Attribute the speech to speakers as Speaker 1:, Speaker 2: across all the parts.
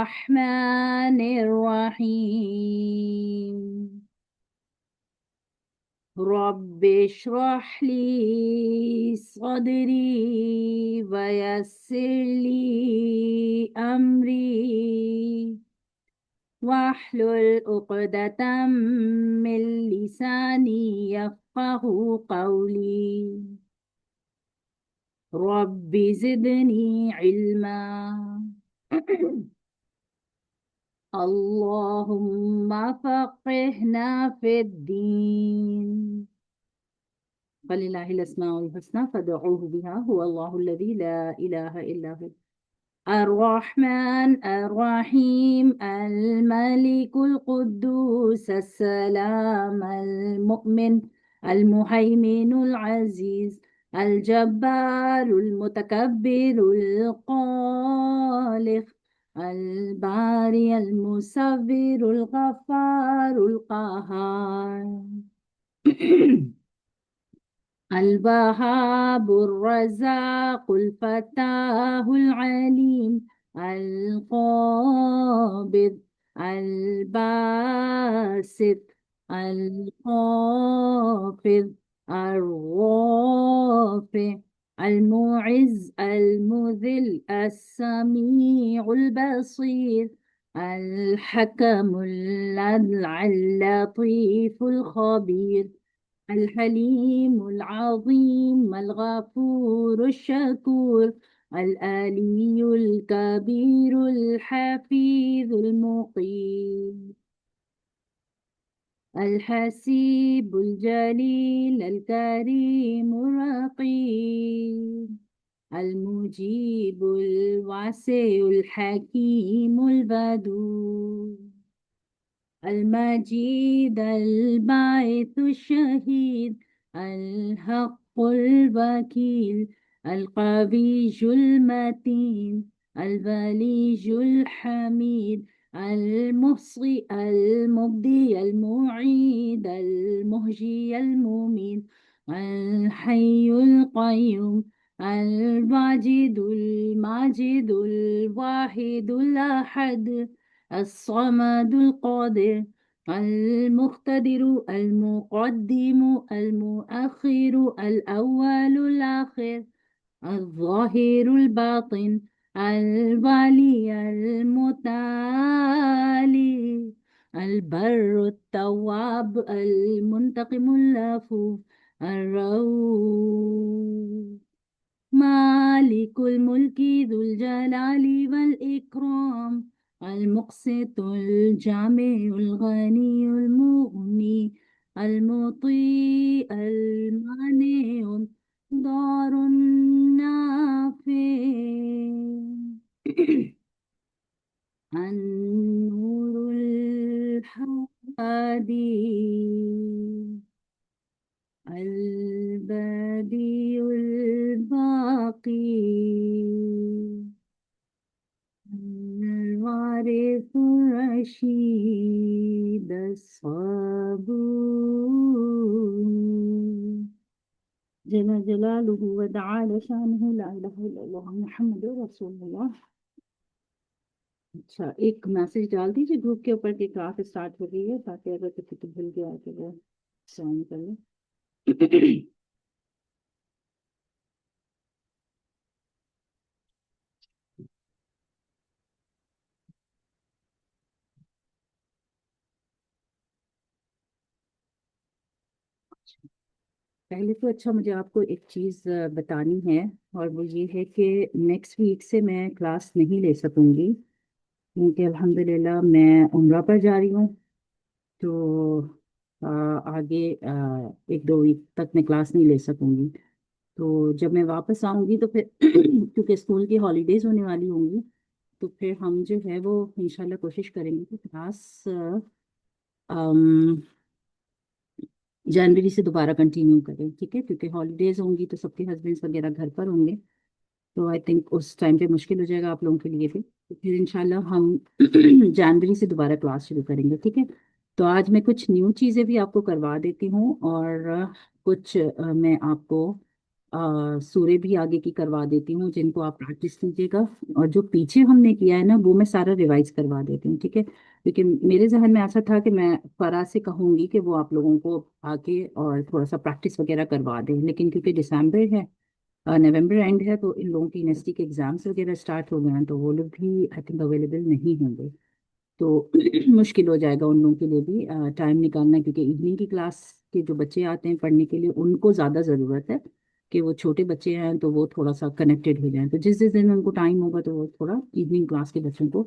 Speaker 1: الرحمن الرحيم رب اشرح لي صدري ويسر لي أمري واحلل عقدة من لساني يفقه قولي رب زدني علما اللهم فقهنا في الدين فلله الأسماء الحسنى فادعوه بها هو الله الذي لا إله إلا هو الرحمن الرحيم الملك القدوس السلام المؤمن المهيمن العزيز الجبار المتكبر الخالق الباري المصور الغفار القهار الوهاب الرزاق الفتاه العليم القابض الباسط الخافض الرافع المعز المذل السميع البصير الحكم اللطيف الخبير الحليم العظيم الغفور الشكور الآلي الكبير الحفيظ المقيم الحسيب الجليل الكريم الرقيب المجيب الواسع الحكيم البدور المجيد الباعث الشهيد الحق الوكيل القوي المتين البليج الحميد المحصي المبدي المعيد المحيي المميت الحي القيوم الواجد الماجد الواحد الأحد الصمد القادر المقتدر المقدم المؤخر الأول الآخر الظاهر الباطن الوالي المتعالي البر التواب المنتقم العفو الرؤوف مالك الملك ذو الجلال والإكرام المقسط الجامع الغني المغني المطيع المانع دار النافع النور الهادي البديع الباقي الوارث الرشيد الصبور جل جلاله وتعالى شانه لا إله إلا الله محمد رسول الله. अच्छा एक मैसेज डाल दीजिए ग्रुप के ऊपर कि क्लास स्टार्ट हो गई है ताकि अगर किसी को भूल गया तो वो ज्वाइन कर ले. पहले तो अच्छा मुझे आपको एक चीज़ बतानी है और वो ये है कि नेक्स्ट वीक से मैं क्लास नहीं ले सकूंगी क्योंकि अल्हम्दुलिल्लाह मैं उम्रा पर जा रही हूँ. तो आगे एक दो वीक तक मैं क्लास नहीं ले सकूंगी. तो जब मैं वापस आऊंगी तो फिर क्योंकि स्कूल की हॉलीडेज होने वाली होंगी तो फिर हम जो है वो इंशाल्लाह कोशिश करेंगे कि क्लास जनवरी से दोबारा कंटिन्यू करें. ठीक है क्योंकि हॉलीडेज होंगी तो सबके हस्बैंड्स वगैरह घर पर होंगे तो आई थिंक उस टाइम पे मुश्किल हो जाएगा आप लोगों के लिए भी. तो फिर इंशाल्लाह हम जनवरी से दोबारा क्लास शुरू करेंगे. ठीक है. तो आज मैं कुछ न्यू चीज़ें भी आपको करवा देती हूँ और कुछ मैं आपको सूर्य भी आगे की करवा देती हूँ, जिनको आप प्रैक्टिस कीजिएगा। और जो पीछे हमने किया है ना, वो मैं सारा रिवाइज करवा देती हूँ, ठीक है। क्योंकि मेरे जहन में ऐसा था कि मैं फरा से कहूंगी कि वो आप लोगों को आके और थोड़ा सा प्रैक्टिस वगैरह करवा दें, लेकिन क्योंकि दिसंबर है, नवंबर एंड है, तो इन लोगों की यूनिवर्सिटी के एग्जाम्स वगैरह स्टार्ट हो गए हैं, तो वो लोग भी आई थिंक अवेलेबल नहीं होंगे। तो मुश्किल हो जाएगा उन लोगों के लिए भी टाइम निकालना, क्योंकि इवनिंग की क्लास के जो बच्चे आते हैं पढ़ने के लिए, उनको ज़्यादा ज़रूरत है कि वो छोटे बच्चे हैं तो वो थोड़ा सा कनेक्टेड हो जाएं। तो जिस जिस दिन उनको टाइम होगा तो वो थोड़ा इवनिंग क्लास के बच्चों को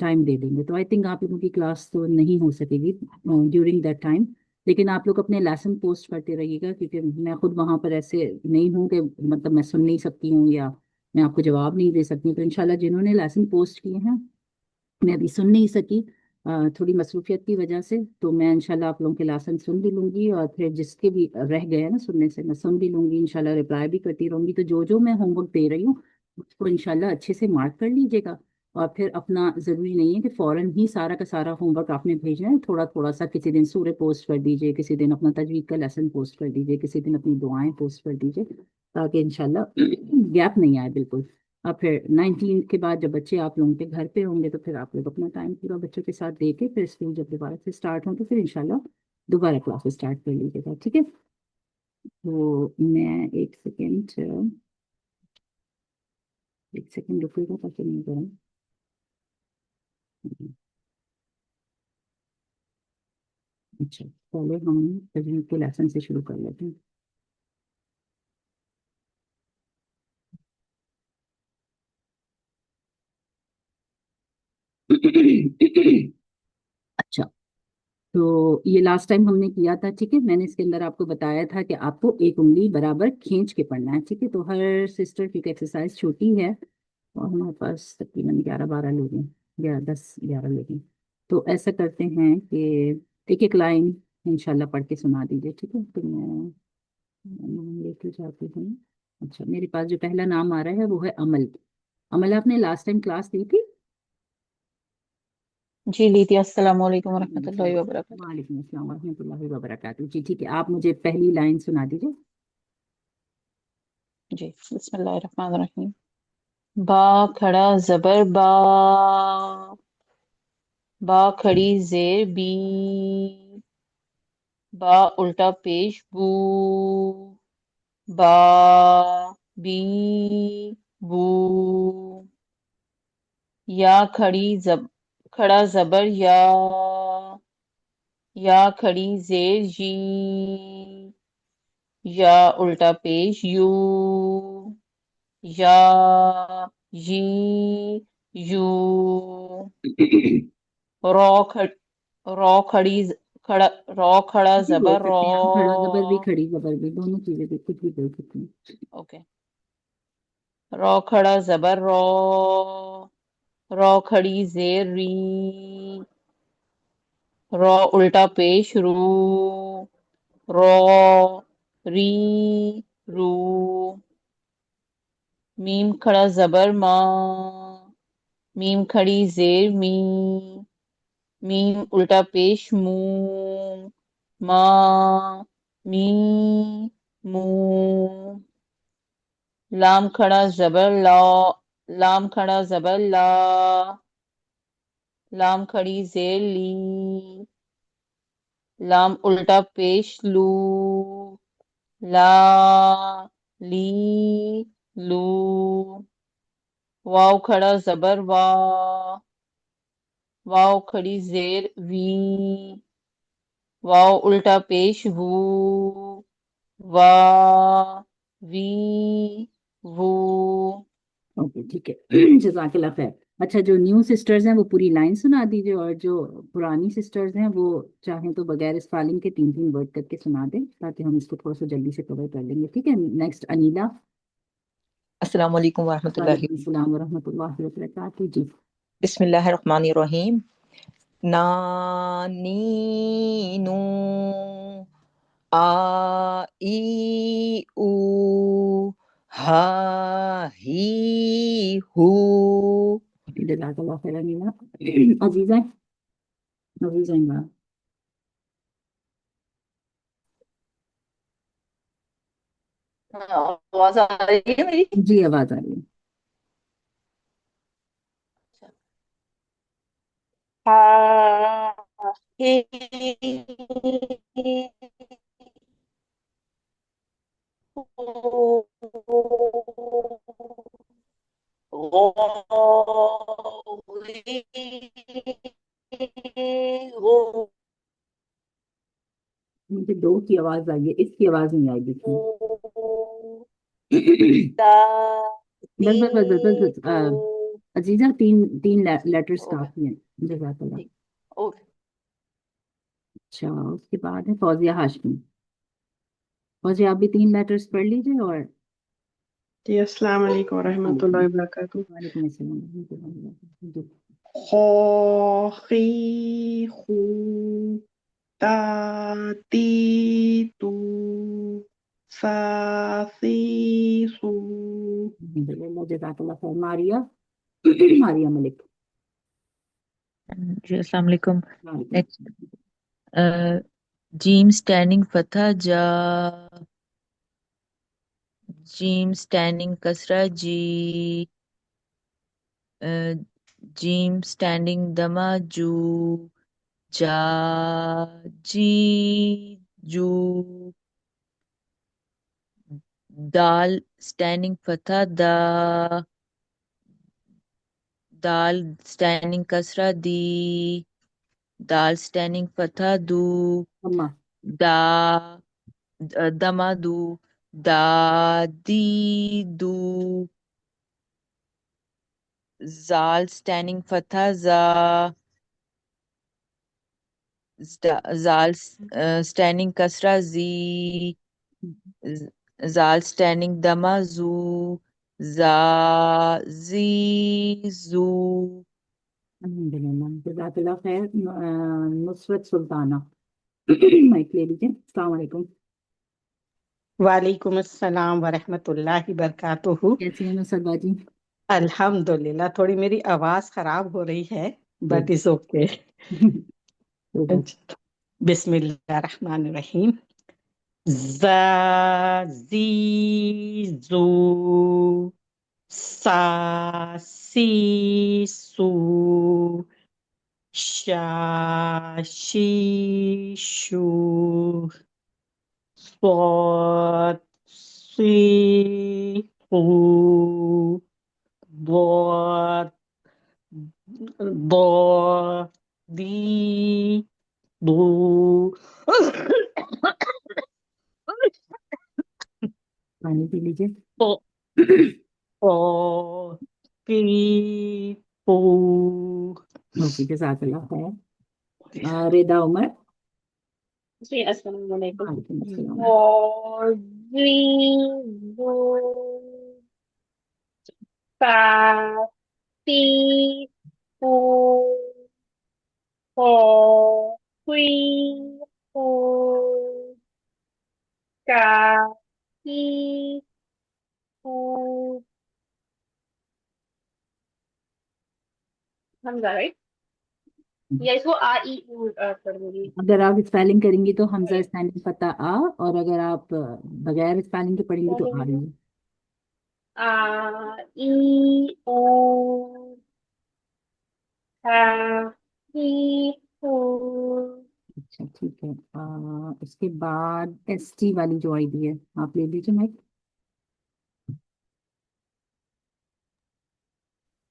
Speaker 1: टाइम दे देंगे। तो आई थिंक आप लोगों की क्लास तो नहीं हो सकेगी ड्यूरिंग दैट टाइम, लेकिन आप लोग अपने लेसन पोस्ट करते रहिएगा, क्योंकि मैं खुद वहाँ पर ऐसे नहीं हूँ कि मतलब मैं सुन नहीं सकती हूँ या मैं आपको जवाब नहीं दे सकती हूँ। तो इंशाल्लाह जिन्होंने लेसन पोस्ट किए हैं, मैं अभी सुन नहीं सकी थोड़ी मसरूफियत की वजह से, तो मैं इंशाल्लाह आप लोगों के लासन सुन भी लूंगी, और फिर जिसके भी रह गए हैं ना सुनने से, मैं सुन भी लूंगी इंशाल्लाह, रिप्लाई भी करती रहूंगी। तो जो जो मैं होमवर्क दे रही हूँ उसको इंशाल्लाह अच्छे से मार्क कर लीजिएगा। और फिर अपना ज़रूरी नहीं है कि फ़ौरन ही सारा का सारा होमवर्क आपने भेजना है, थोड़ा थोड़ा सा किसी दिन सूर्य पोस्ट कर दीजिए, किसी दिन अपना तजवीद का लेसन पोस्ट कर दीजिए, किसी दिन अपनी दुआएं पोस्ट कर दीजिए, ताकि इंशाल्लाह गैप नहीं आए बिल्कुल। अब फिर 19 के बाद जब बच्चे आप लोगों के घर पे होंगे, तो फिर आप लोग अपना टाइम पूरा बच्चों के साथ दे के फिर स्कूल जब दोबारा से स्टार्ट हो तो फिर इंशाल्लाह दोबारा क्लासेस स्टार्ट कर लीजिएगा, ठीक है। तो मैं एक सेकेंड रुकिएगा ताकि नहीं करूँ। अच्छा, पहले हम तजवीज़ के लेसन से शुरू कर लेते हैं। अच्छा, तो ये लास्ट टाइम हमने किया था, ठीक है। मैंने इसके अंदर आपको बताया था कि आपको एक उंगली बराबर खींच के पढ़ना है, ठीक है। तो हर सिस्टर, क्योंकि एक्सरसाइज छोटी है और हमारे पास तकरीबन 11-12 लोग हैं, या 10-11 लोग हैं, तो ऐसा करते हैं कि एक एक लाइन इंशाल्लाह पढ़ के सुना दीजिए, ठीक है। तो मैं नाम लेके जाती हूँ। अच्छा, मेरे पास जो पहला नाम आ रहा है वो है अमल। अमल, आपने लास्ट टाइम क्लास ली थी?
Speaker 2: जी ली थी। अस्सलाम वालेकुम
Speaker 1: वालेकुम
Speaker 2: वरहमतुल्लाहि वबरकातुहू।
Speaker 1: अस्सलाम वरहमतुल्लाहि वबरकातुहू। जी ठीक है, आप मुझे पहली लाइन सुना दीजिए।
Speaker 2: जी बिस्मिल्लाहिर्रहमानिर्रहीम। बा खड़ा जबर बा, बा खड़ी जेर बी, बा उल्टा पेश बू, बा बी बू। खड़ा जबर या खड़ी जेर जी, या उल्टा पेश यू, या जी यू। रॉ खड़ रॉ खड़ी खड़ा रॉ खड़ा
Speaker 1: भी बोल
Speaker 2: जबर रॉ।
Speaker 1: सकते हैं आप, खड़ा जबर भी खड़ी जबर भी, दोनों चीजें भी, कुछ भी बोल सकते हैं।
Speaker 2: ओके। रॉ खड़ा जबर रॉ, रॉ खड़ी जेर री, रॉ उल्टा पेश रू, रॉ री रू। मीम खड़ा जबर माँ, मीम खड़ी जेर मी, मीम उल्टा पेश मू, माँ मी मू। लाम खड़ा जबर ला, लाम खड़ा जबर ला, लाम खड़ी जेर ली, लाम उल्टा पेश लू, ला ली लू। वाव खड़ा जबर वाह, वाव खड़ी जेर वी, वाव उल्टा पेश वू, वाह वी वू।
Speaker 1: ओके, ठीक है। जजाकल्ला खैर। अच्छा, जो न्यू सिस्टर्स हैं वो पूरी लाइन सुना दीजिए, और जो पुरानी सिस्टर्स हैं वो चाहें तो बगैर स्पेलिंग के 3-3 वर्ड करके सुना दें, ताकि हम इसको थोड़ा सा जल्दी से कवर कर लेंगे, ठीक है। नेक्स्ट अनीला।
Speaker 3: अस्सलाम वालेकुम वरहमतुल्लाहि।
Speaker 1: वालेकुम सलाम वरहमतुल्लाहि वबरकातुहू जी।
Speaker 3: बिस्मिल्लाहिर्रहमानिर्रहीम। ना नी नू, आ ई ऊ, हा ही हू।
Speaker 1: जजाकल्ला खैर अनीला। अजीजा, अजीजा इमरान।
Speaker 2: आवाज आ रही है मेरी?
Speaker 1: जी आवाज आ रही है।
Speaker 2: हा हे हो हो
Speaker 1: मुझे दो की आवाज आई है, इसकी आवाज नहीं आएगी इसमें।
Speaker 2: ता ती
Speaker 1: बस बस बस बस बस, बस
Speaker 2: तू
Speaker 1: अजीजा तीन तीन लेटर्स
Speaker 2: ओके
Speaker 1: काफी हैं। जज़ाकल्लाह।
Speaker 2: ठीक ओके।
Speaker 1: अच्छा, उसके बाद है फौजिया हाशमी। फौजिया आप भी तीन लेटर्स पढ़ लीजिए और
Speaker 4: जी अस्सलाम वालेकुम
Speaker 1: वालेकुम
Speaker 4: रहमतुल्लाहि वबरकातुहू।
Speaker 1: वालेकुम अस्सलाम warahmatullahi wabarakatuh।
Speaker 4: खो खी खू ता ती तू सा सी सू।
Speaker 1: अल्हम्दुलिल्लाह, जज़ाकल्लाह खैर। मारिया मारिया मलिक।
Speaker 5: जी अस्सलाम वालेकुम।
Speaker 1: वालेकुम
Speaker 5: एक, अ, जीम स्टैंडिंग फतह जा, जीम स्टैंडिंग कसरा जी, अ, जीम स्टैंडिंग दमा जू, जा जी जू, दाल स्टैंडिंग फतह दा, दाल स्टैंडिंग कसरा दी, दाल स्टैंडिंग फतह दू,
Speaker 1: अम्मा।
Speaker 5: दा दमा दू, दादी दू, जाल स्टैंडिंग फतह जा, जाल स्टैंडिंग कसरा जी, जाल स्टैंडिंग दमा जू, जा जी जू।
Speaker 1: अल्हम्दुलिल्लाह, जज़ाकल्लाह खैर। नुसरत सुल्ताना। माइक ले लीजिए। अस्सलाम वालेकुम।
Speaker 6: वालेकुम अस्सलाम वरहमतुल्लाहि वबरकातुहू।
Speaker 1: कैसी हैं नुसरत बाजी?
Speaker 6: अल्हम्दुलिल्लाह, थोड़ी मेरी आवाज खराब हो रही है,
Speaker 1: कोई
Speaker 6: बट इज ओके।
Speaker 1: कोई बात।
Speaker 6: बिस्मिल्लाहिर्रहमानिर्रहीम। जा जी जू, सा सी सू, शा शी शू, swat si fu bo bo di do
Speaker 1: पानी पी लीजिए।
Speaker 6: o o pi pu।
Speaker 1: Okay, जज़ाकल्लाह खैर। रिदा उमर।
Speaker 7: जी अस्सलाम वालेकुम।
Speaker 1: वालेकुम अस्सलाम।
Speaker 7: और सा सी पू हो हुई हू का ही हू। हमजा राइट, या इसको आ ई ऊ कर दूंगी।
Speaker 1: अगर आप स्पेलिंग करेंगी तो हमजा स्टैंडिंग फतह आ, और अगर आप बगैर स्पेलिंग के पढ़ेंगी तो आ रही है।
Speaker 7: आ ई ऊ का ही हू।
Speaker 1: अच्छा ठीक है। उसके बाद एस टी वाली जो आईडी है, आप ले लीजिए माइक।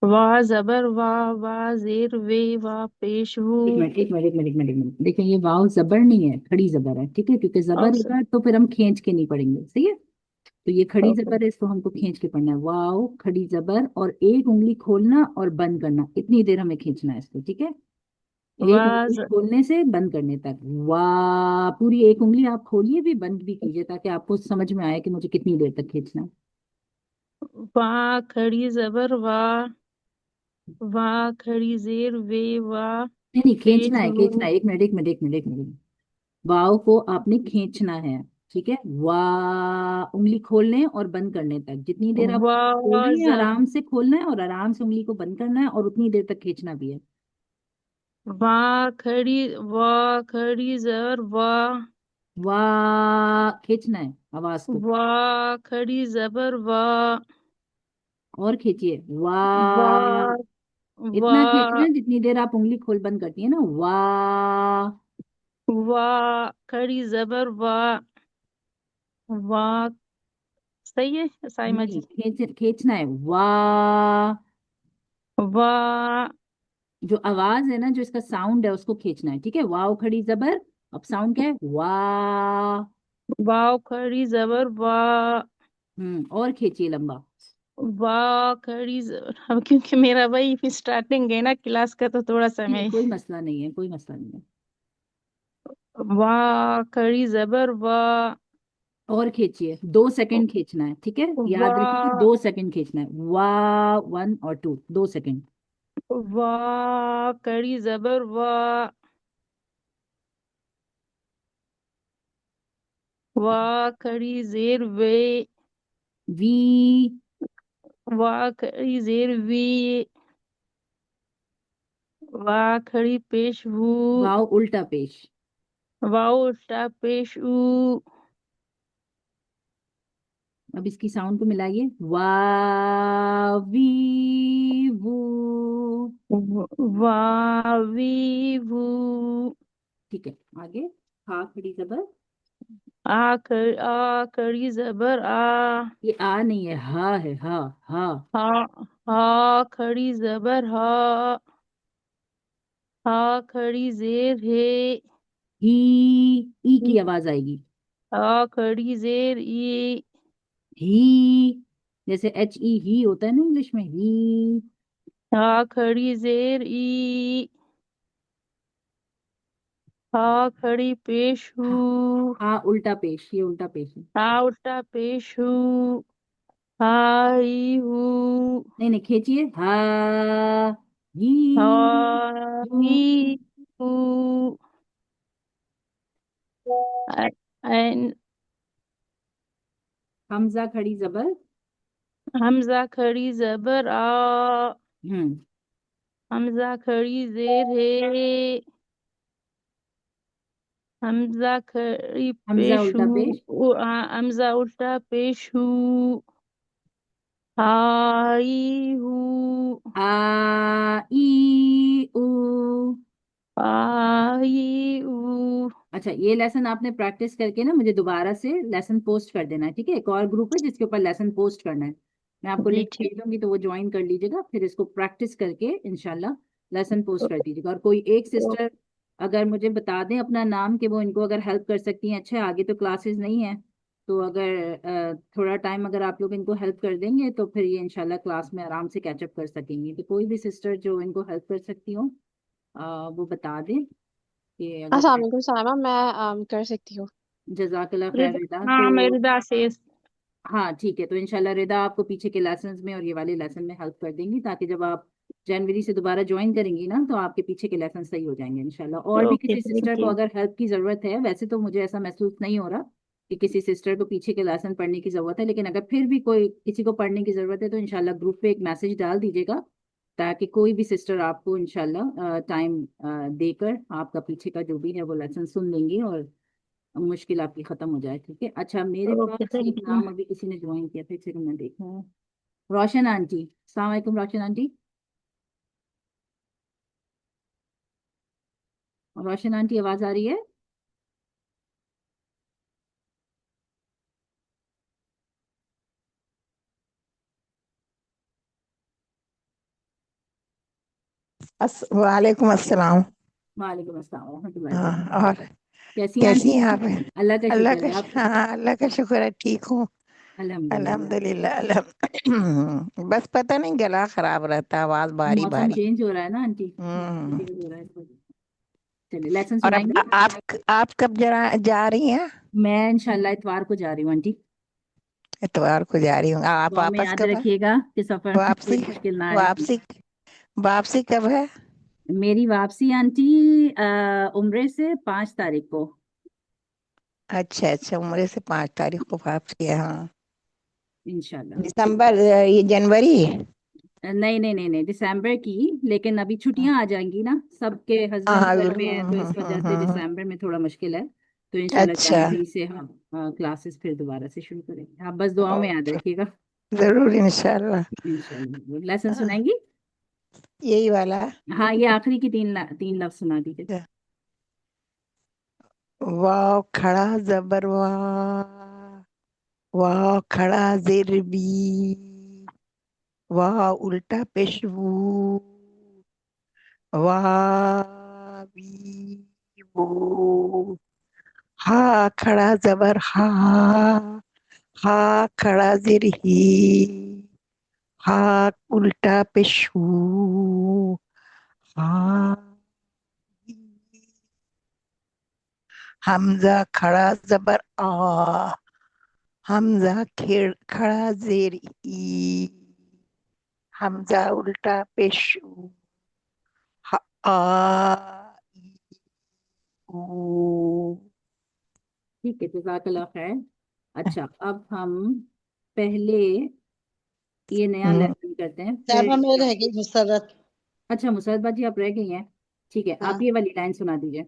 Speaker 5: वाह जबर वाह, वाह जेर वे, वाह पेश हू।
Speaker 1: एक मिनट एक मिनट एक मिनट एक मिनट एक मिनट, देखिए ये वाव जबर नहीं है, खड़ी जबर है, ठीक है, क्योंकि जबर
Speaker 5: ओके
Speaker 1: होगा तो फिर हम खींच के नहीं पढ़ेंगे, सही है। तो ये खड़ी
Speaker 5: ओके।
Speaker 1: जबर है, इसको हमको खींच के पढ़ना है। वाव खड़ी जबर, और एक उंगली खोलना और बंद करना, इतनी देर हमें खींचना है इसको, ठीक है। एक
Speaker 5: वाह
Speaker 1: उंगली खोलने से बंद करने तक। वाह, पूरी एक उंगली आप खोलिए भी, बंद भी कीजिए, ताकि आपको समझ में आए कि मुझे कितनी देर तक खींचना है।
Speaker 5: वाह खड़ी जबर वाह, वाह खड़ी जेर वे, वाह
Speaker 1: नहीं नहीं, खींचना
Speaker 5: पेश
Speaker 1: है खींचना
Speaker 5: हू।
Speaker 1: है। एक मिनट एक मिनट एक मिनट एक मिनट। वाव को आपने खींचना है, ठीक है। वाह, उंगली खोलने और बंद करने तक, जितनी देर आप खोल
Speaker 5: वाह
Speaker 1: रही है आराम से खोलना है, और आराम से उंगली को बंद करना है, और उतनी देर तक खींचना भी है।
Speaker 5: वाह खड़ी, वाह खड़ी जबर वाह,
Speaker 1: वाह खींचना है आवाज को,
Speaker 5: वा खड़ी जबर वा।
Speaker 1: और खींचिए
Speaker 5: वा
Speaker 1: वाह।
Speaker 5: वा
Speaker 1: इतना खींचना है जितनी देर आप उंगली खोल बंद करती है ना, वाह।
Speaker 5: वा खड़ी जबर वा। वा सही है साइमा
Speaker 1: नहीं,
Speaker 5: जी।
Speaker 1: खींचना है वाह।
Speaker 5: वा
Speaker 1: जो आवाज है ना, जो इसका साउंड है उसको खींचना है, ठीक है। वाव खड़ी जबर, अब साउंड क्या है, वाह।
Speaker 5: वाव खड़ी जबर वा।
Speaker 1: और खींचिए लंबा।
Speaker 5: वाह खड़ी जबर, अब क्योंकि मेरा वही फिर स्टार्टिंग है ना क्लास का, तो थोड़ा
Speaker 1: नहीं,
Speaker 5: समय।
Speaker 1: कोई मसला नहीं है, कोई मसला नहीं है।
Speaker 5: वाह खड़ी जबर वाह।
Speaker 1: और खींचिए, 2 सेकंड खींचना है, ठीक है। याद रखिएगा,
Speaker 5: वाह
Speaker 1: 2 सेकंड खींचना है, वाह 1 और 2, 2 सेकंड।
Speaker 5: वाह खड़ी जबर वाह। वाह खड़ी जेर वे।
Speaker 1: वी।
Speaker 5: वाह खड़ी जेर वी। वाह खड़ी पेश वू।
Speaker 1: वाव उल्टा पेश।
Speaker 5: वाह उल्टा पेश ऊ।
Speaker 1: अब इसकी साउंड को मिलाइए, वाह वी वू।
Speaker 5: वाह वी वू।
Speaker 1: ठीक है, आगे। हा खड़ी जबर।
Speaker 5: आ खड़ी जबर आ।
Speaker 1: ये आ नहीं है, हा है, हा। हा।
Speaker 5: हा हा खड़ी जबर हा। हा खड़ी जेर है।
Speaker 1: ही। ई की आवाज आएगी।
Speaker 5: हा खड़ी जेर ई।
Speaker 1: ही। जैसे HE ही होता है ना इंग्लिश में, ही।
Speaker 5: हा खड़ी जेर ई। हा खड़ी पेश
Speaker 1: हा,
Speaker 5: हूँ।
Speaker 1: हा उल्टा पेश, ये उल्टा पेश है।
Speaker 5: हा उल्टा पेश हूँ। हा ही हूँ।
Speaker 1: नहीं नहीं, खींचिए, हा ही
Speaker 5: हा
Speaker 1: हूँ।
Speaker 5: ही हूँ। अ- अन-
Speaker 1: हमजा खड़ी जबर।
Speaker 5: हमजा खड़ी जबर आ।
Speaker 1: हम्म।
Speaker 5: हमजा खड़ी जेर है। हमजा खड़ी
Speaker 1: हमजा
Speaker 5: पेश
Speaker 1: उल्टा
Speaker 5: हूँ।
Speaker 1: पेश।
Speaker 5: हमजा उल्टा पेश हूँ। आई हूँ।
Speaker 1: आ ई ऊ।
Speaker 5: आई हूँ।
Speaker 1: अच्छा, ये लेसन आपने प्रैक्टिस करके ना मुझे दोबारा से लेसन पोस्ट कर देना है, ठीक है। एक और ग्रुप है जिसके ऊपर लेसन पोस्ट करना है, मैं आपको
Speaker 5: जी
Speaker 1: लिंक
Speaker 5: ठीक।
Speaker 1: भेज दूंगी, तो वो ज्वाइन कर लीजिएगा, फिर इसको प्रैक्टिस करके इंशाल्लाह लेसन पोस्ट कर दीजिएगा। और कोई एक सिस्टर अगर मुझे बता दें अपना नाम, कि वो इनको अगर हेल्प कर सकती हैं। अच्छा, आगे तो क्लासेस नहीं है, तो अगर थोड़ा टाइम अगर आप लोग इनको हेल्प कर देंगे तो फिर ये इंशाल्लाह क्लास में आराम से कैचअप कर सकेंगी। तो कोई भी सिस्टर जो इनको हेल्प कर सकती हो, वो बता दें कि अगर।
Speaker 7: अस्सलाम वालेकुम साहिबा, मैं कर सकती हूँ।
Speaker 1: जजाकल्ला खैर रिदा। तो
Speaker 5: हाँ मैं रिदा से।
Speaker 1: हाँ ठीक है, तो इंशाल्लाह रिदा आपको पीछे के लेसन्स में और ये वाले लेसन में हेल्प कर देंगी, ताकि जब आप जनवरी से दोबारा ज्वाइन करेंगी ना, तो आपके पीछे के लेसन सही हो जाएंगे इंशाल्लाह। और भी
Speaker 5: ओके
Speaker 1: किसी सिस्टर
Speaker 5: थैंक
Speaker 1: को
Speaker 5: यू।
Speaker 1: अगर हेल्प की ज़रूरत है, वैसे तो मुझे ऐसा महसूस नहीं हो रहा कि किसी सिस्टर को पीछे के लेसन पढ़ने की ज़रूरत है, लेकिन अगर फिर भी कोई किसी को पढ़ने की ज़रूरत है तो इंशाल्लाह ग्रुप पे एक मैसेज डाल दीजिएगा, ताकि कोई भी सिस्टर आपको इंशाल्लाह टाइम देकर आपका पीछे का जो भी है वो लेसन सुन लेंगी, और मुश्किल आपकी खत्म हो जाए, ठीक है। अच्छा, मेरे
Speaker 5: ओके
Speaker 1: पास एक
Speaker 5: थैंक यू।
Speaker 1: नाम अभी किसी ने ज्वाइन किया था, एक सेकंड में देखूं। रोशन आंटी, अस्सलाम वालेकुम रोशन आंटी। रोशन आंटी, आवाज आ रही है?
Speaker 8: वालेकुम अस्सलाम।
Speaker 1: वालेकुम अस्सलाम रहमतुल्लाहि व
Speaker 8: हाँ,
Speaker 1: बरकातहू।
Speaker 8: और
Speaker 1: कैसी हैं
Speaker 8: कैसी
Speaker 1: आंटी?
Speaker 8: हैं आप?
Speaker 1: अल्लाह का
Speaker 8: अल्लाह
Speaker 1: शुक्र
Speaker 8: का
Speaker 1: है, आप?
Speaker 8: हाँ, अल्लाह का शुक्र है, ठीक हूँ।
Speaker 1: अल्हम्दुलिल्लाह।
Speaker 8: अल्हम्दुलिल्लाह बस पता नहीं, गला खराब रहता, आवाज भारी
Speaker 1: मौसम
Speaker 8: भारी।
Speaker 1: चेंज हो रहा है ना आंटी, मौसम
Speaker 8: हम्म।
Speaker 1: चेंज हो रहा है तो। चलिए, लेसन
Speaker 8: और अब
Speaker 1: सुनाएंगे।
Speaker 8: आप कब जरा जा रही हैं?
Speaker 1: मैं इंशाल्लाह इतवार को जा रही हूँ आंटी।
Speaker 8: इतवार को जा रही हूँ। आप
Speaker 1: दुआ में
Speaker 8: वापस
Speaker 1: याद
Speaker 8: कब है?
Speaker 1: रखिएगा कि सफर में कोई
Speaker 8: वापसी
Speaker 1: मुश्किल ना आए।
Speaker 8: वापसी वापसी कब है?
Speaker 1: मेरी वापसी आंटी उम्रे से 5 तारीख को।
Speaker 8: अच्छा अच्छा, उम्र से 5 तारीख को वापसी है, हाँ।
Speaker 1: इंशाल्लाह।
Speaker 8: दिसंबर, ये जनवरी?
Speaker 1: नहीं नहीं नहीं नहीं, दिसंबर की। लेकिन अभी
Speaker 8: हाँ
Speaker 1: छुट्टियां आ जाएंगी ना, सबके
Speaker 8: हाँ,
Speaker 1: हस्बैंड घर पे हैं, तो इस वजह से
Speaker 8: हाँ।
Speaker 1: दिसंबर में थोड़ा मुश्किल है। तो इंशाल्लाह
Speaker 8: अच्छा,
Speaker 1: जनवरी से हम क्लासेस फिर दोबारा से शुरू करेंगे। आप बस दुआ में याद रखिएगा।
Speaker 8: जरूर इंशाल्लाह।
Speaker 1: इंशाल्लाह लेसन
Speaker 8: हाँ,
Speaker 1: सुनाएंगी?
Speaker 8: यही वाला।
Speaker 1: हाँ, ये आखिरी की तीन लफ्ज सुना दीजिए।
Speaker 8: वाव खड़ा जबर वाह, वाह खड़ा जेर बी, वाह उल्टा पेशवू, वाह वी वो, हा खड़ा जबर हा खड़ा जेर ही, हा उल्टा पेशू, हा हमजा खड़ा जबर आ, हमजा खेड़ खड़ा जेर ई, हमजा उल्टा पेशू, हा आ ई, ऊ।
Speaker 1: ठीक है, जज़ाकल्लाह खैर। अच्छा, अब हम पहले ये नया
Speaker 8: हम्म,
Speaker 1: लेसन करते हैं, फिर
Speaker 9: साहबा में रह गई मुसर्रत।
Speaker 1: अच्छा मुसरत बाजी आप रह गई हैं, ठीक है, आप
Speaker 9: हाँ,
Speaker 1: ये वाली लाइन सुना दीजिए,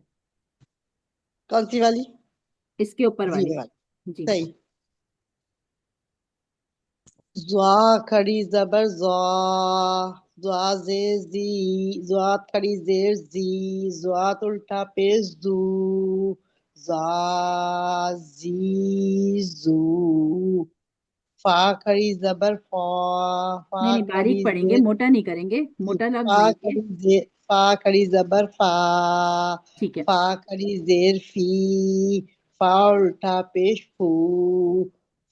Speaker 9: कौन सी वाली?
Speaker 1: इसके ऊपर वाली।
Speaker 9: जीरो वाली।
Speaker 1: जी।
Speaker 9: सही। ज़ा खड़ी जबर ज़ा, ज़ा जेर जी, ज़ा खड़ी जेर जी, ज़ा उल्टा पेश जू, ज़ा जी जू, फा खड़ी जबर फा,
Speaker 1: नहीं
Speaker 9: फा
Speaker 1: नहीं,
Speaker 9: खड़ी
Speaker 1: बारीक पढ़ेंगे,
Speaker 9: जेर,
Speaker 1: मोटा नहीं करेंगे, मोटा लफ्ज
Speaker 9: फा
Speaker 1: नहीं है।
Speaker 9: खड़ी जे, फा खड़ी जबर फा,
Speaker 1: ठीक है।
Speaker 9: फा खड़ी जेर फी, फा उल्टा पेश फू,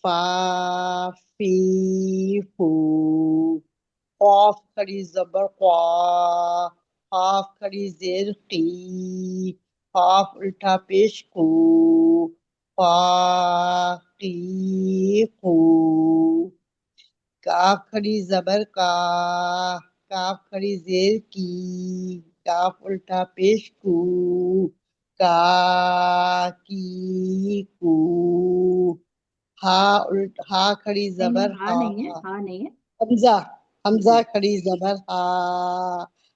Speaker 9: फा फी फू, कॉफ खड़ी जबर क्वा, हाफ खड़ी जेर की, हाफ उल्टा पेश कू, फा की कू, काफ खड़ी जबर का, काफ खड़ी जेर की, काफ उल्टा पेश कू, का की कू, हा उल्टा हा खड़ी
Speaker 1: नहीं नहीं,
Speaker 9: जबर
Speaker 1: हाँ
Speaker 9: हा,
Speaker 1: नहीं है, हाँ नहीं है।
Speaker 9: हमजा, हमजा
Speaker 1: जी।
Speaker 9: खड़ी जबर हा,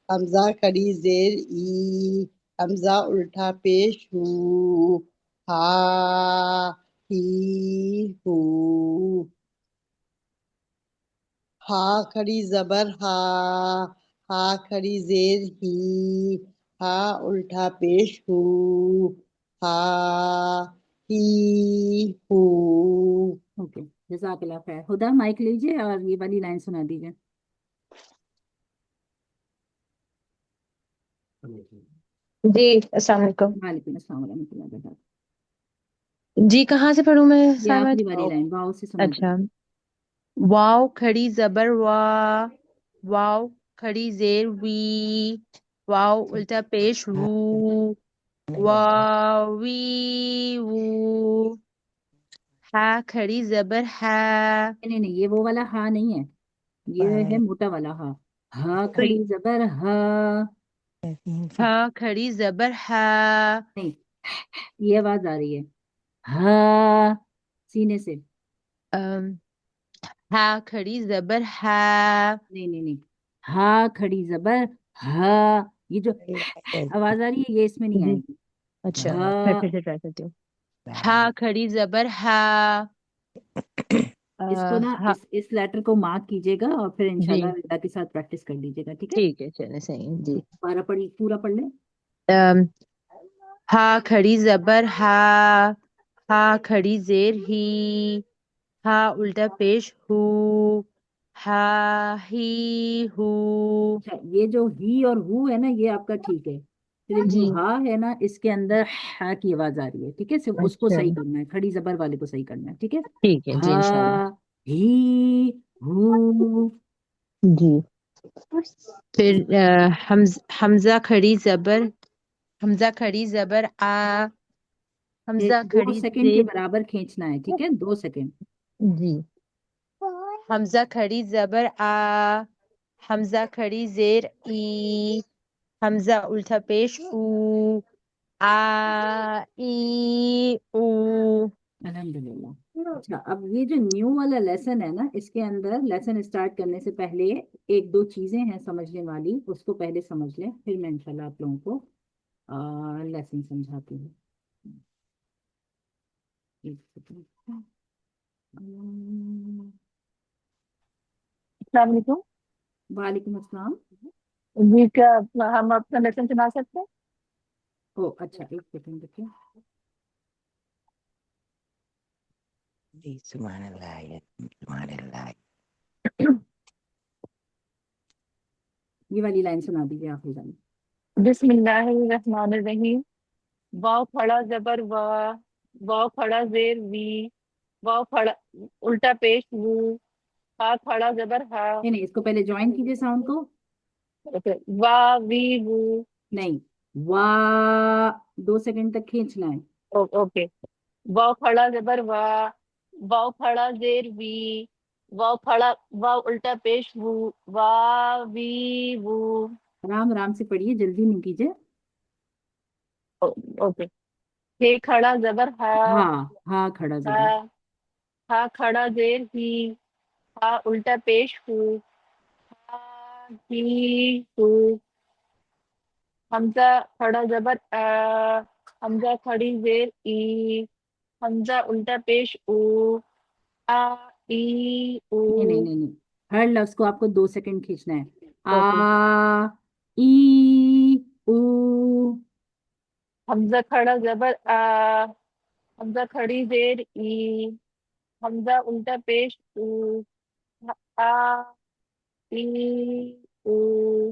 Speaker 9: हमजा खड़ी जेर ई, हमजा उल्टा पेश हू, हा ही हू, हा खड़ी जबर हा खड़ी जेर ही, हा उल्टा पेश हू, हा ही हू।
Speaker 1: ओके, जज़ाकल्लाह खैर। हुदा माइक लीजिए और ये वाली लाइन सुना दीजिए।
Speaker 2: जी अस्सलाम वालेकुम।
Speaker 1: वालेकुम अस्सलाम वरहमतुल्लाहि वबरकातुहू।
Speaker 2: जी कहाँ से पढ़ूं मैं
Speaker 1: ये
Speaker 2: साहब?
Speaker 1: आखिरी वाली लाइन वाव से सुना
Speaker 2: अच्छा,
Speaker 1: दीजिए।
Speaker 2: वाव खड़ी जबर वाह, वाव खड़ी जेर वी, वाव उल्टा पेश वू, वावी वू, हा खड़ी जबर हा।
Speaker 1: नहीं नहीं, ये वो वाला हा नहीं है, ये है मोटा वाला हा। हा
Speaker 2: तो
Speaker 1: खड़ी जबर हा।
Speaker 2: हा खड़ी जबर हा,
Speaker 1: नहीं, ये आवाज आ रही है हा, सीने से।
Speaker 2: अम, हा खड़ी जबर हा।
Speaker 1: नहीं नहीं नहीं, हा खड़ी जबर हा, ये जो आवाज आ रही है ये इसमें नहीं
Speaker 2: जी
Speaker 1: आएगी।
Speaker 2: अच्छा, मैं
Speaker 1: हा,
Speaker 2: फिर से ट्राई करती हूँ। हा खड़ी जबर हा,
Speaker 1: इसको ना
Speaker 2: हा।
Speaker 1: इस लेटर को मार्क कीजिएगा और फिर
Speaker 2: जी
Speaker 1: इंशाल्लाह विदा के साथ प्रैक्टिस कर लीजिएगा, ठीक है?
Speaker 2: ठीक है, चले सही है जी।
Speaker 1: पूरा पढ़ लें।
Speaker 2: अम, हा खड़ी जबर हा खड़ी जेर ही, हा उल्टा पेश हू, हा ही हू।
Speaker 1: अच्छा, ये जो ही और हु है ना, ये आपका ठीक है। फिर जो
Speaker 2: जी
Speaker 1: हा है ना, इसके अंदर हा की आवाज आ रही है, ठीक है? सिर्फ उसको
Speaker 2: अच्छा,
Speaker 1: सही करना है, खड़ी जबर वाले को सही करना है, ठीक है?
Speaker 2: ठीक है जी इंशाल्लाह।
Speaker 1: हा, ही, हु।
Speaker 2: जी फिर हमजा खड़ी जबर, हमजा खड़ी जबर आ,
Speaker 1: ये
Speaker 2: हमजा
Speaker 1: 2 सेकंड के
Speaker 2: जेर।
Speaker 1: बराबर खींचना है, ठीक है? 2 सेकंड।
Speaker 2: जी हमजा खड़ी जबर आ, हमजा खड़ी जेर ई, हमजा उल्टा पेश ऊ, आ ई ऊ।
Speaker 1: अल्हम्दुलिल्लाह। अच्छा, अब ये जो न्यू वाला लेसन है ना, इसके अंदर लेसन स्टार्ट करने से पहले एक दो चीजें हैं समझने वाली, उसको पहले समझ लें, फिर मैं इंशाल्लाह आप लोगों को लेसन समझाती हूँ। एक सेकंड।
Speaker 5: अस्सलाम वालेकुम
Speaker 1: वालेकुम अस्सलाम।
Speaker 5: जी, क्या हम अपना लेसन सुना सकते हैं?
Speaker 1: ओ अच्छा, एक सेकंड देखिए।
Speaker 8: जी सुभान अल्लाह सुभान अल्लाह।
Speaker 1: ये वाली लाइन सुना दीजिए, आखिरी लाइन।
Speaker 5: बिस्मिल्लाहिर्रहमानिर्रहीम। वाव खड़ा जबर वाह, वाव खड़ा जेर वी, वाव खड़ा उल्टा पेश वू, हा खड़ा जबर हा।
Speaker 1: नहीं नहीं, इसको पहले ज्वाइन कीजिए साउंड को।
Speaker 5: ओके, वाह वी वू।
Speaker 1: नहीं, वाह 2 सेकंड तक खींचना है।
Speaker 5: ओके, वाव खड़ा जबर वाह, वाव खड़ा जेर वी, वाव खड़ा वाव उल्टा पेश वू, वाह वी वू।
Speaker 1: आराम आराम से पढ़िए, जल्दी नहीं कीजिए।
Speaker 5: ओके, हे खड़ा जबर हा,
Speaker 1: हाँ खड़ा
Speaker 5: हा
Speaker 1: जबर।
Speaker 5: हा खड़ा जेर ही, हा उल्टा पेश हू, हा ही हू। हमजा खड़ा जबर आ, हमजा खड़ी जेर ई, हमजा उल्टा पेश ऊ, आ ई ऊ।
Speaker 1: नहीं नहीं नहीं नहीं, हर लफ्ज को आपको 2 सेकंड खींचना है।
Speaker 5: ओके,
Speaker 1: आ ई ऊ।
Speaker 5: हमजा खड़ा जबर आ, हमजा खड़ी जेर ई, हमजा उल्टा पेश ऊ, आ ई ऊ।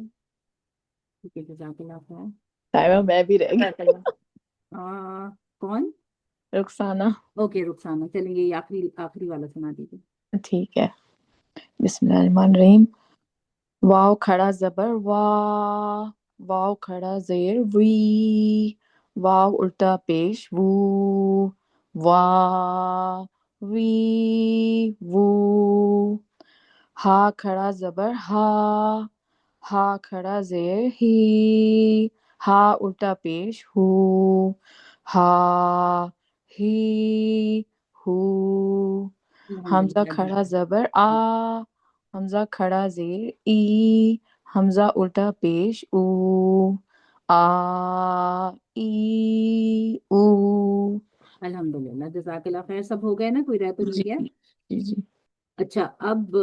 Speaker 1: ठीक है, जज़ाकल्लाह खैर।
Speaker 3: साहिबा मैं भी रह गई।
Speaker 1: कौन?
Speaker 3: रुखसाना।
Speaker 1: ओके रुखसाना, चलिए ये आखिरी आखिरी वाला सुना दीजिए।
Speaker 3: ठीक है, बिस्मिल्लाहिर्रहमानिर्रहीम। वाव खड़ा जबर वाह, वाव खड़ा जेर वी, वाव उल्टा पेश वू, वाह वी वू। हा खड़ा जबर हा खड़ा जेर ही, हा उल्टा पेश हू, हा ही हू। हमजा
Speaker 1: अल्हम्दुलिल्लाह।
Speaker 3: खड़ा जबर आ, हमजा खड़ा जेर ई, हमजा उल्टा पेश ऊ, आ ई ऊ।
Speaker 1: अल्हम्दुलिल्लाह, जज़ाकल्लाह खैर। सब हो गए ना, कोई रह तो नहीं
Speaker 3: जी
Speaker 1: गया?
Speaker 3: जी जी।
Speaker 1: अच्छा, अब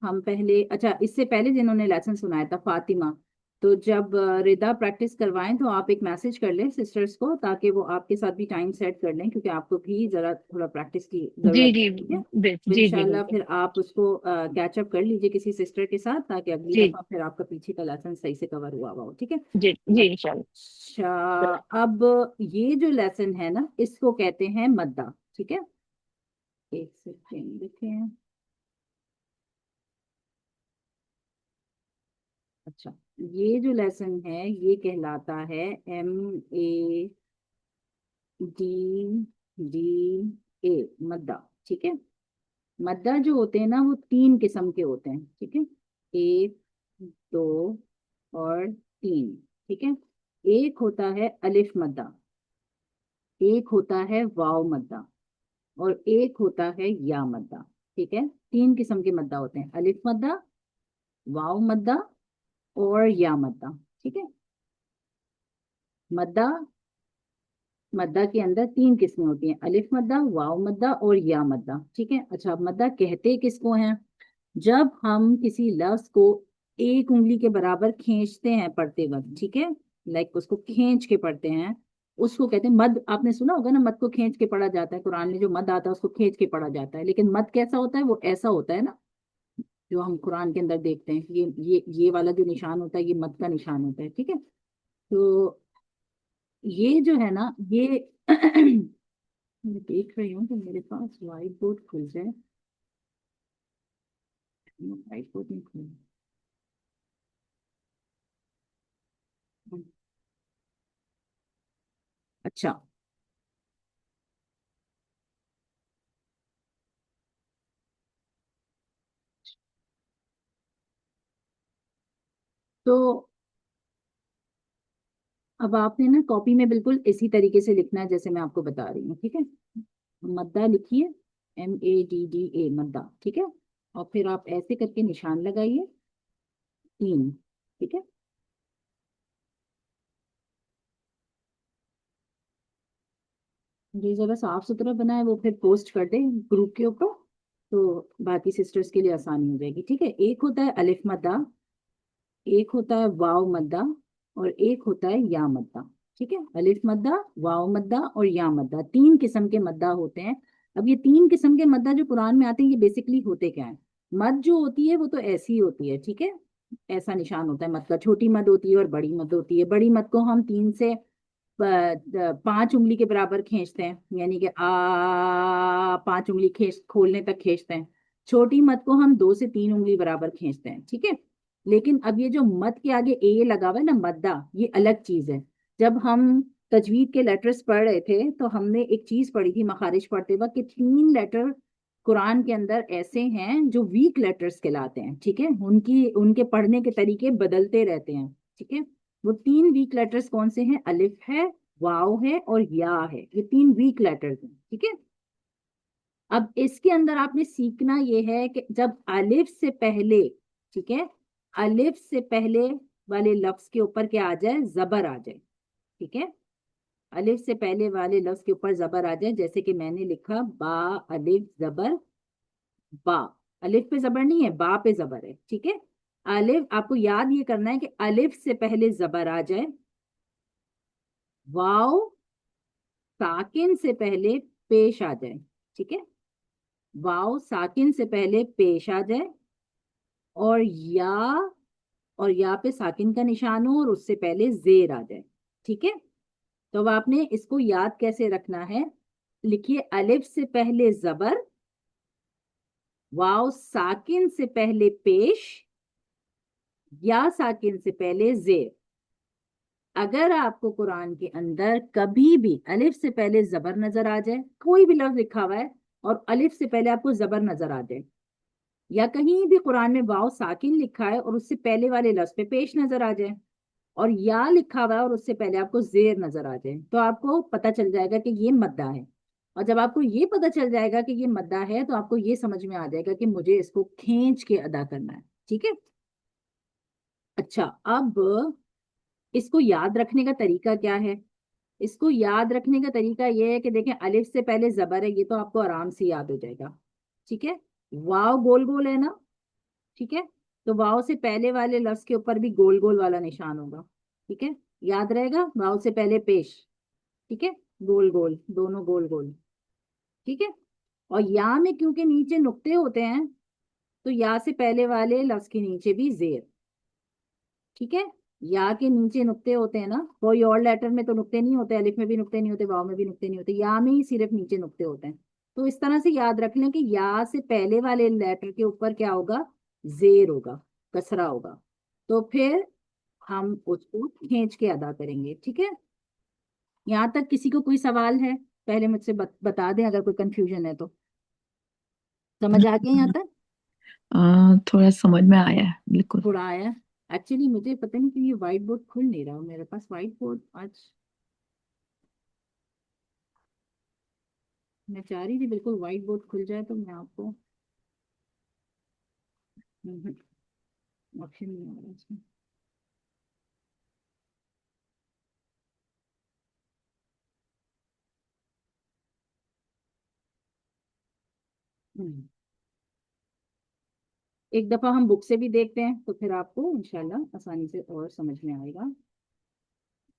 Speaker 1: हम पहले, अच्छा इससे पहले जिन्होंने लेसन सुनाया था फातिमा, तो जब रिदा प्रैक्टिस करवाएं तो आप एक मैसेज कर लें सिस्टर्स को, ताकि वो आपके साथ भी टाइम सेट कर लें, क्योंकि आपको भी जरा थोड़ा प्रैक्टिस की
Speaker 5: जी
Speaker 1: जरूरत
Speaker 5: जी
Speaker 1: है, ठीक है? तो
Speaker 5: जी जी
Speaker 1: इंशाल्लाह
Speaker 5: बिल्कुल।
Speaker 1: फिर आप उसको कैचअप कर लीजिए किसी सिस्टर के साथ, ताकि अगली
Speaker 5: जी
Speaker 1: दफा फिर आपका पीछे का लेसन सही से कवर हुआ हुआ हो, ठीक है?
Speaker 5: जी जी इंशाल्लाह।
Speaker 1: अच्छा, अब ये जो लेसन है ना, इसको कहते हैं मद्दा, ठीक है? एक सेकेंड देखें। अच्छा, ये जो लेसन है ये कहलाता है MADDA, मद्दा, ठीक है? मद्दा जो होते हैं ना, वो 3 किस्म के होते हैं, ठीक है? 1, 2 और 3, ठीक है? एक होता है अलिफ मद्दा, एक होता है वाव मद्दा, और एक होता है या मद्दा, ठीक है? 3 किस्म के मद्दा होते हैं, अलिफ मद्दा, वाव मद्दा और या मद्दा, ठीक है? मद्दा, मद्दा के अंदर 3 किस्में होती हैं, अलिफ मद्दा, वाव मद्दा और या मद्दा, ठीक है? अच्छा, अब मद्दा कहते किसको हैं? जब हम किसी लफ्ज को एक उंगली के बराबर खींचते हैं पढ़ते वक्त, ठीक है? लाइक उसको खींच के पढ़ते हैं, उसको कहते हैं मद। आपने सुना होगा ना, मद को खींच के पढ़ा जाता है, कुरान में जो मद आता है उसको खींच के पढ़ा जाता है, लेकिन मद कैसा होता है? वो ऐसा होता है ना, जो हम कुरान के अंदर देखते हैं, ये वाला जो निशान होता है, ये मद का निशान होता है, ठीक है? तो ये जो है ना, ये मैं देख रही हूँ कि मेरे पास व्हाइट बोर्ड खुल जाए। व्हाइट बोर्ड नहीं खुल। अच्छा, तो अब आपने ना कॉपी में बिल्कुल इसी तरीके से लिखना है जैसे मैं आपको बता रही हूँ, ठीक है? मद्दा लिखिए, MADDA, मद्दा, ठीक है? और फिर आप ऐसे करके निशान लगाइए 3, ठीक है? जो ज़रा साफ सुथरा बना है वो फिर पोस्ट कर दे ग्रुप के ऊपर, तो बाकी सिस्टर्स के लिए आसानी हो जाएगी। ठीक है, एक होता है अलिफ मद्दा, एक होता है वाव मद्दा, और एक होता है या मद्दा। ठीक है, अलिफ मद्दा, वाव मद्दा और या मद्दा, तीन किस्म के मद्दा होते हैं। अब ये तीन किस्म के मद्दा जो कुरान में आते हैं, ये बेसिकली होते क्या है? मद जो होती है वो तो ऐसी होती है, ठीक है, ऐसा निशान होता है मद का। छोटी मद होती है और बड़ी मद होती है। बड़ी मद को हम 3 से 5 उंगली के बराबर खींचते हैं, यानी कि आ 5 उंगली खींच खोलने तक खींचते हैं। छोटी मद को हम 2 से 3 उंगली बराबर खींचते हैं। ठीक है, लेकिन अब ये जो मद के आगे ए लगा हुआ है ना, मद्दा, ये अलग चीज है। जब हम तजवीद के लेटर्स पढ़ रहे थे तो हमने एक चीज पढ़ी थी मखारिज पढ़ते वक्त, कि 3 लेटर कुरान के अंदर ऐसे हैं जो वीक लेटर्स कहलाते हैं। ठीक है, उनके पढ़ने के तरीके बदलते रहते हैं। ठीक है, वो 3 वीक लेटर्स कौन से हैं? अलिफ है, वाव है और या है। ये 3 वीक लेटर्स हैं। ठीक है, अब इसके अंदर आपने सीखना ये है कि जब अलिफ से पहले, ठीक है, अलिफ से पहले वाले लफ्ज के ऊपर क्या आ जाए? जबर आ जाए। ठीक है, अलिफ से पहले वाले लफ्ज के ऊपर जबर आ जाए, जैसे कि मैंने लिखा बा अलिफ जबर बा। अलिफ पे जबर नहीं है, बा पे जबर है। ठीक है, अलिफ, आपको याद ये करना है कि अलिफ से पहले जबर आ जाए, वाव साकिन से पहले पेश आ जाए। ठीक है, वाव साकिन से पहले पेश आ जाए, और या पे साकिन का निशान हो और उससे पहले जेर आ जाए। ठीक है, तो अब आपने इसको याद कैसे रखना है? लिखिए, अलिफ से पहले जबर, वाव साकिन से पहले पेश, या साकिन से पहले जेर। अगर आपको कुरान के अंदर कभी भी अलिफ से पहले जबर नजर आ जाए, कोई भी लफ्ज लिखा हुआ है और अलिफ से पहले आपको जबर नजर आ जाए, या कहीं भी कुरान में वाव साकिन लिखा है और उससे पहले वाले लफ्ज पे पेश नजर आ जाए, और या लिखा हुआ है और उससे पहले आपको जेर नजर आ जाए, तो आपको पता चल जाएगा कि ये मद्दा है। और जब आपको ये पता चल जाएगा कि ये मद्दा है, तो आपको ये समझ में आ जाएगा कि मुझे इसको खींच के अदा करना है। ठीक है, अच्छा, अब इसको याद रखने का तरीका क्या है? इसको याद रखने का तरीका ये है कि देखें, अलिफ से पहले जबर है, ये तो आपको आराम से याद हो जाएगा। ठीक है, वाव गोल गोल है ना? ठीक है, तो वाव से पहले वाले लफ्ज के ऊपर भी गोल गोल वाला निशान होगा। ठीक है, याद रहेगा, वाव से पहले पेश। ठीक है, गोल गोल, दोनों गोल गोल। ठीक है, और या में क्योंकि नीचे नुक्ते होते हैं, तो या से पहले वाले लफ्ज के नीचे भी जेर। ठीक है, या के नीचे नुक्ते होते हैं ना, कोई और लेटर में तो नुक्ते नहीं होते, अलिफ में भी नुक्ते नहीं होते, वाव में भी नुक्ते नहीं होते, या में ही सिर्फ नीचे नुक्ते होते हैं। तो इस तरह से याद रख लें कि या से पहले वाले लेटर के ऊपर क्या होगा? जेर होगा, कसरा होगा। तो फिर हम उसको खींच के अदा करेंगे। ठीक है, यहाँ तक किसी को कोई सवाल है? पहले मुझसे बता दें अगर कोई कंफ्यूजन है तो। समझ आ गया यहाँ तक?
Speaker 3: थोड़ा समझ में आया है, बिल्कुल।
Speaker 1: थोड़ा आया? एक्चुअली मुझे पता नहीं कि ये व्हाइट बोर्ड खुल नहीं रहा, मेरे पास व्हाइट बोर्ड आज, मैं चाह रही थी बिल्कुल व्हाइट बोर्ड खुल जाए तो मैं आपको, ऑप्शन नहीं आ रहा इसमें। हम्म, एक दफा हम बुक से भी देखते हैं तो फिर आपको इंशाल्लाह आसानी से और समझ में आएगा।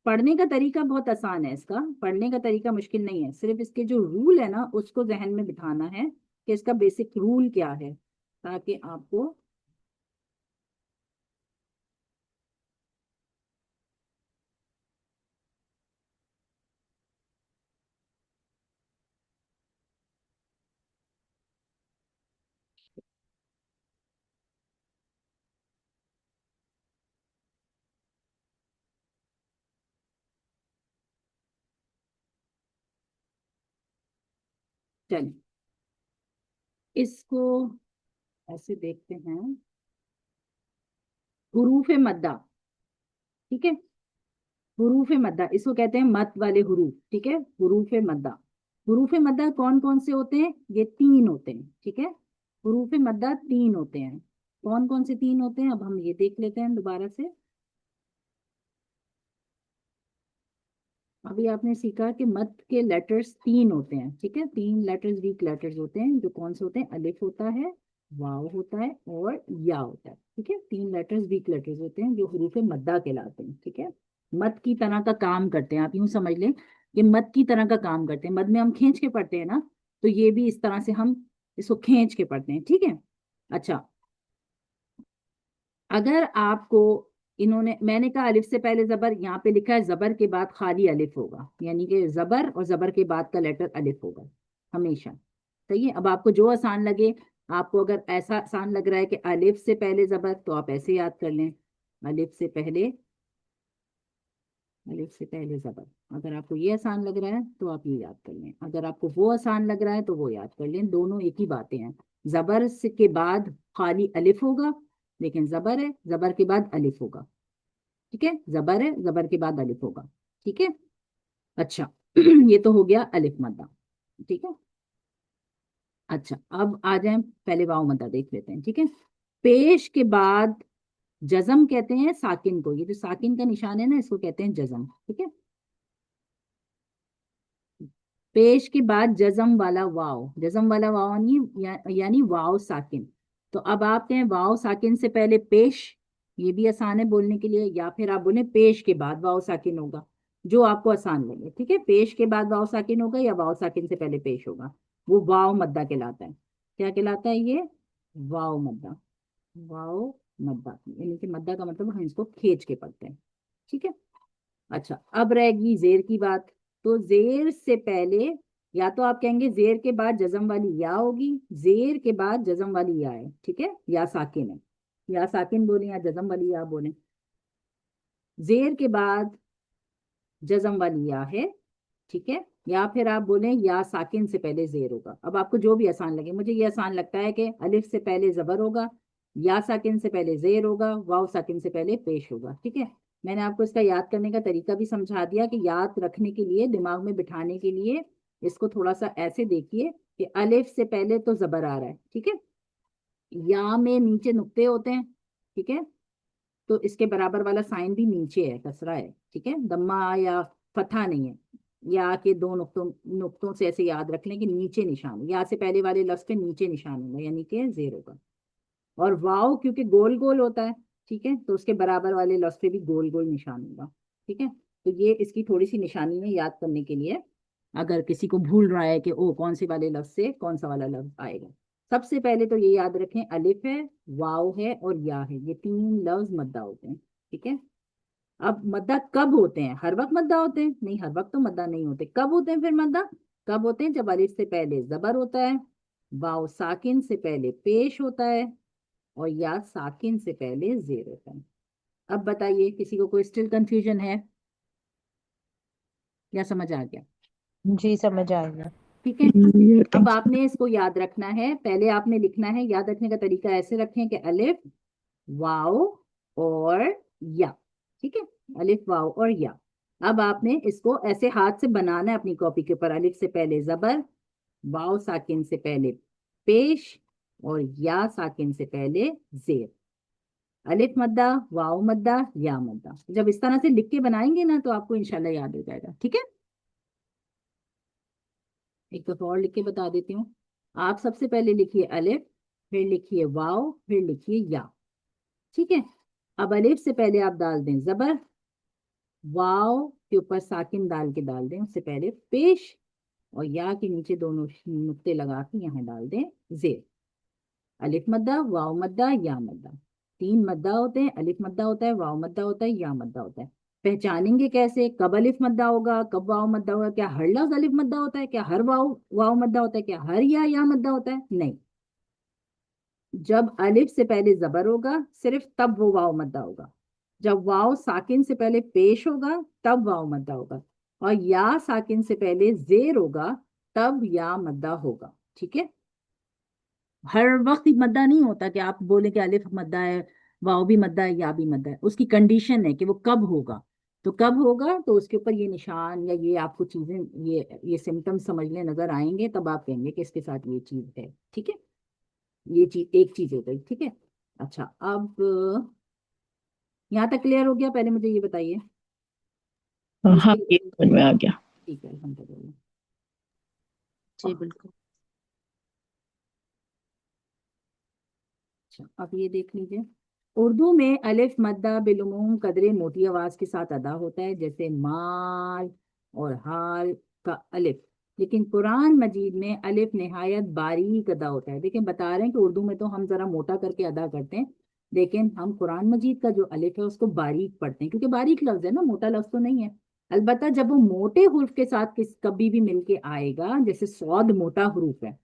Speaker 1: पढ़ने का तरीका बहुत आसान है, इसका पढ़ने का तरीका मुश्किल नहीं है, सिर्फ इसके जो रूल है ना उसको जहन में बिठाना है कि इसका बेसिक रूल क्या है, ताकि आपको चले इसको ऐसे देखते हैं। हुरूफ मद्दा, ठीक है, हुरूफ मद्दा इसको कहते हैं मद वाले हुरूफ। ठीक है, हुरूफ मद्दा, हुरूफ मद्दा कौन कौन से होते हैं? ये 3 होते हैं। ठीक है, हुरूफ मद्दा 3 होते हैं। कौन कौन से 3 होते हैं? अब हम ये देख लेते हैं दोबारा से। ابھی آپ نے سیکھا کہ مد کے لیٹرز 3 ہوتے ہیں، ٹھیک ہے، 3 لیٹرز ویک لیٹرز ہوتے ہیں، جو کون سے ہوتے ہیں؟ الف ہوتا ہے، واو ہوتا ہے اور یا ہوتا ہے، ٹھیک ہے، 3 لیٹرز ویک لیٹرز ہوتے ہیں جو حروف مدہ کہلاتے ہیں، ٹھیک ہے، مد کی طرح کا کام کرتے ہیں، آپ یوں سمجھ لیں کہ مد کی طرح کا کام کرتے ہیں، مد میں ہم کھینچ کے پڑھتے ہیں نا، تو یہ بھی اس طرح سے ہم اس کو کھینچ کے پڑھتے ہیں، ٹھیک ہے۔ اچھا، اگر آپ کو انہوں نے، میں نے کہا الف سے پہلے زبر، یہاں پہ لکھا ہے زبر کے بعد خالی الف ہوگا، یعنی کہ زبر اور زبر کے بعد کا لیٹر الف ہوگا ہمیشہ، صحیح ہے۔ اب آپ کو جو آسان لگے، آپ کو اگر ایسا آسان لگ رہا ہے کہ الف سے پہلے زبر، تو آپ ایسے یاد کر لیں، الف سے پہلے، الف سے پہلے زبر۔ اگر آپ کو یہ آسان لگ رہا ہے تو آپ یہ یاد کر لیں، اگر آپ کو وہ آسان لگ رہا ہے تو وہ یاد کر لیں، دونوں ایک ہی باتیں ہیں، زبر کے بعد خالی الف ہوگا، لیکن زبر ہے، زبر کے بعد الف ہوگا، ٹھیک ہے، زبر ہے، زبر کے بعد الف ہوگا، ٹھیک ہے۔ اچھا یہ تو ہو گیا الف مدہ، ٹھیک ہے۔ اچھا اب آ جائیں، پہلے واؤ مدہ دیکھ لیتے ہیں، ٹھیک ہے۔ پیش کے بعد جزم کہتے ہیں ساکن کو، یہ جو ساکن کا نشان ہے نا، اس کو کہتے ہیں جزم، ٹھیک ہے۔ پیش کے بعد جزم والا واؤ، جزم والا واؤ یعنی واؤ ساکن، تو اب آپ کہیں واؤ ساکن سے پہلے پیش، یہ بھی آسان ہے بولنے کے لیے، یا پھر آپ بولیں پیش کے بعد واؤ ساکن ہوگا، جو آپ کو آسان لگے، ٹھیک ہے، پیش کے بعد واؤ ساکن ہوگا یا واؤ ساکن سے پہلے پیش ہوگا، وہ واؤ مدہ کہلاتا ہے۔ کیا کہلاتا ہے یہ؟ واؤ مدہ، واؤ مدہ، یعنی کہ مدہ کا مطلب ہم اس کو کھینچ کے پڑھتے ہیں، ٹھیک ہے۔ اچھا اب رہے گی زیر کی بات، تو زیر سے پہلے یا تو آپ کہیں گے زیر کے بعد جزم والی یا ہوگی، زیر کے بعد جزم والی یا ہے، ٹھیک ہے، یا ساکن ہے، یا ساکن بولیں یا جزم والی یا بولیں، زیر کے بعد جزم والی یا ہے، ٹھیک ہے، یا پھر آپ بولیں یا ساکن سے پہلے زیر ہوگا، اب آپ کو جو بھی آسان لگے، مجھے یہ آسان لگتا ہے کہ الف سے پہلے زبر ہوگا، یا ساکن سے پہلے زیر ہوگا، واؤ ساکن سے پہلے پیش ہوگا، ٹھیک ہے۔ میں نے آپ کو اس کا یاد کرنے کا طریقہ بھی سمجھا دیا کہ یاد رکھنے کے لیے، دماغ میں بٹھانے کے لیے اس کو تھوڑا سا ایسے دیکھیے کہ الف سے پہلے تو زبر آ رہا ہے، ٹھیک ہے، یا میں نیچے نقطے ہوتے ہیں، ٹھیک ہے، تو اس کے برابر والا سائن بھی نیچے ہے، کسرہ ہے، ٹھیک ہے، دمہ یا فتحہ نہیں ہے، یا کے دو نقطوں سے ایسے یاد رکھ لیں کہ نیچے نشان، یا سے پہلے والے لفظ پہ نیچے نشان ہوگا، یعنی کہ زیر ہوگا، اور واؤ کیونکہ گول گول ہوتا ہے، ٹھیک ہے، تو اس کے برابر والے لفظ پہ بھی گول گول نشان ہوگا، ٹھیک ہے، تو یہ اس کی تھوڑی سی نشانی ہے یاد کرنے کے لیے، اگر کسی کو بھول رہا ہے کہ او کون سے والے لفظ سے کون سا والا لفظ آئے گا۔ سب سے پہلے تو یہ یاد رکھیں الف ہے، واؤ ہے اور یا ہے، یہ 3 لفظ مدہ ہوتے ہیں، ٹھیک ہے۔ اب مدہ کب ہوتے ہیں؟ ہر وقت مدہ ہوتے ہیں؟ نہیں، ہر وقت تو مدہ نہیں ہوتے، کب ہوتے ہیں پھر مدہ؟ کب ہوتے ہیں؟ جب الف سے پہلے زبر ہوتا ہے، واؤ ساکن سے پہلے پیش ہوتا ہے، اور یا ساکن سے پہلے زیر ہوتا ہے۔ اب بتائیے کسی کو کوئی اسٹل کنفیوژن ہے یا سمجھ آ گیا؟
Speaker 3: جی سمجھ آ گیا۔
Speaker 1: ٹھیک ہے، اب آپ نے اس کو یاد رکھنا ہے، پہلے آپ نے لکھنا ہے، یاد رکھنے کا طریقہ ایسے رکھیں کہ الف واؤ اور یا، ٹھیک ہے، الف واؤ اور یا۔ اب آپ نے اس کو ایسے ہاتھ سے بنانا ہے اپنی کاپی کے اوپر، الف سے پہلے زبر، واؤ ساکن سے پہلے پیش، اور یا ساکن سے پہلے زیر، الف مدہ، واؤ مدہ، یا مدہ۔ جب اس طرح سے لکھ کے بنائیں گے نا تو آپ کو انشاءاللہ یاد ہو جائے گا، ٹھیک ہے۔ ایک دفعہ اور لکھ کے بتا دیتی ہوں، آپ سب سے پہلے لکھیے الف، پھر لکھیے واؤ، پھر لکھیے یا، ٹھیک ہے۔ اب الف سے پہلے آپ ڈال دیں زبر، واؤ کے اوپر ساکن ڈال دیں اس سے پہلے پیش، اور یا کے نیچے دونوں نقطے لگا کے یہاں ڈال دیں زیر، الف مدہ، واؤ مدہ، یا مدہ، 3 مدہ ہوتے ہیں، الف مدہ ہوتا ہے، واؤ مدہ ہوتا ہے، یا مدہ ہوتا ہے۔ پہچانیں گے کیسے کب الف مدہ ہوگا، کب واؤ مدہ ہوگا؟ کیا ہر لفظ الف مدہ ہوتا ہے؟ کیا ہر واؤ مدہ ہوتا ہے؟ کیا ہر یا مدہ ہوتا ہے؟ نہیں، جب الف سے پہلے زبر ہوگا صرف تب وہ واؤ مدہ ہوگا، جب واؤ ساکن سے پہلے پیش ہوگا تب واؤ مدہ ہوگا، اور یا ساکن سے پہلے زیر ہوگا تب یا مدہ ہوگا، ٹھیک ہے۔ ہر وقت مدہ نہیں ہوتا کہ آپ بولیں کہ الف مدہ ہے، واؤ بھی مدہ ہے، یا بھی مدہ ہے، اس کی کنڈیشن ہے کہ وہ کب ہوگا، تو کب ہوگا تو اس کے اوپر یہ نشان یا یہ آپ کو چیزیں، یہ سمٹم سمجھ لیں نظر آئیں گے، تب آپ کہیں گے کہ اس کے ساتھ یہ چیز ہے، ٹھیک ہے، یہ چیز ایک چیز ہو گئی، ٹھیک ہے۔ اچھا اب یہاں تک کلیئر ہو گیا؟ پہلے مجھے یہ بتائیے،
Speaker 3: हाँ
Speaker 1: इसके
Speaker 3: ये समझ में आ गया।
Speaker 1: ठीक है अल्हम्दुलिल्लाह।
Speaker 2: जी बिल्कुल।
Speaker 1: अच्छा अब ये देख लीजिए, उर्दू में अलिफ मद्दा बिलुमूम कदरे मोटी आवाज के साथ अदा होता है, जैसे माल और हाल का अलिफ। लेकिन कुरान मजीद में अलिफ निहायत बारीक अदा होता है। देखिए बता रहे हैं कि उर्दू में तो हम जरा मोटा करके अदा करते हैं, लेकिन हम कुरान मजीद का जो अलिफ है उसको बारीक पढ़ते हैं, क्योंकि बारीक लफ्ज है ना, मोटा लफ्ज तो नहीं है। अलबत्ता जब वो मोटे हुर्फ के साथ कभी भी मिलके आएगा, जैसे सौद मोटा हुरूफ है,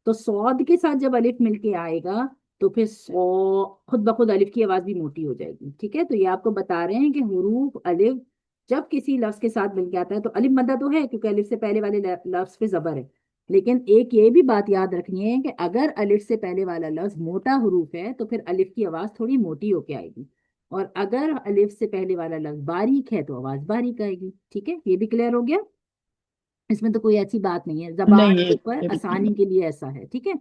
Speaker 1: तो सौद के साथ जब अलिफ मिलके आएगा तो फिर सौ खुद ब खुद अलिफ की आवाज भी मोटी हो जाएगी। ठीक है, तो ये आपको बता रहे हैं कि हुरूफ अलिफ जब किसी लफ्ज के साथ मिल के आता है, तो अलिफ मद्दा तो है क्योंकि अलिफ से पहले वाले लफ्ज पे जबर है, लेकिन एक ये भी बात याद रखनी है कि अगर अलिफ से पहले वाला लफ्ज मोटा हुरूफ है तो फिर अलिफ की आवाज थोड़ी मोटी होके आएगी, और अगर अलिफ से पहले वाला लफ्ज बारीक है तो आवाज बारीक आएगी। ठीक है, ये भी क्लियर हो गया। इसमें तो कोई ऐसी बात नहीं है, जबान
Speaker 3: नहीं
Speaker 1: के ऊपर
Speaker 3: ये
Speaker 1: आसानी के लिए ऐसा है। ठीक है,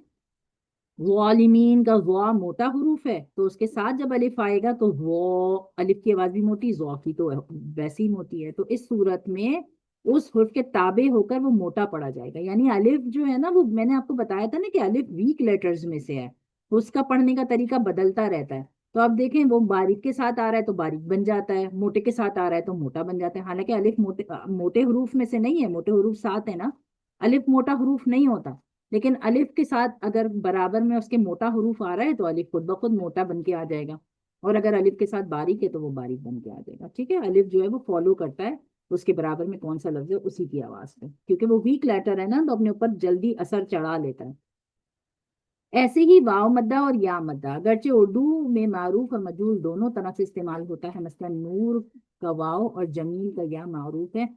Speaker 1: वालिमीन का वा मोटा हुरूफ है, तो उसके साथ जब अलिफ आएगा तो वो अलिफ की आवाज भी मोटी, ज़ा की तो वैसे ही मोटी है, तो इस सूरत में उस हुर्फ के ताबे होकर वो मोटा पड़ा जाएगा। यानी अलिफ जो है ना, वो मैंने आपको बताया था ना कि अलिफ वीक लेटर्स में से है, उसका पढ़ने का तरीका बदलता रहता है। तो आप देखें वो बारीक के साथ आ रहा है तो बारीक बन जाता है, मोटे के साथ आ रहा है तो मोटा बन जाता है। हालांकि अलिफ मोटे मोटे हुरूफ में से नहीं है, मोटे हुरूफ सात है ना, अलिफ मोटा हुरूफ नहीं होता, लेकिन अलिफ के साथ अगर बराबर में उसके मोटा हुरूफ आ रहा है तो अलिफ खुद ब खुद मोटा बन के आ जाएगा, और अगर अलिफ के साथ बारीक है तो वो बारीक बन के आ जाएगा। ठीक है, अलिफ जो है वो फॉलो करता है उसके बराबर में कौन सा लफ्ज है उसी की आवाज पे, क्योंकि वो वीक लेटर है ना, तो अपने ऊपर जल्दी असर चढ़ा लेता है। ऐसे ही वाव मद्दा और या मद्दा अगरचे उर्दू में मारूफ और मजूल दोनों तरह से इस्तेमाल होता है। मसलन नूर का वाव और जमील का या मारूफ है,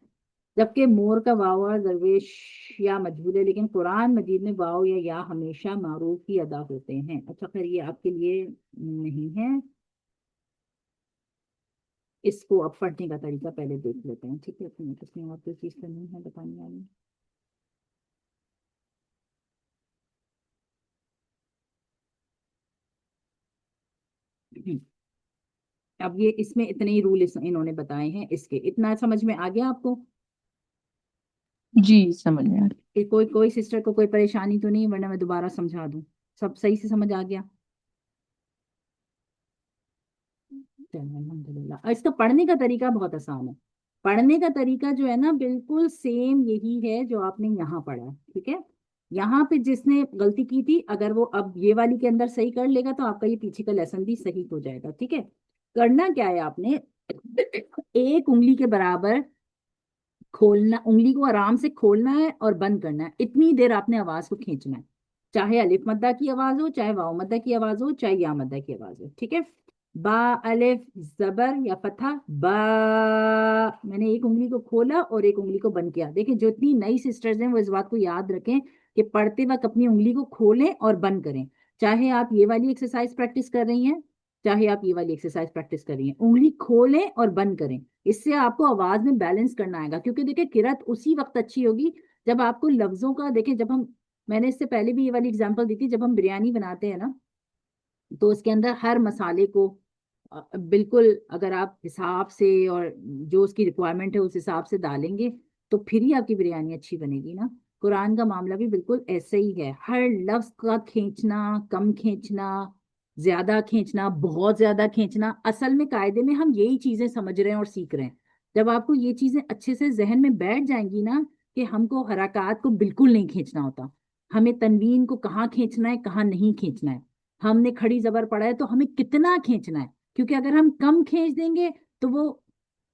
Speaker 1: जबकि मोर का वाव और दरवेश या मजबूर है, लेकिन कुरान मजीद में वाव या हमेशा मारूफ ही अदा होते हैं। अच्छा खैर ये आपके लिए नहीं है, इसको अब पढ़ने का तरीका पहले देख लेते हैं। ठीक है, इसमें और कोई चीज़ तो नहीं है बताने वाली। अब ये इसमें इतने ही रूल इन्होंने बताए हैं, इसके इतना समझ में आ गया आपको
Speaker 3: जी समझ में आ गया।
Speaker 1: कि कोई कोई सिस्टर को कोई परेशानी तो नहीं, वरना मैं दोबारा समझा दूं। सब सही से समझ आ गया? चलो अल्हम्दुलिल्लाह। और इसका पढ़ने का तरीका बहुत आसान है। पढ़ने का तरीका जो है ना बिल्कुल सेम यही है जो आपने यहाँ पढ़ा है। ठीक है, यहाँ पे जिसने गलती की थी अगर वो अब ये वाली के अंदर सही कर लेगा तो आपका ये पीछे का लेसन भी सही हो जाएगा। ठीक है, करना क्या है, आपने एक उंगली के बराबर खोलना, उंगली को आराम से खोलना है और बंद करना है, इतनी देर आपने आवाज को खींचना है, चाहे अलिफ मद्दा की आवाज हो, चाहे वाव मद्दा की आवाज हो, चाहे या मद्दा की आवाज हो। ठीक है, बा अलिफ जबर या फतहा बा, मैंने एक उंगली को खोला और एक उंगली को बंद किया। देखिए जो इतनी नई सिस्टर्स हैं वो इस बात को याद रखें कि पढ़ते वक्त अपनी उंगली को खोलें और बंद करें, चाहे आप ये वाली एक्सरसाइज प्रैक्टिस कर रही हैं, चाहे आप ये वाली एक्सरसाइज प्रैक्टिस कर रही हैं, उंगली खोलें और बंद करें। इससे आपको आवाज में बैलेंस करना आएगा, क्योंकि देखिए किरत उसी वक्त अच्छी होगी जब आपको लफ्जों का, देखिए जब हम, मैंने इससे पहले भी ये वाली एग्जांपल दी थी, जब हम बिरयानी बनाते हैं ना तो उसके अंदर हर मसाले को बिल्कुल अगर आप हिसाब से और जो उसकी रिक्वायरमेंट है उस हिसाब से डालेंगे तो फिर ही आपकी बिरयानी अच्छी बनेगी ना। कुरान का मामला भी बिल्कुल ऐसे ही है, हर लफ्ज का खींचना, कम खींचना, ज्यादा खींचना, बहुत ज्यादा खींचना, असल में कायदे में हम यही चीजें समझ रहे हैं और सीख रहे हैं। जब आपको ये चीजें अच्छे से जहन में बैठ जाएंगी ना कि हमको हरकत को बिल्कुल नहीं खींचना होता, हमें तनवीन को कहाँ खींचना है कहाँ नहीं खींचना है, हमने खड़ी जबर पढ़ा है तो हमें कितना खींचना है, क्योंकि अगर हम कम खींच देंगे तो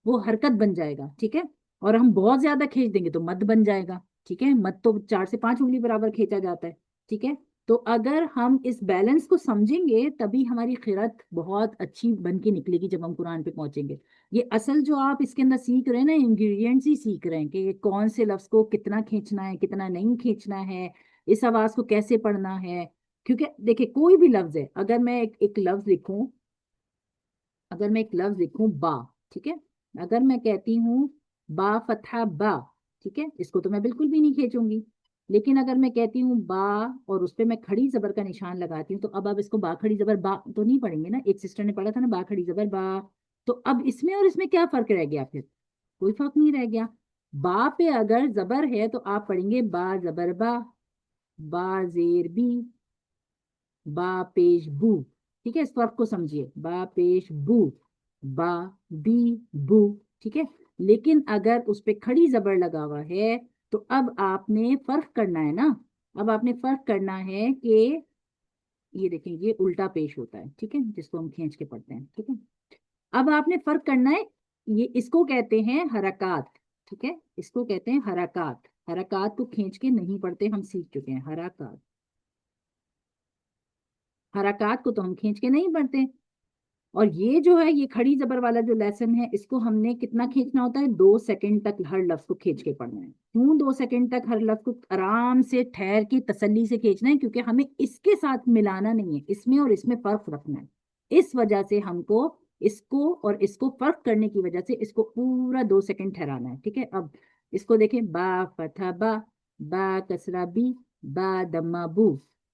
Speaker 1: वो हरकत बन जाएगा। ठीक है, और हम बहुत ज्यादा खींच देंगे तो मद बन जाएगा। ठीक है, मद तो 4 से 5 उंगली बराबर खींचा जाता है। ठीक है, तो अगर हम इस बैलेंस को समझेंगे तभी हमारी खिरत बहुत अच्छी बन के निकलेगी जब हम कुरान पे पहुंचेंगे। ये असल जो आप इसके अंदर सीख रहे हैं ना, इंग्रेडिएंट्स ही सीख रहे हैं कि ये कौन से लफ्ज को कितना खींचना है कितना नहीं खींचना है, इस आवाज को कैसे पढ़ना है। क्योंकि देखिए कोई भी लफ्ज है, अगर मैं एक लफ्ज लिखूं, अगर मैं एक लफ्ज लिखूं बा, ठीक है, अगर मैं कहती हूँ बा फतहा बा, ठीक है, इसको तो मैं बिल्कुल भी नहीं खींचूंगी। लेकिन अगर मैं कहती हूँ बा और उस पे मैं खड़ी जबर का निशान लगाती हूँ, तो अब इसको बा खड़ी जबर बा तो नहीं पढ़ेंगे ना, एक सिस्टर ने पढ़ा था ना बा खड़ी जबर बा, तो अब इसमें और इसमें क्या फर्क रह गया फिर? कोई फर्क नहीं रह गया। बा पे अगर जबर है तो आप पढ़ेंगे बा जबर बा जेर बी, बा पेश बू। ठीक है, इस फर्क को समझिए, बा पेश बू, बा बी बू। ठीक है, लेकिन अगर उस पे खड़ी जबर लगा हुआ है तो अब आपने फर्क करना है ना। अब आपने फर्क करना है कि ये देखें, ये उल्टा पेश होता है, ठीक है, जिसको हम खींच के पढ़ते हैं। ठीक है, अब आपने फर्क करना है, ये इसको कहते हैं हरकत। ठीक है, इसको कहते हैं हरकत। हरकत को खींच के नहीं पढ़ते, हम सीख चुके हैं हरकत। हरकत को तो हम खींच के नहीं पढ़ते। और ये जो है, ये खड़ी जबर वाला जो लेसन है, इसको हमने कितना खींचना होता है, 2 सेकंड तक हर लफ्ज को खींच के पढ़ना है। क्यों 2 सेकंड तक हर लफ्ज को आराम से ठहर के तसल्ली से खींचना है? क्योंकि हमें इसके साथ मिलाना नहीं है, इसमें और इसमें फर्क रखना है। इस वजह से हमको इसको और इसको फर्क करने की वजह से इसको पूरा 2 सेकंड ठहराना है। ठीक है, अब इसको देखें, बा फतहा बा कसरा बी, बा दम्मा बू,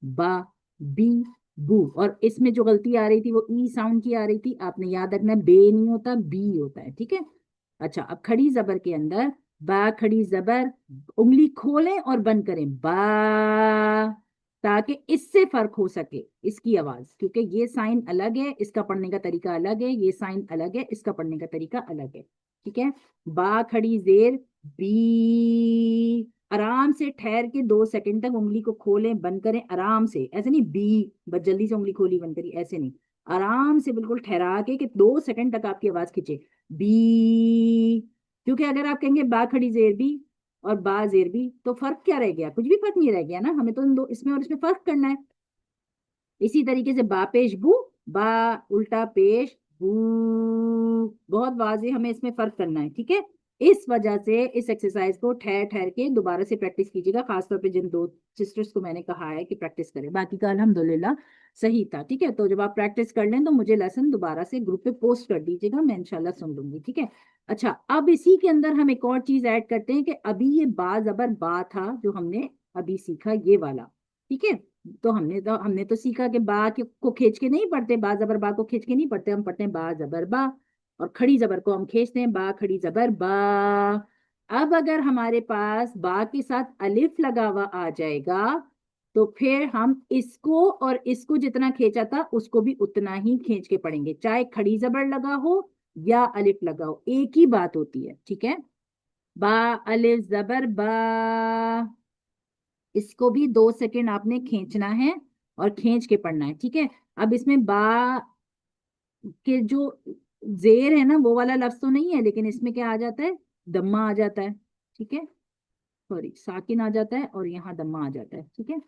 Speaker 1: बा बी बू। और इसमें जो गलती आ रही थी वो ई साउंड की आ रही थी, आपने याद रखना है, बे नहीं होता, बी होता है। ठीक है, अच्छा, अब खड़ी जबर के अंदर बा खड़ी जबर, उंगली खोलें और बंद करें, बा, ताकि इससे फर्क हो सके इसकी आवाज, क्योंकि ये साइन अलग है, इसका पढ़ने का तरीका अलग है, ये साइन अलग है, इसका पढ़ने का तरीका अलग है। ठीक है, बा खड़ी जेर बी, आराम से ठहर के 2 सेकंड तक उंगली को खोलें बंद करें, आराम से, ऐसे नहीं बी बस जल्दी से उंगली खोली बंद करी, ऐसे नहीं, आराम से बिल्कुल ठहरा के कि 2 सेकंड तक आपकी आवाज खींचे, बी। क्योंकि अगर आप कहेंगे बा खड़ी जेर बी और बा जेर बी, तो फर्क क्या रह गया? कुछ भी फर्क नहीं रह गया ना, हमें तो इन दो, इसमें और इसमें फर्क करना है। इसी तरीके से बा पेश बू, बा उल्टा पेश बू, बहुत वाजे हमें इसमें फर्क करना है। ठीक है, इस वजह से इस एक्सरसाइज को ठहर ठहर के दोबारा से प्रैक्टिस कीजिएगा, खासतौर पे जिन 2 सिस्टर्स को मैंने कहा है कि प्रैक्टिस करें। बाकी का अल्हम्दुलिल्लाह सही था। ठीक है, तो जब आप प्रैक्टिस कर लें तो मुझे लेसन दोबारा से ग्रुप पे पोस्ट कर दीजिएगा, मैं इंशाल्लाह सुन लूंगी। ठीक है, अच्छा, अब इसी के अंदर हम एक और चीज ऐड करते हैं कि अभी ये बा जबर बा था जो हमने अभी सीखा, ये वाला। ठीक है, तो हमने तो सीखा कि बा को खींच के नहीं पढ़ते, बा जबर बा को खींच के नहीं पढ़ते, हम पढ़ते हैं बा जबर बा, और खड़ी जबर को हम खींचते हैं, बा खड़ी जबर बा। अब अगर हमारे पास बा के साथ अलिफ लगा हुआ आ जाएगा तो फिर हम इसको और इसको जितना खींचा था उसको भी उतना ही खींच के पढ़ेंगे, चाहे खड़ी जबर लगा हो या अलिफ लगा हो, एक ही बात होती है। ठीक है, बा अलिफ जबर बा, इसको भी 2 सेकंड आपने खींचना है और खींच के पढ़ना है। ठीक है, अब इसमें बा के जो जेर है ना वो वाला लफ्ज तो नहीं है, लेकिन इसमें क्या आ जाता है, दम्मा आ जाता है। ठीक है, सॉरी, साकिन आ जाता है और यहाँ दम्मा आ जाता है। ठीक है,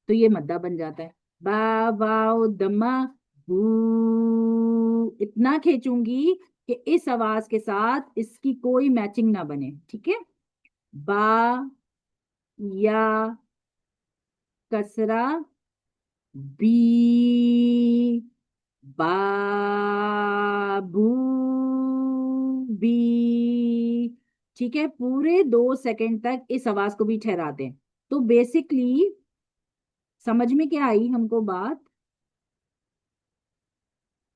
Speaker 1: तो ये मद्दा बन जाता है, बा वाओ दम्मा बू। इतना खींचूंगी कि इस आवाज के साथ इसकी कोई मैचिंग ना बने। ठीक है, बा या कसरा बी, बाबू बी। ठीक है, पूरे 2 सेकंड तक इस आवाज को भी ठहरा दें। तो बेसिकली समझ में क्या आई हमको बात?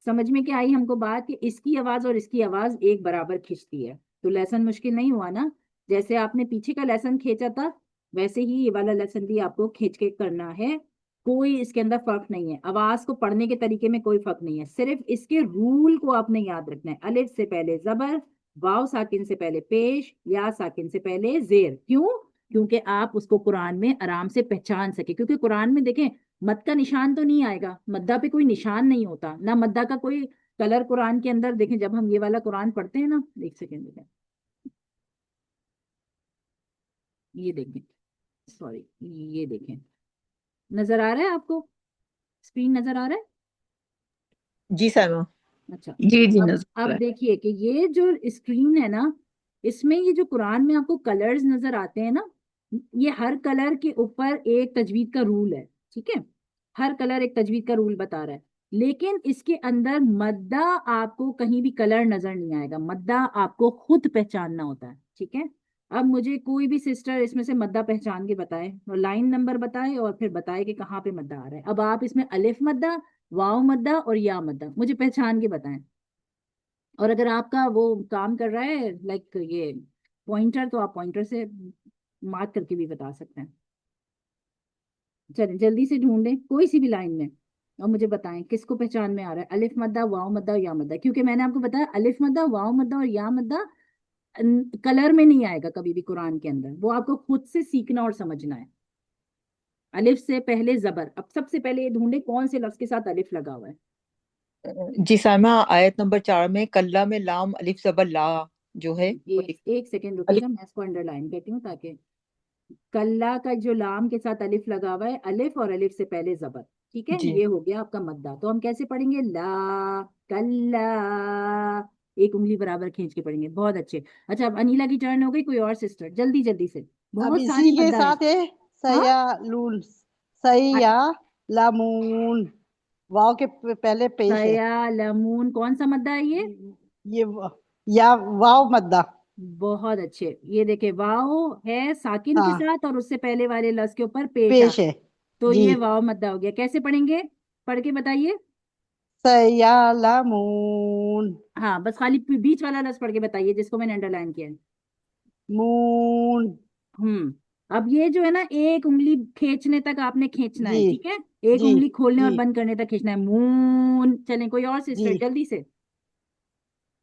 Speaker 1: समझ में क्या आई हमको बात कि इसकी आवाज और इसकी आवाज एक बराबर खींचती है, तो लेसन मुश्किल नहीं हुआ ना। जैसे आपने पीछे का लेसन खींचा था वैसे ही ये वाला लेसन भी आपको खींच के करना है। कोई इसके अंदर फर्क नहीं है, आवाज को पढ़ने के तरीके में कोई फर्क नहीं है, सिर्फ इसके रूल को आपने याद रखना है। अलिफ से पहले जबर, वाव साकिन से पहले पेश, या साकिन से पहले जेर। क्यों? क्योंकि आप उसको कुरान में आराम से पहचान सके, क्योंकि कुरान में देखें मद का निशान तो नहीं आएगा, मद्दा पे कोई निशान नहीं होता ना, मद्दा का कोई कलर कुरान के अंदर। देखें जब हम ये वाला कुरान पढ़ते हैं ना, एक सेकेंड देखें, ये देखें, सॉरी, ये देखें, नजर आ रहा है आपको? स्क्रीन नजर आ रहा है?
Speaker 2: जी सर।
Speaker 1: अच्छा,
Speaker 3: जी जी
Speaker 1: अब
Speaker 3: नजर आ
Speaker 1: अब
Speaker 3: रहा है।
Speaker 1: देखिए कि ये जो स्क्रीन है ना, इसमें ये जो कुरान में आपको कलर्स नजर आते हैं ना, ये हर कलर के ऊपर एक तजवीद का रूल है। ठीक है, हर कलर एक तजवीद का रूल बता रहा है, लेकिन इसके अंदर मद्दा आपको कहीं भी कलर नजर नहीं आएगा, मद्दा आपको खुद पहचानना होता है। ठीक है, अब मुझे कोई भी सिस्टर इसमें से मद्दा पहचान के बताए और लाइन नंबर बताए और फिर बताए कि कहाँ पे मद्दा आ रहा है। अब आप इसमें अलिफ मद्दा, वाव मद्दा और या मद्दा मुझे पहचान के बताएं। और अगर आपका वो काम कर रहा है लाइक ये पॉइंटर, तो आप पॉइंटर से मार्क करके भी बता सकते हैं। चलिए जल्दी से ढूंढें कोई सी भी लाइन में और मुझे बताएं किसको पहचान में आ रहा है, अलिफ मद्दा, वाव मद्दा, या मद्दा। क्योंकि मैंने आपको बताया अलिफ मद्दा, वाव मद्दा और या मद्दा कलर में नहीं आएगा कभी भी कुरान के अंदर, वो आपको खुद से सीखना और समझना है। अलिफ से पहले जबर। अब सबसे पहले ये ढूंढे कौन से लफ्ज के साथ अलिफ लगा हुआ है।
Speaker 3: जी सामा, आयत नंबर 4 में कल्ला में लाम अलिफ जबर ला जो है वो
Speaker 1: एक सेकेंड
Speaker 3: अलिफ।
Speaker 1: रुकिएगा, मैं इसको अंडरलाइन करती हूँ ताकि कल्ला का जो लाम के साथ अलिफ लगा हुआ है, अलिफ और अलिफ से पहले जबर, ठीक है,
Speaker 3: जी
Speaker 1: ये हो गया आपका मद्दा। तो हम कैसे पढ़ेंगे, ला कल्ला, एक उंगली बराबर खींच के पढ़ेंगे। बहुत अच्छे। अच्छा अब अनीला की टर्न हो गई, कोई और सिस्टर जल्दी जल्दी से,
Speaker 9: अब
Speaker 1: बहुत सारे
Speaker 9: इसी के
Speaker 1: मद्दा है।
Speaker 9: साथ है
Speaker 1: हाँ
Speaker 9: सयालून, सया लामून, वाव के पहले पेश है।
Speaker 1: सया लमून, कौन सा मद्दा है ये।
Speaker 9: ये या वाव मद्दा।
Speaker 1: बहुत अच्छे, ये देखे वाव है साकिन के
Speaker 9: हाँ
Speaker 1: साथ और उससे पहले वाले लफ्ज के ऊपर पेश आ,
Speaker 9: पेश है
Speaker 1: तो
Speaker 9: जी।
Speaker 1: ये वाव मद्दा हो गया। कैसे पढ़ेंगे, पढ़ के बताइए।
Speaker 9: सयालमून,
Speaker 1: हाँ बस खाली बीच वाला लफ्ज पढ़ के बताइए जिसको मैंने अंडरलाइन किया है।
Speaker 9: मून।
Speaker 1: अब ये जो है ना, एक उंगली खींचने तक आपने खींचना है,
Speaker 9: जी
Speaker 1: ठीक है, एक
Speaker 9: जी
Speaker 1: उंगली खोलने और
Speaker 9: जी
Speaker 1: बंद करने तक खींचना है, मून। चलें कोई और
Speaker 9: जी
Speaker 1: सिस्टर जल्दी से।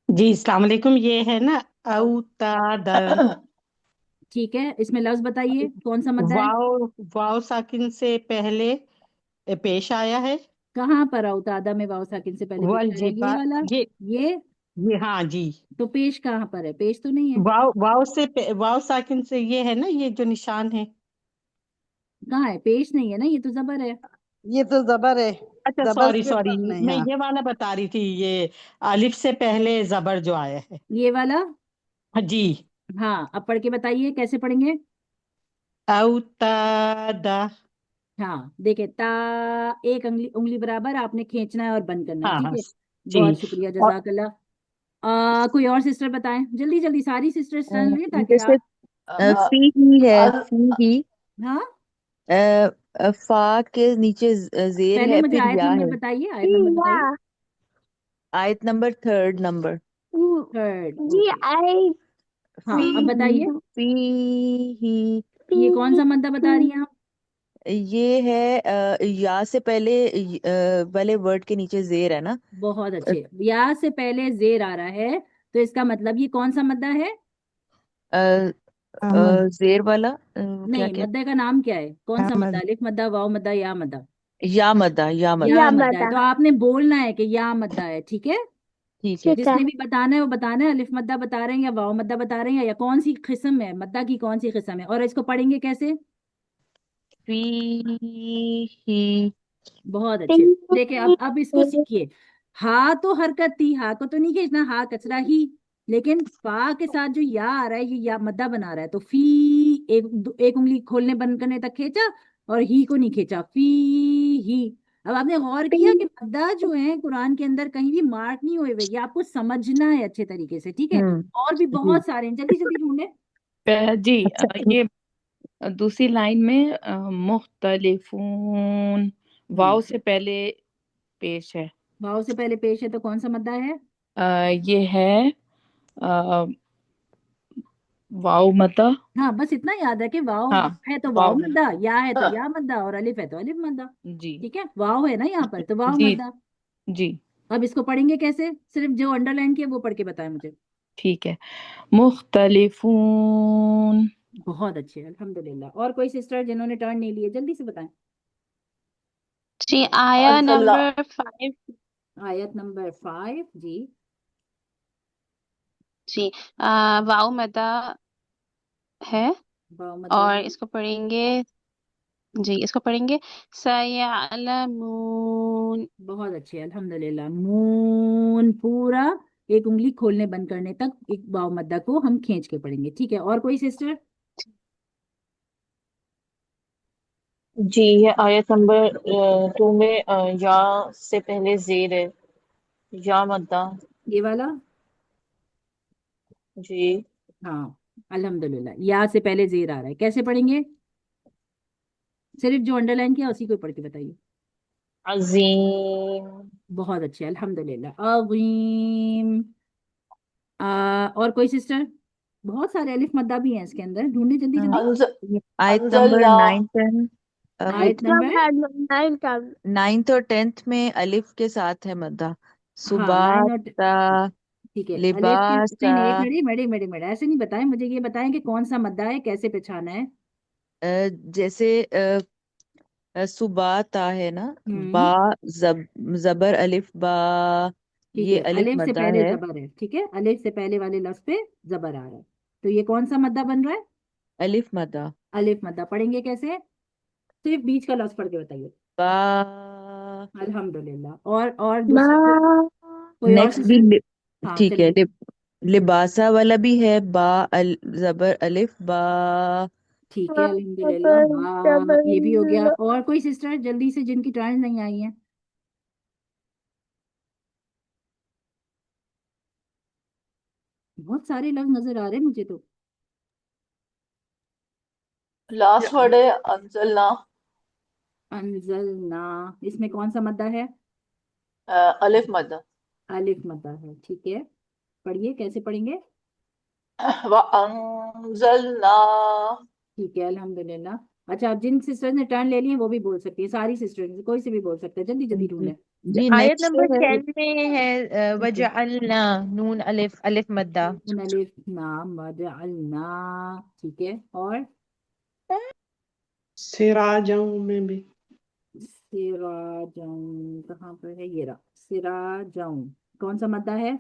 Speaker 6: जी अस्सलाम वालेकुम। ये है ना औताद,
Speaker 1: ठीक है, इसमें लफ्ज बताइए कौन सा मद्दा है।
Speaker 6: वाव वाव साकिन से पहले पेश आया है।
Speaker 1: कहाँ पर आओ तादा में वाव साकिन से पहले पेश
Speaker 6: वल
Speaker 1: आया, ये
Speaker 6: जिबा,
Speaker 1: वाला,
Speaker 6: ये
Speaker 1: ये।
Speaker 6: ये हाँ जी।
Speaker 1: तो पेश कहाँ पर है, पेश तो नहीं है।
Speaker 6: वाव साकिन से ये है ना, ये जो निशान है।
Speaker 1: कहाँ है, पेश नहीं है ना, ये तो जबर है।
Speaker 9: ये तो जबर है,
Speaker 6: अच्छा
Speaker 9: जबर
Speaker 6: सॉरी
Speaker 9: पे
Speaker 6: सॉरी,
Speaker 9: पढ़ना है।
Speaker 6: मैं
Speaker 9: हाँ
Speaker 6: ये वाला बता रही थी, ये अलिफ से पहले जबर जो आया है।
Speaker 1: ये वाला।
Speaker 6: हाँ जी।
Speaker 1: हाँ अब पढ़ के बताइए कैसे पढ़ेंगे।
Speaker 6: औतादा।
Speaker 1: हाँ देखे ता, एक उंगली उंगली बराबर आपने खींचना है और बंद करना है,
Speaker 6: हाँ
Speaker 1: ठीक
Speaker 6: हाँ
Speaker 1: है।
Speaker 6: जी।
Speaker 1: बहुत शुक्रिया,
Speaker 6: और
Speaker 1: जजाकल्ला। कोई और सिस्टर बताएं जल्दी जल्दी, सारी सिस्टर्स टर्न लें ताकि
Speaker 8: जैसे फी ही है, फी ही
Speaker 1: हाँ
Speaker 8: फा के नीचे जेर
Speaker 1: पहले
Speaker 8: है,
Speaker 1: मुझे
Speaker 8: फिर
Speaker 1: आयत
Speaker 8: या
Speaker 1: नंबर
Speaker 8: है।
Speaker 1: बताइए, आयत नंबर बताइए।
Speaker 8: आयत नंबर 3 नंबर।
Speaker 1: थर्ड,
Speaker 7: जी
Speaker 1: ओके।
Speaker 7: आई
Speaker 1: हाँ
Speaker 8: फी
Speaker 1: अब
Speaker 8: ही,
Speaker 1: बताइए,
Speaker 8: फी ही
Speaker 1: ये कौन सा मद्दा बता रही हैं आप।
Speaker 8: ये है या से पहले वाले वर्ड के नीचे जेर है ना।
Speaker 1: बहुत अच्छे, या से पहले जेर आ रहा है, तो इसका मतलब ये कौन सा मद्दा है।
Speaker 8: अ, जेर वाला क्या
Speaker 1: नहीं,
Speaker 8: क्या।
Speaker 1: मद्दे का नाम क्या है, कौन सा मद्दा, अलिफ मद्दा, वाव मद्दा, या मद्दा।
Speaker 8: या मदा, या मदा।
Speaker 1: या मद्दा है, तो आपने बोलना है कि या मद्दा है, ठीक है।
Speaker 8: ठीक है।
Speaker 1: जिसने भी बताना है वो बताना है, अलिफ मद्दा बता रहे हैं या वाव मद्दा बता रहे हैं, या कौन सी किस्म है मद्दा की, कौन सी किस्म है, और इसको पढ़ेंगे कैसे।
Speaker 8: फी ही।
Speaker 1: बहुत अच्छे। देखिए अब इसको सीखिए। हा तो हरकत थी, हा को तो नहीं खींचना, हा कचरा ही, लेकिन फा के साथ जो या आ रहा है ये या मद्दा बना रहा है, तो फी, एक उंगली खोलने बंद करने तक खींचा और ही को नहीं खींचा, फी ही। अब आपने गौर किया कि मद्दा जो है कुरान के अंदर कहीं भी मार्क नहीं हुए हुए, ये आपको समझना है अच्छे तरीके से, ठीक है। और भी
Speaker 8: जी।
Speaker 1: बहुत सारे हैं, जल्दी जल्दी ढूंढे।
Speaker 3: जी
Speaker 8: अच्छा
Speaker 3: ये दूसरी लाइन में मुख्तलिफून वाव से पहले पेश है।
Speaker 1: वाव से पहले पेश है तो कौन सा मद्दा है।
Speaker 3: ये है अ, वाव मद्दा।
Speaker 1: हाँ बस इतना याद है कि वाव
Speaker 3: हाँ
Speaker 1: है तो वाव
Speaker 3: वाव
Speaker 1: मद्दा, या है तो या मद्दा, और अलिफ है तो अलिफ मद्दा,
Speaker 3: जी
Speaker 1: ठीक है। वाव है ना यहाँ पर तो वाव
Speaker 3: जी
Speaker 1: मद्दा।
Speaker 3: जी
Speaker 1: अब इसको पढ़ेंगे कैसे, सिर्फ जो अंडरलाइन किया वो पढ़ के बताएं मुझे।
Speaker 3: ठीक है। मुख्तलिफून।
Speaker 1: बहुत अच्छे, अल्हम्दुलिल्लाह। और कोई सिस्टर जिन्होंने टर्न नहीं लिए जल्दी से बताएं।
Speaker 7: जी आया नंबर 5
Speaker 1: आयत नंबर 5 जी।
Speaker 7: जी वाव मदा है
Speaker 1: वाव मद्दा
Speaker 7: और
Speaker 1: है।
Speaker 7: इसको पढ़ेंगे। जी इसको पढ़ेंगे सयालमून।
Speaker 1: बहुत अच्छे, अल्हम्दुलिल्लाह। मून पूरा, एक उंगली खोलने बंद करने तक एक वाव मद्दा को हम खींच के पढ़ेंगे, ठीक है। और कोई सिस्टर।
Speaker 2: जी ये आयत नंबर 2 में या से पहले जेर है, या मद्दा।
Speaker 1: ये वाला।
Speaker 2: जी।
Speaker 1: हाँ अल्हम्दुलिल्लाह, या से पहले जेर आ रहा है, कैसे पढ़ेंगे, सिर्फ जो अंडरलाइन किया उसी को पढ़ के बताइए।
Speaker 2: अजीम।
Speaker 1: बहुत अच्छे, अल्हम्दुलिल्लाह। अजीम। और कोई सिस्टर? बहुत सारे अलिफ मद्दा भी हैं इसके अंदर, ढूंढे जल्दी जल्दी।
Speaker 2: अंज
Speaker 8: आयत नंबर
Speaker 2: अंजलना
Speaker 8: 9, 10,
Speaker 1: आयत नंबर
Speaker 8: 9th और 10th में अलिफ के साथ है मद्दा।
Speaker 1: हाँ 9 और
Speaker 8: सुबाता,
Speaker 1: ठीक है। अलिफ के नहीं
Speaker 8: लिबासा,
Speaker 1: नहीं, एक मिनट मिनट मिनट मिनट, ऐसे नहीं बताएं मुझे, ये बताएं कि कौन सा मद्दा है, कैसे पहचाना है।
Speaker 8: जैसे सुबाता है ना, बा,
Speaker 1: हम्म
Speaker 8: जब, जबर अलिफ बा,
Speaker 1: ठीक
Speaker 8: ये
Speaker 1: है,
Speaker 8: अलिफ
Speaker 1: अलिफ से
Speaker 8: मद्दा
Speaker 1: पहले
Speaker 8: है।
Speaker 1: जबर है, ठीक है, अलिफ से पहले वाले लफ्ज पे जबर आ रहा है, तो ये कौन सा मद्दा बन रहा है?
Speaker 8: अलिफ मद्दा।
Speaker 1: अलिफ मद्दा। पढ़ेंगे कैसे? सिर्फ बीच का लफ्ज पढ़ के बताइए।
Speaker 8: बा,
Speaker 1: अल्हम्दुलिल्लाह। और दूसरा कोई और
Speaker 8: नेक्स्ट भी
Speaker 1: सिस्टर? हाँ
Speaker 8: ठीक है,
Speaker 1: चलिए।
Speaker 8: लिबासा वाला भी है, बा, जबर अलिफ बा।
Speaker 1: ठीक है अल्हम्दुलिल्लाह, हाँ ये भी हो गया। और कोई सिस्टर जल्दी से, जिनकी टर्न नहीं आई है? बहुत सारे लफ्ज नजर आ रहे हैं मुझे तो।
Speaker 2: लास्ट वर्ड है अंजलना।
Speaker 1: अनजलना, इसमें कौन सा मद्दा है?
Speaker 2: अलिफ मद।
Speaker 1: अलिफ मद्दा है, ठीक है। पढ़िए, कैसे पढ़ेंगे?
Speaker 2: व अंजलना।
Speaker 1: ठीक है अल्हम्दुलिल्लाह। अच्छा, अब जिन सिस्टर्स ने टर्न ले ली है वो भी बोल सकती है, सारी सिस्टर्स, कोई से भी बोल सकते हैं, जल्दी जल्दी ढूंढें।
Speaker 8: जी
Speaker 3: आयत
Speaker 8: नेक्स्ट
Speaker 3: नंबर
Speaker 8: है
Speaker 3: 10 में है वजअलना नून अलिफ अलिफ मद्दा।
Speaker 1: नून अलिफ नाम वजअलना, ठीक है। और
Speaker 4: सिराजों में भी
Speaker 1: सिराजम, कहाँ पर है? ये रहा सिराजम। कौन सा मद्दा है?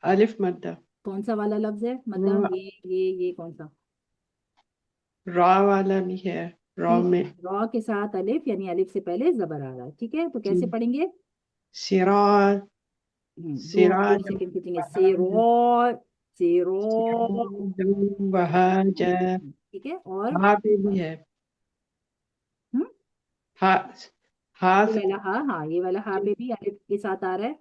Speaker 4: अलिफ मद्दा।
Speaker 1: कौन सा वाला लफ्ज है मद्दा? ये कौन सा?
Speaker 4: रा वाला भी है, रा
Speaker 1: ठीक
Speaker 4: में।
Speaker 1: है, रॉ के साथ अलिफ, यानी अलिफ से पहले जबर आ रहा है, ठीक है, तो
Speaker 4: जी।
Speaker 1: कैसे पढ़ेंगे?
Speaker 4: सिराज,
Speaker 1: दो
Speaker 4: सिराज
Speaker 1: सेकंड खींचेंगे, सेरो, सेरो।
Speaker 4: वहाजा।
Speaker 1: ठीक है। और
Speaker 4: हा पे भी है।
Speaker 1: हम्म
Speaker 4: हा, हा
Speaker 1: ये
Speaker 4: से
Speaker 1: वाला हा, हाँ ये वाला हा पे भी अलिफ के साथ आ रहा है,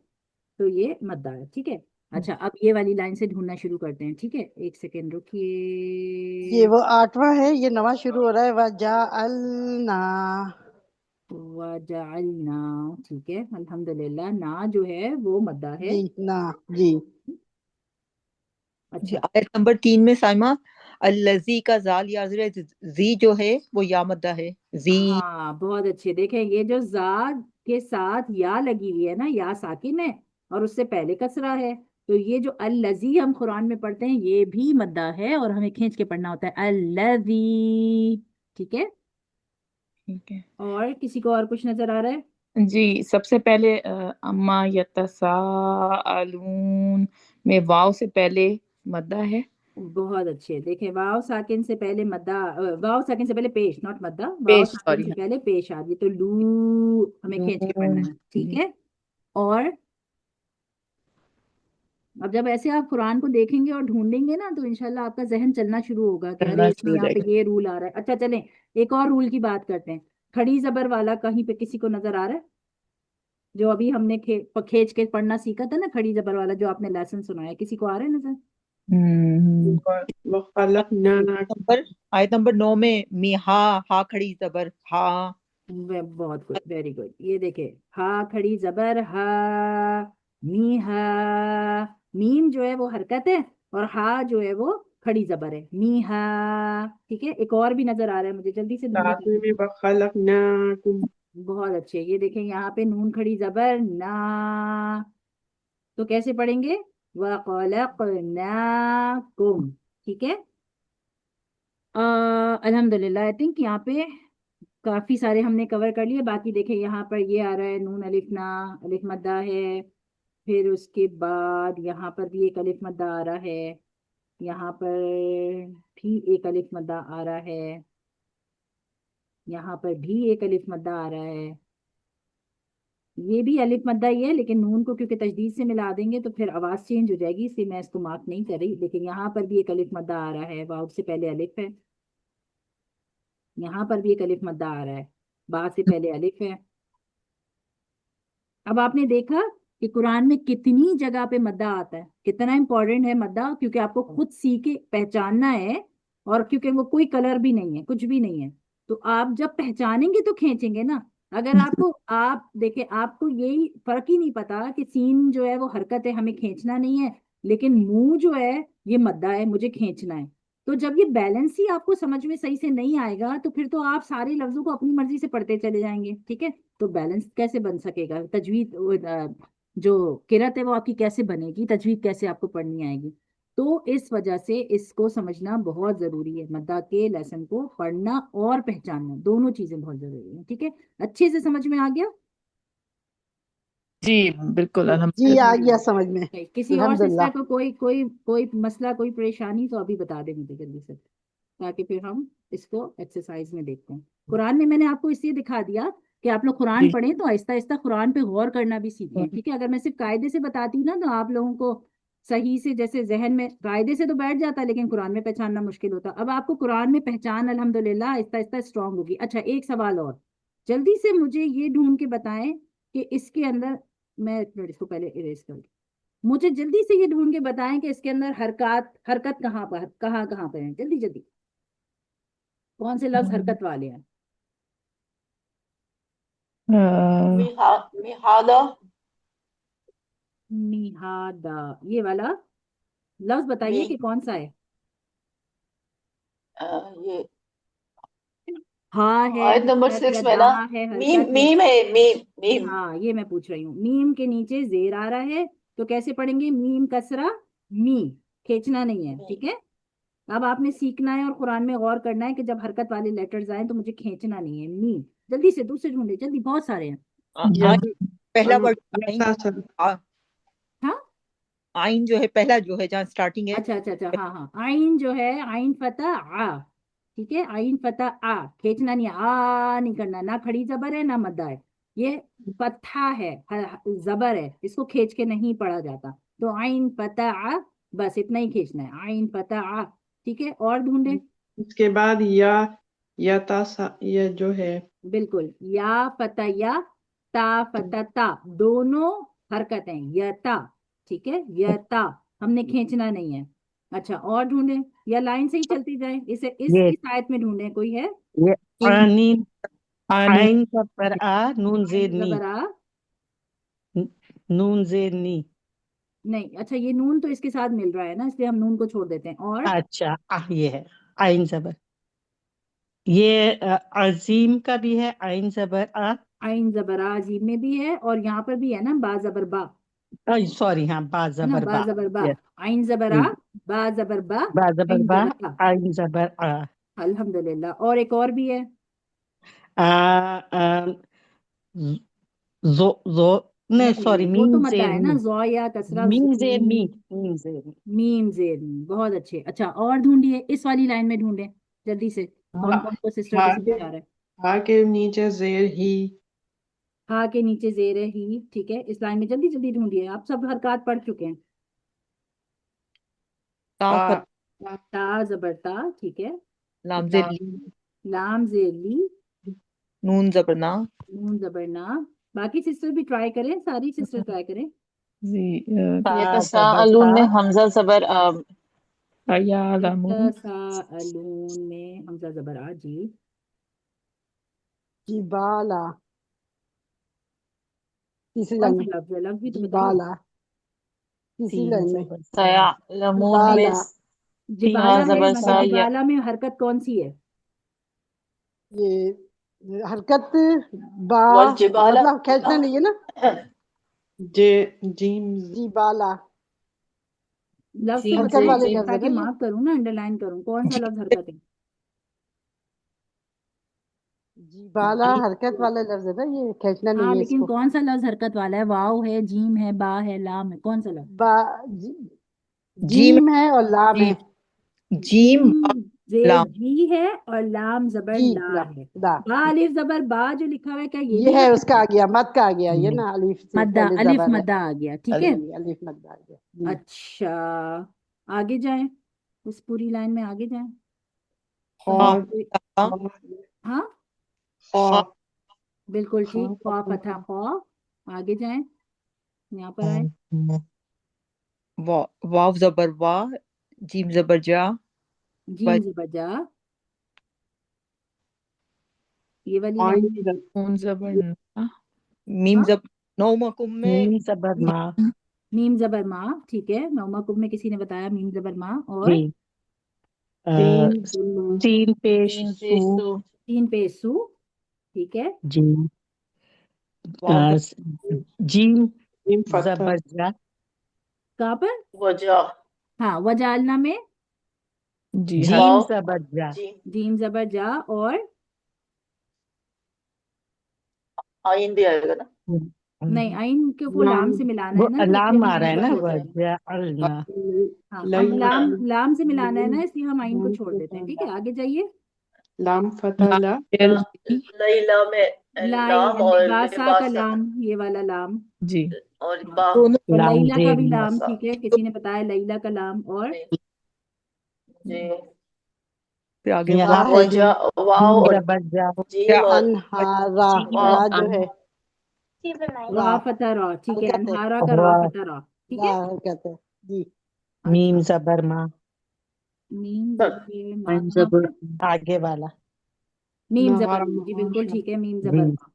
Speaker 1: तो ये मद्दा है, ठीक है। अच्छा, अब ये वाली लाइन से ढूंढना शुरू करते हैं, ठीक है, एक सेकेंड
Speaker 9: ये
Speaker 1: रुकिए।
Speaker 9: वो 8वां है, ये नवा शुरू हो रहा है, वजाअलना।
Speaker 1: वजअलना, ठीक है अल्हम्दुलिल्लाह, ना जो है वो मद्दा है।
Speaker 9: जी ना, जी।
Speaker 10: जी
Speaker 1: अच्छा,
Speaker 10: आयत नंबर 3 में साइमा अल्लजी का जाल या जी जो है वो या मद्दा है। जी।
Speaker 1: हाँ बहुत अच्छे। देखें, ये जो जाद के साथ या लगी हुई है ना, या साकिन है और उससे पहले कसरा है, तो ये जो अल्लजी हम कुरान में पढ़ते हैं ये भी मद्दा है, और हमें खींच के पढ़ना होता है अल्लजी, ठीक है।
Speaker 3: ठीक है
Speaker 1: और किसी को और कुछ नजर आ रहा है?
Speaker 3: जी। सबसे पहले अम्मा यतसाअलून में वाव से पहले मद्दा है।
Speaker 1: बहुत अच्छे। देखें, वाव साकिन से पहले मद्दा, वाव साकिन से पहले पेश, नॉट मद्दा, वाव
Speaker 3: पेश
Speaker 1: साकिन
Speaker 3: सॉरी
Speaker 1: से पहले पेश आ गई, तो लू हमें खींच के पढ़ना
Speaker 3: नून।
Speaker 1: है, ठीक है। और अब जब ऐसे आप कुरान को देखेंगे और ढूंढेंगे ना, तो इंशाल्लाह आपका जहन चलना शुरू होगा कि अरे
Speaker 3: चलना
Speaker 1: इसमें
Speaker 3: शुरू हो
Speaker 1: यहाँ पे
Speaker 3: जाएगा।
Speaker 1: ये रूल आ रहा है। अच्छा चलें, एक और रूल की बात करते हैं। खड़ी जबर वाला कहीं पे किसी को नजर आ रहा है? जो अभी हमने खींच के पढ़ना सीखा था ना, खड़ी जबर वाला जो आपने लेसन सुनाया, किसी को आ रहा है नजर?
Speaker 3: हम्म
Speaker 10: नंबर आयत नंबर 9 में मी हा, हा खड़ी जबर हा।
Speaker 1: बहुत गुड, वेरी गुड। ये देखे, हा खड़ी जबर हा, मी हा, मीम जो है वो हरकत है, और हा जो है वो खड़ी जबर है, मी हा, ठीक है। एक और भी नजर आ रहा है मुझे, जल्दी से ढूंढे
Speaker 4: साथ में वखलकनाकुम।
Speaker 1: बहुत अच्छे। ये देखें, यहाँ पे नून खड़ी जबर ना, तो कैसे पढ़ेंगे? वखलकनाकुम, ठीक है। अल्हम्दुलिल्लाह, आई थिंक यहाँ पे काफी सारे हमने कवर कर लिए। बाकी देखें, यहाँ पर ये आ रहा है नून अलिफ ना, अलिफ मद्दा है, फिर उसके बाद यहाँ पर भी एक अलिफ मद्दा आ रहा है, यहाँ पर भी एक अलिफ मद्दा आ रहा है, यहाँ पर भी एक अलिफ मद्दा आ रहा है, ये भी अलिफ मद्दा ही है, लेकिन नून को क्योंकि तजदीद से मिला देंगे तो फिर आवाज चेंज हो जाएगी, इसलिए मैं इसको मार्क नहीं कर रही। लेकिन यहाँ पर भी एक अलिफ मद्दा आ रहा है, वाव से पहले अलिफ है, यहाँ पर भी एक अलिफ मद्दा आ रहा है, बा से पहले अलिफ है। अब आपने देखा कि कुरान में कितनी जगह पे मद्दा आता है, कितना इंपॉर्टेंट है मद्दा, क्योंकि आपको खुद सीखे पहचानना है, और क्योंकि वो कोई कलर भी नहीं है, कुछ भी नहीं है, तो आप जब पहचानेंगे तो खींचेंगे ना। अगर आपको, आप देखे, आपको यही फर्क ही नहीं पता कि सीन जो है वो हरकत है, हमें खींचना नहीं है, لیکن منہ جو ہے یہ مدہ ہے، مجھے کھینچنا ہے. تو جب یہ بیلنس ہی آپ کو سمجھ میں صحیح سے نہیں آئے گا تو پھر تو آپ سارے لفظوں کو اپنی مرضی سے پڑھتے چلے جائیں گے. ٹھیک ہے، تو بیلنس کیسے بن سکے گا؟ تجوید جو قرأت ہے وہ آپ کی کیسے بنے گی؟ تجوید کیسے آپ کو پڑھنی آئے گی؟ تو اس وجہ سے اس کو سمجھنا بہت ضروری ہے. مدہ کے لیسن کو پڑھنا اور پہچاننا دونوں چیزیں بہت ضروری ہیں. ٹھیک ہے، اچھے سے سمجھ میں آ گیا؟
Speaker 3: جی بالکل،
Speaker 9: جی آ
Speaker 3: الحمدللہ.
Speaker 9: گیا سمجھ میں،
Speaker 1: کسی اور
Speaker 9: الحمدللہ.
Speaker 1: سسٹر کو کوئی مسئلہ، کوئی پریشانی تو ابھی بتا دیں مجھے جلدی سے، تاکہ پھر ہم اس کو ایکسرسائز میں دیکھتے ہیں. قرآن میں نے آپ کو اس لیے دکھا دیا کہ آپ لوگ قرآن
Speaker 3: جی
Speaker 1: پڑھیں تو آہستہ آہستہ قرآن پہ غور کرنا بھی سیکھیں. ٹھیک ہے، اگر میں صرف قاعدے سے بتاتی نا تو آپ لوگوں کو صحیح سے جیسے ذہن میں قاعدے سے تو بیٹھ جاتا لیکن قرآن میں پہچاننا مشکل ہوتا. اب آپ کو قرآن میں پہچان الحمدللہ آہستہ آہستہ اسٹرانگ ہوگی. اچھا ایک سوال اور، جلدی سے مجھے یہ ڈھونڈ کے بتائیں کہ اس کے اندر، میں اس کو پہلے اریز کر دوں، مجھے جلدی سے یہ ڈھونڈ کے بتائیں کہ اس کے اندر حرکت کہاں کہاں پہ ہیں؟ جلدی جلدی، کون سے لفظ حرکت والے ہیں؟
Speaker 5: مہادہ.
Speaker 1: نہادا، یہ والا لفظ بتائیے کہ کون سا ہے.
Speaker 5: یہ
Speaker 1: ہاں ہے
Speaker 5: آیت نمبر
Speaker 1: حرکت
Speaker 5: 6
Speaker 1: یا
Speaker 5: میں
Speaker 1: دا
Speaker 5: نا،
Speaker 1: ہے
Speaker 5: میم
Speaker 1: حرکت یا،
Speaker 5: میم ہے، میم.
Speaker 1: ہاں یہ میں پوچھ رہی ہوں. میم کے نیچے زیر آ رہا ہے تو کیسے پڑھیں گے؟ میم کسرہ می، کھینچنا نہیں ہے. ٹھیک ہے، اب آپ نے سیکھنا ہے اور قرآن میں غور کرنا ہے کہ جب حرکت والے لیٹرز آئیں تو مجھے کھینچنا نہیں ہے. میم، جلدی سے دوسرے ڈھونڈے، جلدی، بہت سارے ہیں.
Speaker 10: آئین، پہلا ورڈ آئین.
Speaker 4: یتصل
Speaker 1: ہاں
Speaker 10: آئین جو ہے پہلا، جو ہے جہاں سٹارٹنگ ہے.
Speaker 1: اچھا اچھا اچھا، ہاں ہاں، آئین جو ہے آئین فتح آ. ٹھیک ہے، آئین فتح آ، کھینچنا نہیں ہے، آ نہیں کرنا، نہ کھڑی زبر ہے نہ مدہ ہے. یہ فتحہ ہے، زبر ہے، اس کو کھینچ کے نہیں پڑھا جاتا. تو آئین فتح آ، بس اتنا ہی کھینچنا ہے، آئین فتح آ. ٹھیک ہے، اور ڈھونڈے.
Speaker 4: اس کے بعد یتسا، یہ جو ہے
Speaker 1: بالکل، یا فتح یا، تا فتح تا، دونوں حرکتیں یتا. ٹھیک ہے، یتا، ہم نے کھینچنا نہیں ہے. اچھا اور ڈھونڈیں یا لائن سے ہی چلتی جائیں؟ اسے
Speaker 6: یہ
Speaker 1: اس آیت میں ڈھونڈیں، کوئی ہے؟
Speaker 6: یہ آنین، عین کا پر آ، نون زیر
Speaker 1: آئین
Speaker 6: نی،
Speaker 1: زبر آ،
Speaker 6: نون زیر نی.
Speaker 1: نہیں اچھا یہ نون تو اس کے ساتھ مل رہا ہے نا، اس لیے ہم نون کو چھوڑ دیتے ہیں. اور
Speaker 6: اچھا یہ ہے عین زبر. یہ عظیم کا بھی ہے عین زبر آ.
Speaker 1: آئین زبر آ عظیم میں بھی ہے، اور یہاں پر بھی ہے نا با زبر با،
Speaker 6: سوری، ہاں با
Speaker 1: ہے نا،
Speaker 6: زبر
Speaker 1: با
Speaker 6: با.
Speaker 1: زبر با.
Speaker 6: Yes.
Speaker 1: آئین زبر آ، با زبر با،
Speaker 6: با زبر
Speaker 1: آئین
Speaker 6: با،
Speaker 1: زبر آ.
Speaker 6: عین زبر آ.
Speaker 1: الحمدللہ. اور ایک اور بھی ہے،
Speaker 6: آ، آ، زو زو، نہیں
Speaker 1: نہیں
Speaker 6: سوری،
Speaker 1: نہیں وہ
Speaker 6: میم
Speaker 1: تو مدہ
Speaker 6: زیر
Speaker 1: ہے نا،
Speaker 6: می،
Speaker 1: زو یا کسرہ
Speaker 6: میم
Speaker 1: زو،
Speaker 6: زیر می، میم زیر می.
Speaker 1: میم زیر میم. بہت اچھے. اچھا اور ڈھونڈیے، اس والی لائن میں ڈھونڈیں جلدی سے، کون کون کو سسٹر کو سمجھ آ رہا ہے.
Speaker 4: ہا کے نیچے زیر ہی،
Speaker 1: ہاں کے نیچے زیر ہے ہی. ٹھیک ہے، اس لائن میں جلدی جلدی ڈھونڈیے، آپ سب حرکات پڑھ چکے ہیں.
Speaker 10: تا
Speaker 4: تا
Speaker 10: فتح،
Speaker 1: تا زبر تا. ٹھیک ہے،
Speaker 10: لام زیر لی،
Speaker 1: لام زیر لی،
Speaker 10: نون زبر نا.
Speaker 1: نون زبر نا. باقی سسٹر بھی ٹرائی کریں، ساری سسٹر ٹرائی کریں.
Speaker 3: جی
Speaker 6: تا زبر
Speaker 2: یتساءلون
Speaker 6: تا،
Speaker 2: میں حمزہ زبر
Speaker 3: یعلمون.
Speaker 1: یتساءلون میں حمزہ زبر آ. جی
Speaker 9: جبالا، تیسری
Speaker 1: کون
Speaker 9: لائن
Speaker 1: سا
Speaker 9: میں،
Speaker 1: لفظ ہے؟ لفظ بھی تو بتاؤ.
Speaker 9: جبالا، تیسری
Speaker 6: تین
Speaker 9: لائن میں،
Speaker 6: زبر تا،
Speaker 2: سیعلمون میں
Speaker 9: جبالا.
Speaker 2: ہاں
Speaker 1: جبالا ہے
Speaker 2: زبر
Speaker 1: مگر
Speaker 2: سا یا
Speaker 1: جبالا میں حرکت کون سی ہے؟
Speaker 9: یہ حرکت با،
Speaker 5: والجبال،
Speaker 9: مطلب کھینچنا نہیں ہے نا.
Speaker 4: جیم
Speaker 9: جبالا،
Speaker 1: لفظ سے
Speaker 2: جیم
Speaker 9: حرکت
Speaker 2: زیر
Speaker 1: بتائیں
Speaker 9: والے لفظ ہے
Speaker 1: تاکہ
Speaker 9: نا یہ.
Speaker 1: مارک کروں نا، انڈر لائن کروں، کون سا
Speaker 10: جی
Speaker 1: لفظ حرکت ہے؟
Speaker 9: جبالا حرکت والا لفظ ہے نا، یہ کھینچنا
Speaker 1: ہاں
Speaker 9: نہیں ہے اس
Speaker 1: لیکن
Speaker 9: کو.
Speaker 1: کون سا لفظ حرکت والا ہے؟ واو ہے، جیم ہے، با ہے، لام ہے، کون سا لفظ؟
Speaker 9: با، جی-
Speaker 10: جیم،
Speaker 9: جیم ہے اور لام ہے.
Speaker 10: جیم، جیم
Speaker 1: جیم
Speaker 10: با
Speaker 1: زیر
Speaker 10: لام.
Speaker 1: جی ہے اور لام زبر
Speaker 9: جی
Speaker 1: لا
Speaker 9: لا،
Speaker 1: ہے.
Speaker 9: لا،
Speaker 1: با الف زبر با جو لکھا ہوا ہے، کیا یہ
Speaker 9: یہ
Speaker 1: بھی
Speaker 9: ہے اس
Speaker 1: حرکت
Speaker 9: کا
Speaker 1: ہے؟
Speaker 9: آ گیا، مد کا آ گیا یہ نا، الف سے
Speaker 1: مدہ،
Speaker 9: پہلے
Speaker 1: الف
Speaker 9: زبر ہے.
Speaker 1: مدہ آ گیا. ٹھیک ہے،
Speaker 9: جی الف مد آ گیا. جی
Speaker 1: اچھا آگے جائیں، اس پوری لائن میں آگے جائیں.
Speaker 10: خا تا،
Speaker 1: ہاں
Speaker 10: خا
Speaker 1: بالکل ٹھیک، خواہ فتح خواہ. آگے جائیں، یہاں پر آئیں.
Speaker 10: واو زبر وا، جیم زبر جا،
Speaker 1: جیم زبر جا، یہ والی لائن میں.
Speaker 3: نون زبر نا.
Speaker 10: میم
Speaker 1: ہاں
Speaker 10: زبر نومکم میں.
Speaker 6: میم زبر ما،
Speaker 1: मीम जबर माँ, ठीक है। नौमा कुब में किसी ने बताया मीम जबर माँ। और
Speaker 6: जी
Speaker 4: Sin Sulma.
Speaker 6: सीन पेश
Speaker 2: तीन
Speaker 6: सू।
Speaker 2: पेसू,
Speaker 1: तीन पे सू, ठीक है।
Speaker 6: जी
Speaker 4: Waw
Speaker 6: अ, जीम
Speaker 4: Mim Fatha.
Speaker 6: जबर जा।
Speaker 1: कहाँ पर?
Speaker 5: वजह,
Speaker 1: हाँ, वजालना में
Speaker 3: जी हाँ।
Speaker 6: जीम
Speaker 5: वाव
Speaker 6: जबर जा।
Speaker 5: जी,
Speaker 1: जीम जबर जा। और
Speaker 5: आइन भी आएगा ना।
Speaker 1: नहीं, आइन को लाम से मिलाना
Speaker 6: वो
Speaker 1: है ना, तो इसलिए
Speaker 6: अलाम
Speaker 1: हम
Speaker 6: आ रहा
Speaker 1: आइन
Speaker 6: है
Speaker 1: को
Speaker 6: ना,
Speaker 1: छोड़
Speaker 5: वजह,
Speaker 1: देंगे।
Speaker 6: वजअलना।
Speaker 1: हाँ, हम
Speaker 4: Layla.
Speaker 1: लाम से मिलाना है ना, इसलिए हम आइन को छोड़ देते हैं। ठीक है, आगे जाइए।
Speaker 4: Lam Fatha La.
Speaker 5: लैला में लाम और
Speaker 1: लिबासा का
Speaker 5: लिबासा
Speaker 1: लाम, ये वाला लाम।
Speaker 3: जी
Speaker 5: और
Speaker 1: हाँ,
Speaker 5: बा
Speaker 3: दोनों
Speaker 1: और
Speaker 6: लाम
Speaker 1: लैला का
Speaker 6: जेर
Speaker 1: भी लाम,
Speaker 5: बासा
Speaker 1: ठीक है, किसी ने बताया लैला का लाम। और
Speaker 5: जी,
Speaker 3: से आगे
Speaker 6: यहाँ
Speaker 9: रा है
Speaker 5: वजह, वाव
Speaker 6: जीम
Speaker 5: और
Speaker 6: जबर जा।
Speaker 5: जीम और
Speaker 9: अनहारा,
Speaker 5: वाव,
Speaker 9: रा जो है रा
Speaker 1: वा फता रा, ठीक है,
Speaker 9: हरकत है,
Speaker 1: अनहारा का रा
Speaker 6: वाह।
Speaker 1: फता रा, ठीक
Speaker 9: रा
Speaker 1: है।
Speaker 9: हरकत है जी।
Speaker 6: मीम
Speaker 1: अच्छा,
Speaker 6: जबर मा।
Speaker 1: मीम जबर ये माँ
Speaker 2: आइन
Speaker 1: कहाँ
Speaker 2: जबर,
Speaker 1: पर?
Speaker 6: आगे वाला।
Speaker 1: मीम जबर
Speaker 4: Nahara
Speaker 1: माँ, जी बिल्कुल
Speaker 4: Mahasha.
Speaker 1: ठीक है, मीम जबर
Speaker 6: जी
Speaker 1: माँ।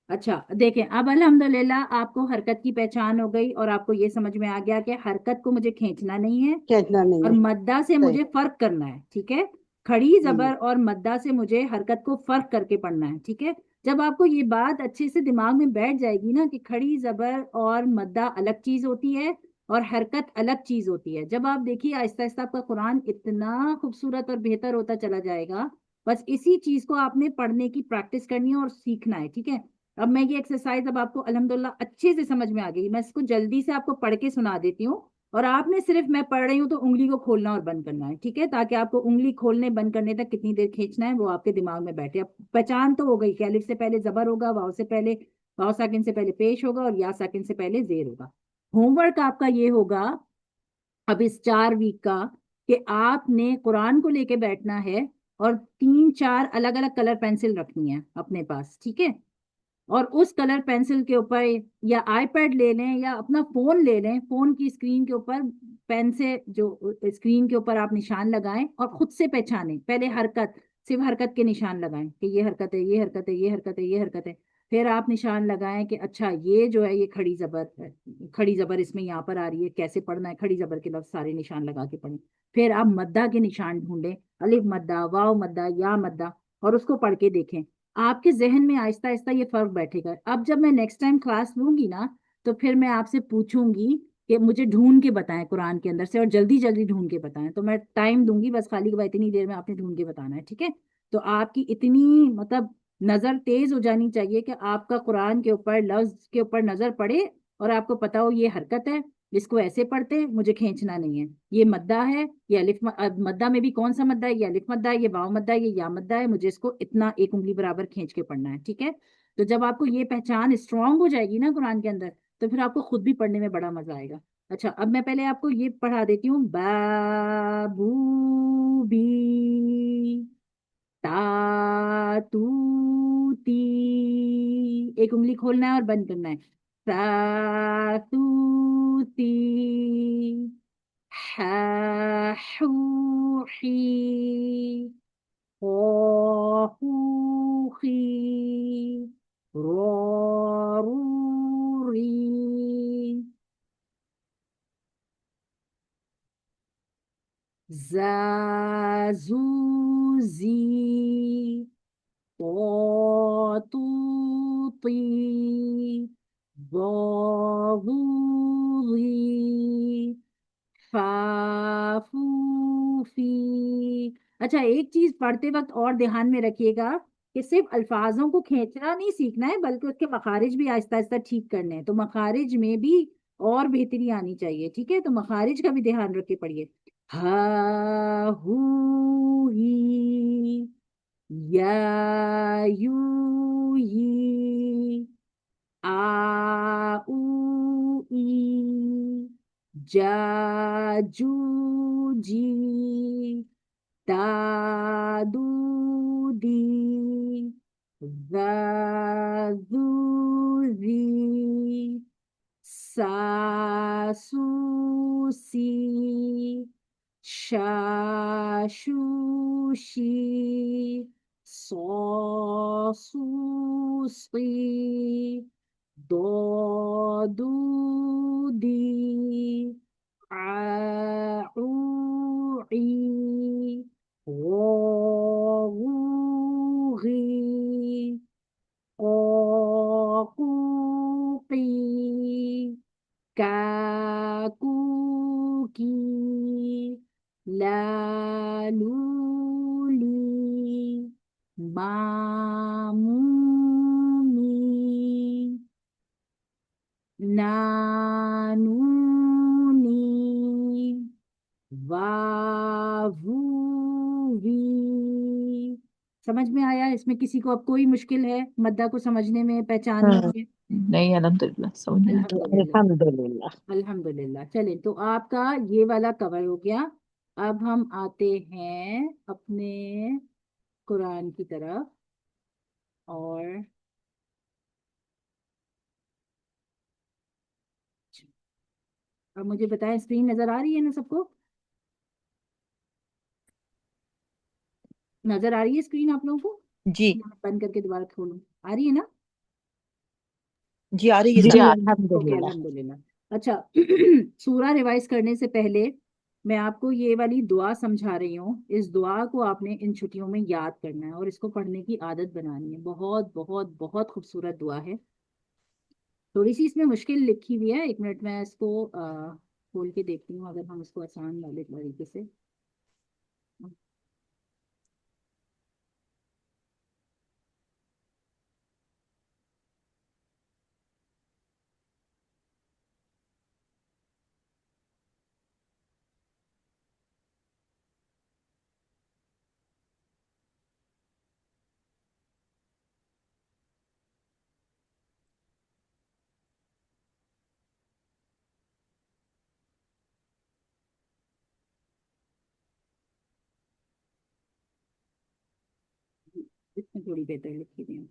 Speaker 1: अच्छा देखें, अब अल्हम्दुलिल्लाह आपको हरकत की पहचान हो गई और आपको ये समझ में आ गया कि हरकत को मुझे खींचना नहीं है
Speaker 9: खींचना नहीं
Speaker 1: और
Speaker 9: है,
Speaker 1: मद्दा से
Speaker 9: सही
Speaker 1: मुझे फर्क करना है, ठीक है। खड़ी
Speaker 9: जी।
Speaker 1: जबर और मद्दा से मुझे हरकत को फर्क करके पढ़ना है, ठीक है। जब आपको ये बात अच्छे से दिमाग में बैठ जाएगी ना कि खड़ी जबर और मद्दा अलग चीज होती है और हरकत अलग चीज होती है, जब आप देखिए आहिस्ता आहिस्ता आपका कुरान इतना खूबसूरत और बेहतर होता चला जाएगा। बस इसी चीज को आपने पढ़ने की प्रैक्टिस करनी है और सीखना है, ठीक है। अब मैं ये एक्सरसाइज अब आपको अल्हम्दुलिल्लाह अच्छे से समझ में आ गई, मैं इसको जल्दी से आपको पढ़ के सुना देती हूँ। और आपने सिर्फ, मैं पढ़ रही हूँ तो उंगली को खोलना और बंद करना है, ठीक है, ताकि आपको उंगली खोलने बंद करने तक कितनी देर खींचना है वो आपके दिमाग में बैठे। अब पहचान तो हो गई कि अलिफ से पहले जबर होगा, वाव से पहले, वाव साकिन से पहले पेश होगा और या साकिन से पहले जेर होगा। होमवर्क आपका ये होगा अब इस 4 वीक का कि आपने कुरान को लेके बैठना है और 3 4 अलग अलग कलर पेंसिल रखनी है अपने पास, ठीक है। और उस कलर पेंसिल के ऊपर या आईपैड ले लें या अपना फोन ले लें, फोन की स्क्रीन के ऊपर पेन से जो स्क्रीन के ऊपर आप निशान लगाएं और खुद से पहचानें। पहले हरकत, सिर्फ हरकत के निशान लगाएं कि ये हरकत है, ये हरकत है, ये हरकत है, ये हरकत है। फिर आप निशान लगाएं कि अच्छा ये जो है ये खड़ी जबर है, खड़ी जबर इसमें यहाँ पर आ रही है, कैसे पढ़ना है, खड़ी जबर के लफ्ज सारे निशान लगा के पढ़ें। फिर आप मद्दा के निशान ढूंढें, अलिफ मद्दा, वाव मद्दा, या मद्दा, और उसको पढ़ के देखें। आपके जहन में आहिस्ता आहिस्ता ये फर्क बैठेगा। अब जब मैं नेक्स्ट टाइम क्लास लूंगी ना, तो फिर मैं आपसे पूछूंगी कि मुझे ढूंढ के बताएं कुरान के अंदर से, और जल्दी जल्दी ढूंढ के बताएं। तो मैं टाइम दूंगी, बस खाली के बाद इतनी देर में आपने ढूंढ के बताना है, ठीक है। तो आपकी इतनी मतलब नजर तेज हो जानी चाहिए कि आपका कुरान के ऊपर लफ्ज के ऊपर नजर पड़े और आपको पता हो ये हरकत है, इसको ऐसे पढ़ते हैं, मुझे खींचना नहीं है। ये मद्दा है, ये अलिफ मद्दा में भी कौन सा मद्दा है, ये अलिफ मद्दा है, ये वाव मद्दा है, ये या मद्दा है, मुझे इसको इतना एक उंगली बराबर खींच के पढ़ना है, ठीक है। तो जब आपको ये पहचान स्ट्रांग हो जाएगी ना कुरान के अंदर, तो फिर आपको खुद भी पढ़ने में बड़ा मजा आएगा। अच्छा, अब मैं पहले आपको ये पढ़ा देती हूँ। बाबू बी, ता तू ती, एक उंगली खोलना है और बंद करना है। ता तू ती, हा हू ही, हो हू ही, रो रू री, za zu zi, तो तू ती, ज़ो ज़ू ज़ी, फा फू फी। अच्छा, एक चीज पढ़ते वक्त और ध्यान में रखिएगा कि सिर्फ अल्फाजों को खींचना नहीं सीखना है, बल्कि उसके मखारिज भी आहिस्ता आहिस्ता ठीक करने हैं। तो मखारिज में भी और बेहतरी आनी चाहिए, ठीक है। तो मखारिज का भी ध्यान रख के पढ़िए। हा हू ही, या यू ही, आ ऊ ई, जा जू जी, दा दू दी, ज़ा ज़ू ज़ी, सा सू सी, शा शू शी, सो सू सी, ضادودي عوعي غوغي قاقوقي كاكوكي لالولي مامومي نانوني वावूवी। समझ में आया? इसमें किसी को अब कोई मुश्किल है मद्दा को समझने में, पहचानने में?
Speaker 3: नहीं, अल्हम्दुलिल्लाह समझ में आ गया।
Speaker 1: अल्हम्दुलिल्लाह,
Speaker 6: अल्हम्दुलिल्लाह।
Speaker 1: अल्हम्दुलिल्लाह। चलिए, तो आपका ये वाला कवर हो गया। अब हम आते हैं अपने कुरान की तरफ। और अब मुझे बताएं, स्क्रीन नजर आ रही है ना सबको? नजर आ रही है स्क्रीन आप लोगों को?
Speaker 10: जी
Speaker 1: या मैं बंद करके दोबारा खोलूं? आ रही है ना?
Speaker 10: जी आ रही है
Speaker 6: जी
Speaker 10: सब।
Speaker 1: ओके,
Speaker 6: अल्हम्दुलिल्लाह।
Speaker 1: अल्हम्दुलिल्लाह। अच्छा, सूरा रिवाइज करने से पहले मैं आपको ये वाली दुआ समझा रही हूँ। इस दुआ को आपने इन छुट्टियों में याद करना है और इसको पढ़ने की आदत बनानी है। बहुत बहुत बहुत खूबसूरत दुआ है। थोड़ी सी इसमें मुश्किल लिखी हुई है। एक मिनट में इसको खोल के देखती हूँ, अगर हम इसको आसान वाले तरीके से। इसमें थोड़ी बेहतर लिखी हुई है।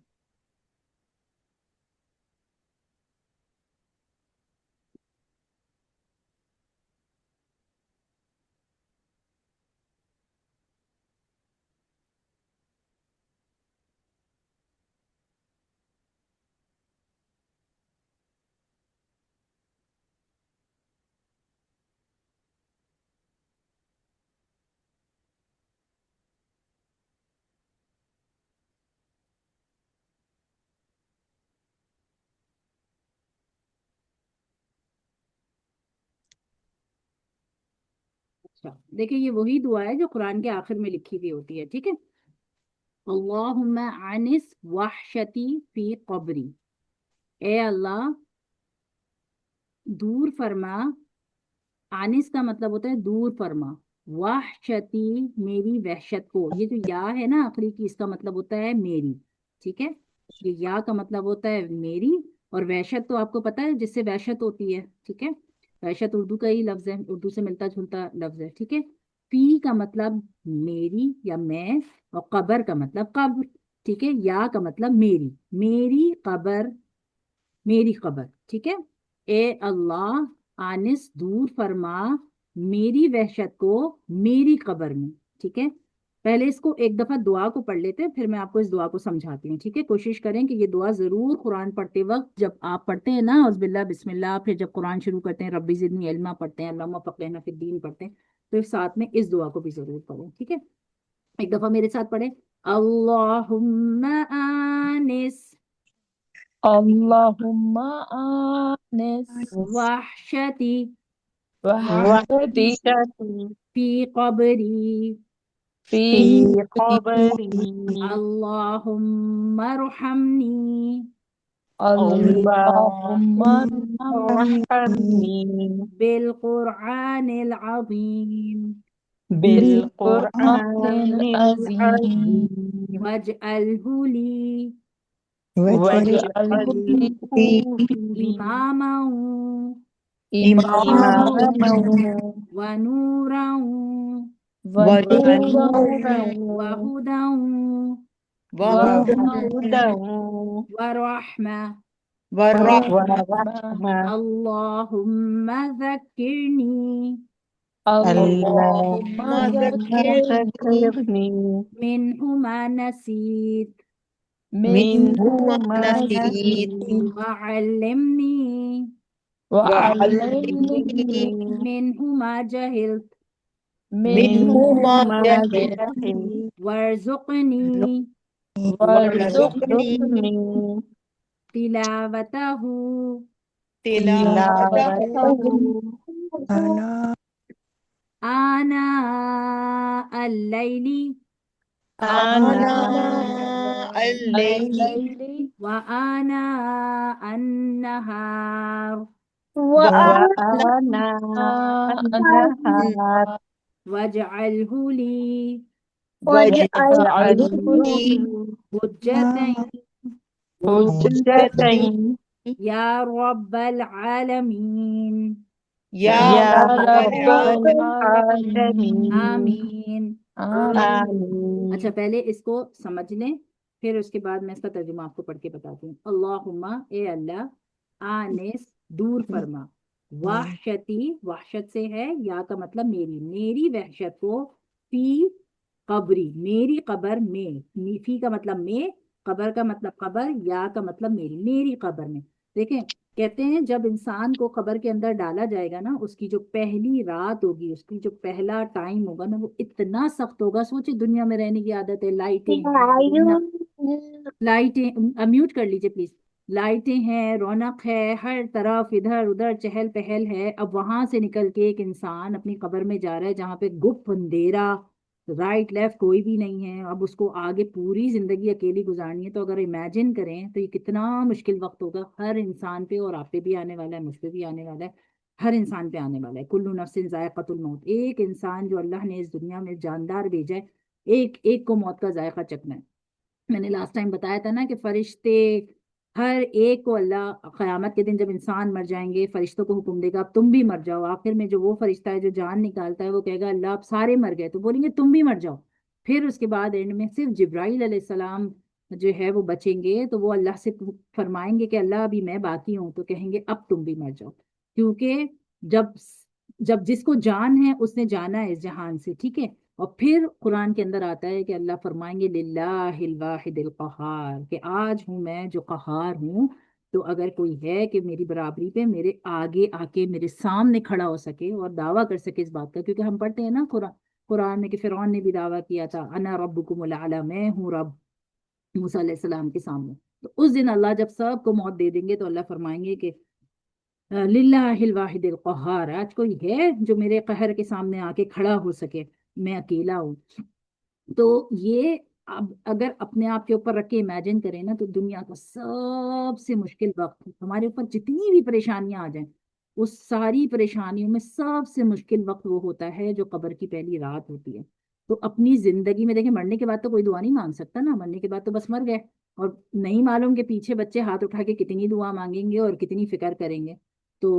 Speaker 1: अच्छा, देखिए, ये वही दुआ है जो कुरान के आखिर में लिखी हुई होती है। ठीक है? अल्लाहुम्मा अनिस वहशती फी कब्री। ए अल्लाह, दूर फरमा। आनिस का मतलब होता है दूर फरमा। वहशती, मेरी वहशत को। ये जो या है ना आखिरी की, इसका मतलब होता है मेरी। ठीक है? ये या का मतलब होता है मेरी। और वहशत तो आपको पता है जिससे वहशत होती है। ठीक है? वहशत उर्दू का ही लफ्ज है, उर्दू से मिलता जुलता लफ्ज है। ठीक है? फी का मतलब मेरी या मैं, और कबर का मतलब कब्र। ठीक है? या का मतलब मेरी, मेरी कबर, मेरी कबर। ठीक है? ए अल्लाह, आनिस, दूर फरमा, मेरी वहशत को मेरी कबर में। ठीक है? पहले इसको एक दफा दुआ को पढ़ लेते हैं, फिर मैं आपको इस दुआ को समझाती हूँ। ठीक है? कोशिश करें कि ये दुआ जरूर कुरान पढ़ते वक्त, जब आप पढ़ते हैं ना औज़ बिस्मिल्लाह, फिर जब कुरान शुरू करते हैं रब्बी ज़िदनी इल्मा पढ़ते हैं, अल्लाहुम्मा फ़क़िहना फ़िद्दीन पढ़ते हैं, तो साथ में इस दुआ को भी जरूर पढ़ें। ठीक है? एक दफा मेरे साथ पढ़े। अल्लाहुम्मा आनिस
Speaker 3: अल्लाहुम्मा आनिस
Speaker 1: वहशती
Speaker 3: वहशती
Speaker 6: वहशती
Speaker 1: फी कब्री।
Speaker 3: फी
Speaker 6: फी
Speaker 3: कब्री।
Speaker 6: क़ब्री।
Speaker 1: अल्लाहुम्मा रहमनी
Speaker 3: अल्लाहुम्मा
Speaker 6: अल्लाहुम्मा
Speaker 3: रहमनी
Speaker 6: रहमनी
Speaker 1: बिल कुरआनिल अज़ीम
Speaker 3: बिलकुरआनिल
Speaker 6: बिलकुरआनिल
Speaker 3: अज़ीम
Speaker 6: अज़ीम
Speaker 1: वजअलहु ली
Speaker 3: वजअलहु ली
Speaker 6: वजअलहु ली
Speaker 1: इमामन
Speaker 3: इमामन
Speaker 6: इमामन
Speaker 1: व नूरन
Speaker 3: वनूरन
Speaker 6: वनूरन
Speaker 1: वहुदन
Speaker 3: वहुदन
Speaker 6: वहुदन
Speaker 1: व रहमा।
Speaker 3: वरहमा।
Speaker 6: वरहमा।
Speaker 1: अल्लाहुम्मा ज़क्किरनी
Speaker 3: अल्लाहुम्मा
Speaker 6: अल्लाहुम्मा
Speaker 3: ज़क्किरनी
Speaker 6: ज़क्किरनी
Speaker 1: मिन्हु मा नसीत
Speaker 6: منه
Speaker 10: منهما
Speaker 6: ما
Speaker 10: نسيت
Speaker 6: نسيت
Speaker 1: وعلمني
Speaker 10: وعلمني
Speaker 3: وعلمني
Speaker 1: منه ما جهلت
Speaker 10: منهما
Speaker 6: منه ما
Speaker 10: جهل
Speaker 6: جهل
Speaker 1: وارزقني
Speaker 10: وارزقني
Speaker 6: وارزقني
Speaker 1: تلاوته
Speaker 10: تلاوته
Speaker 6: تلاوته
Speaker 1: آناء الليل
Speaker 10: آناء
Speaker 6: آناء
Speaker 10: الليل
Speaker 3: الليل
Speaker 1: وآناء النهار
Speaker 6: وآناء النهار
Speaker 3: النهار
Speaker 1: واجعله لي
Speaker 10: واجعله
Speaker 6: واجعله
Speaker 10: لي
Speaker 1: حجتين
Speaker 10: حجة
Speaker 6: حجة
Speaker 1: يا رب العالمين
Speaker 10: يا
Speaker 6: يا
Speaker 3: يا
Speaker 10: رب
Speaker 3: رب
Speaker 6: رب
Speaker 10: العالمين
Speaker 3: العالمين
Speaker 1: آमीन
Speaker 3: آمين
Speaker 1: अच्छा,
Speaker 6: آمين
Speaker 1: पहले इसको समझ लें, फिर उसके बाद मैं इसका तर्जुमा आपको पढ़ के बताती हूँ. अल्लाहुम्मा, ए अल्लाह, आनिस, दूर फरमा, वहशती, वहशत से है, या का मतलब मेरी, मेरी वहशत को, फी कब्री, मेरी कब्र में, फी का मतलब में, कब्र का मतलब कब्र, या का मतलब मेरी, मेरी कब्र में. देखें, कहते हैं जब इंसान को कब्र के अंदर डाला जाएगा ना, उसकी जो पहली रात होगी, उसकी जो पहला टाइम होगा ना, वो इतना सख्त होगा. सोचिए, दुनिया में रहने की आदत है, लाइटें हैं, लाइटें, म्यूट कर लीजिए प्लीज. लाइटें हैं, रौनक है, हर तरफ इधर उधर चहल पहल है. अब वहां से निकल के एक इंसान अपनी कब्र में जा रहा है, जहाँ पे गुप्त अंधेरा, राइट लेफ्ट कोई भी नहीं है. अब उसको आगे पूरी जिंदगी अकेली गुजारनी है. तो अगर इमेजिन करें तो ये कितना मुश्किल वक्त होगा हर इंसान पे. और आप पे भी आने वाला है, मुझ पे भी आने वाला है, हर इंसान पे आने वाला है. कुल्लू नफ्सिन जायकातुल मौत. एक इंसान जो अल्लाह ने इस दुनिया में जानदार भेजा है, एक एक को मौत का जायका चखना है. मैंने लास्ट टाइम बताया था ना कि फरिश्ते, हर एक को अल्लाह क़यामत के दिन जब इंसान मर जाएंगे, फरिश्तों को हुक्म देगा अब तुम भी मर जाओ. आखिर में जो वो फरिश्ता है जो जान निकालता है, वो कहेगा अल्लाह अब सारे मर गए, तो बोलेंगे तुम भी मर जाओ. फिर उसके बाद एंड में सिर्फ जिब्राइल अलैहिस्सलाम जो है वो बचेंगे. तो वो अल्लाह से फरमाएंगे कि अल्लाह अभी मैं बाकी हूँ, तो कहेंगे अब तुम भी मर जाओ. क्योंकि जब जब जिसको जान है उसने जाना है इस जहान से, ठीक है. और फिर कुरान के अंदर आता है कि अल्लाह फरमाएंगे लिल्लाहिल वाहिदिल कहार, कि आज हूँ मैं जो कहार हूँ. तो अगर कोई है कि मेरी बराबरी पे मेरे आगे आके मेरे सामने खड़ा हो सके और दावा कर सके इस बात का, क्योंकि हम पढ़ते हैं ना कुरान कुरान में कि फिरौन ने भी दावा किया था, अना रब्बुकुमुल आला, मैं हूँ रब, मूसा अलैहिस्सलाम के सामने. तो उस दिन अल्लाह जब सबको मौत दे देंगे तो अल्लाह फरमाएंगे कि लिल्लाहिल वाहिदिल कहार, आज कोई है जो मेरे कहर के सामने आके खड़ा हो सके, मैं अकेला हूँ. तो ये, अब अगर अपने आप के ऊपर रख के इमेजिन करें ना, तो दुनिया का सबसे मुश्किल वक्त, हमारे ऊपर जितनी भी परेशानियां आ जाएं, उस सारी परेशानियों में सबसे मुश्किल वक्त वो होता है जो कब्र की पहली रात होती है. तो अपनी जिंदगी में देखें, मरने के बाद तो कोई दुआ नहीं मांग सकता ना, मरने के बाद तो बस मर गए. और नहीं मालूम कि पीछे बच्चे हाथ उठा के कितनी दुआ मांगेंगे और कितनी फिक्र करेंगे. तो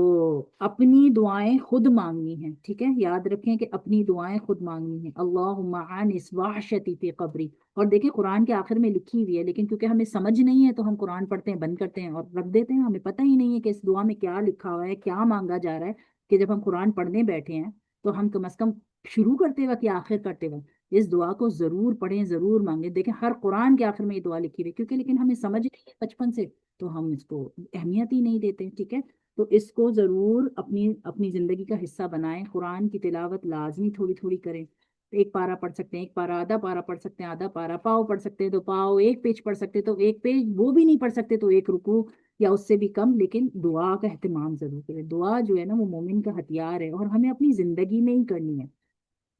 Speaker 1: अपनी दुआएं खुद मांगनी हैं, ठीक है, याद रखें कि अपनी दुआएं खुद मांगनी हैं. अल्लाहुम्मा आनिस वहशती फी कब्री. और देखिए कुरान के आखिर में लिखी हुई है, लेकिन क्योंकि हमें समझ नहीं है तो हम कुरान पढ़ते हैं, बंद करते हैं और रख देते हैं. हमें पता ही नहीं है कि इस दुआ में क्या लिखा हुआ है, क्या मांगा जा रहा है. कि जब हम कुरान पढ़ने बैठे हैं तो हम कम से कम शुरू करते वक्त या आखिर करते वक्त इस दुआ को जरूर पढ़ें, जरूर मांगे. देखें हर कुरान के आखिर में ये दुआ लिखी हुई है, क्योंकि लेकिन हमें समझ नहीं है बचपन से, तो हम इसको अहमियत ही नहीं देते, ठीक है. तो इसको जरूर अपनी अपनी जिंदगी का हिस्सा बनाएं. कुरान की तिलावत लाजमी थोड़ी थोड़ी करें. एक पारा पढ़ सकते हैं, एक पारा, आधा पारा पढ़ सकते हैं, आधा पारा, पाव पढ़ सकते हैं तो पाव, एक पेज पढ़ सकते हैं तो एक पेज, वो भी नहीं पढ़ सकते तो एक रुकू या उससे भी कम. लेकिन दुआ का एहतमाम जरूर करें. दुआ जो है ना वो मोमिन का हथियार है, और हमें अपनी जिंदगी में ही करनी है.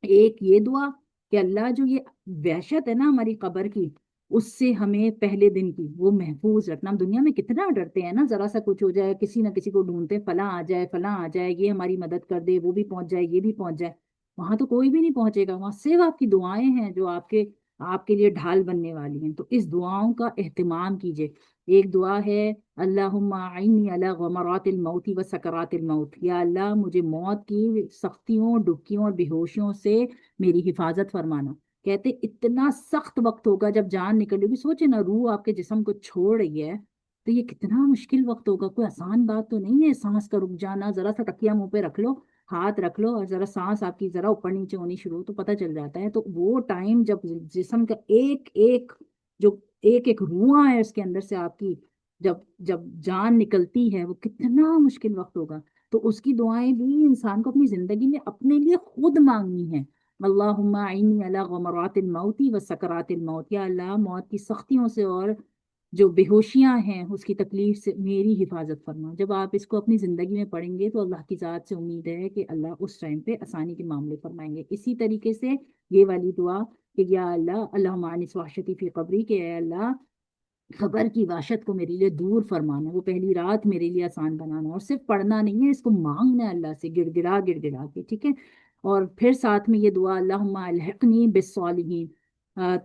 Speaker 1: एक ये दुआ कि अल्लाह जो ये वहशत है ना हमारी कब्र की, उससे हमें पहले दिन की वो महफूज रखना. हम दुनिया में कितना डरते हैं ना, जरा सा कुछ हो जाए, किसी ना किसी को ढूंढते हैं, फलां आ जाए, फलां आ जाए, ये हमारी मदद कर दे, वो भी पहुंच जाए, ये भी पहुंच जाए. वहां तो कोई भी नहीं पहुंचेगा, वहां सिर्फ आपकी दुआएं हैं जो आपके आपके लिए ढाल बनने वाली हैं. तो इस दुआओं का एहतमाम कीजिए. एक दुआ है, अल्लाहुम्मा आइन्नी अला गमरातिल मौती व सकरातिल मौत, या अल्लाह मुझे मौत की सख्तियों, डुबकियों और बेहोशियों से मेरी हिफाजत फरमाना. कहते इतना सख्त वक्त होगा जब जान निकलेगी. सोचे ना, रूह आपके जिस्म को छोड़ रही है, तो ये कितना मुश्किल वक्त होगा. कोई आसान बात तो नहीं है. सांस का रुक जाना, जरा सा तकिया मुंह पे रख लो, हाथ रख लो, और जरा सांस आपकी जरा ऊपर नीचे होनी शुरू हो तो पता चल जाता है. तो वो टाइम जब जिस्म का एक एक جو ایک ایک روح ہے اس کے اندر سے آپ کی، جب جب جان نکلتی ہے وہ کتنا مشکل وقت ہوگا. تو اس کی دعائیں بھی انسان کو اپنی زندگی میں اپنے لیے خود مانگنی ہیں. اللہم اعنی علی غمرات الموت و سکرات الموت، یا اللہ موت کی سختیوں سے اور جو بے ہوشیاں ہیں اس کی تکلیف سے میری حفاظت فرما. جب آپ اس کو اپنی زندگی میں پڑھیں گے تو اللہ کی ذات سے امید ہے کہ اللہ اس ٹائم پہ آسانی کے معاملے فرمائیں گے. اسی طریقے سے یہ والی دعا کہ یا اللہ اللہم عنس وحشتی فی قبری، کہ اے اللہ خبر کی وحشت کو میرے لیے دور فرمانا، وہ پہلی رات میرے لیے آسان بنانا. اور صرف پڑھنا نہیں ہے، اس کو مانگنا ہے اللہ سے گڑ گڑا کے، ٹھیک ہے. اور پھر ساتھ میں یہ دعا اللہم الحقنی بالصالحین،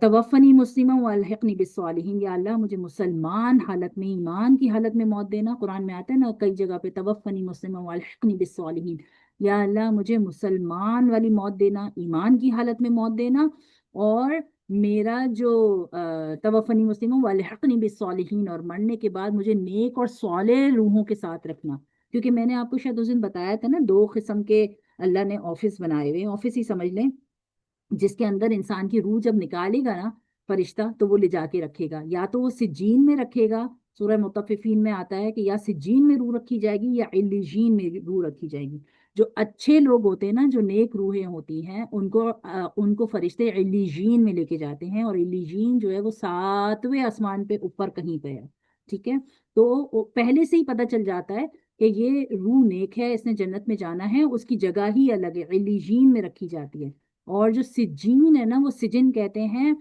Speaker 1: توفنی مسلمہ و الحقنی بالصالحین، یا اللہ مجھے مسلمان حالت میں، ایمان کی حالت میں موت دینا. قرآن میں آتا ہے نا کئی جگہ پہ توفنی مسلمہ و الحقنی بالصالحین، یا اللہ مجھے مسلمان والی موت دینا، ایمان کی حالت میں موت دینا، اور میرا جو توفنی مسلموں والحقنی بالصالحین، اور مرنے کے بعد مجھے نیک اور صالح روحوں کے ساتھ رکھنا. کیونکہ میں نے آپ کو شاید اس دن بتایا تھا نا، دو قسم کے اللہ نے آفس بنائے ہوئے، آفس ہی سمجھ لیں، جس کے اندر انسان کی روح جب نکالے گا نا فرشتہ تو وہ لے جا کے رکھے گا. یا تو وہ سجین میں رکھے گا، سورہ مطففین میں آتا ہے کہ یا سجین میں روح رکھی جائے گی یا علیجین میں روح رکھی جائے گی. جو اچھے لوگ ہوتے ہیں نا، جو نیک روحیں ہوتی ہیں، ان کو فرشتے علیجین میں لے کے جاتے ہیں، اور علیجین جو ہے وہ 7ویں آسمان پہ اوپر کہیں پہ ہے، ٹھیک ہے. تو پہلے سے ہی پتہ چل جاتا ہے کہ یہ روح نیک ہے، اس نے جنت میں جانا ہے، اس کی جگہ ہی الگ ہے، علیجین میں رکھی جاتی ہے. اور جو سجین ہے نا، وہ سجن کہتے ہیں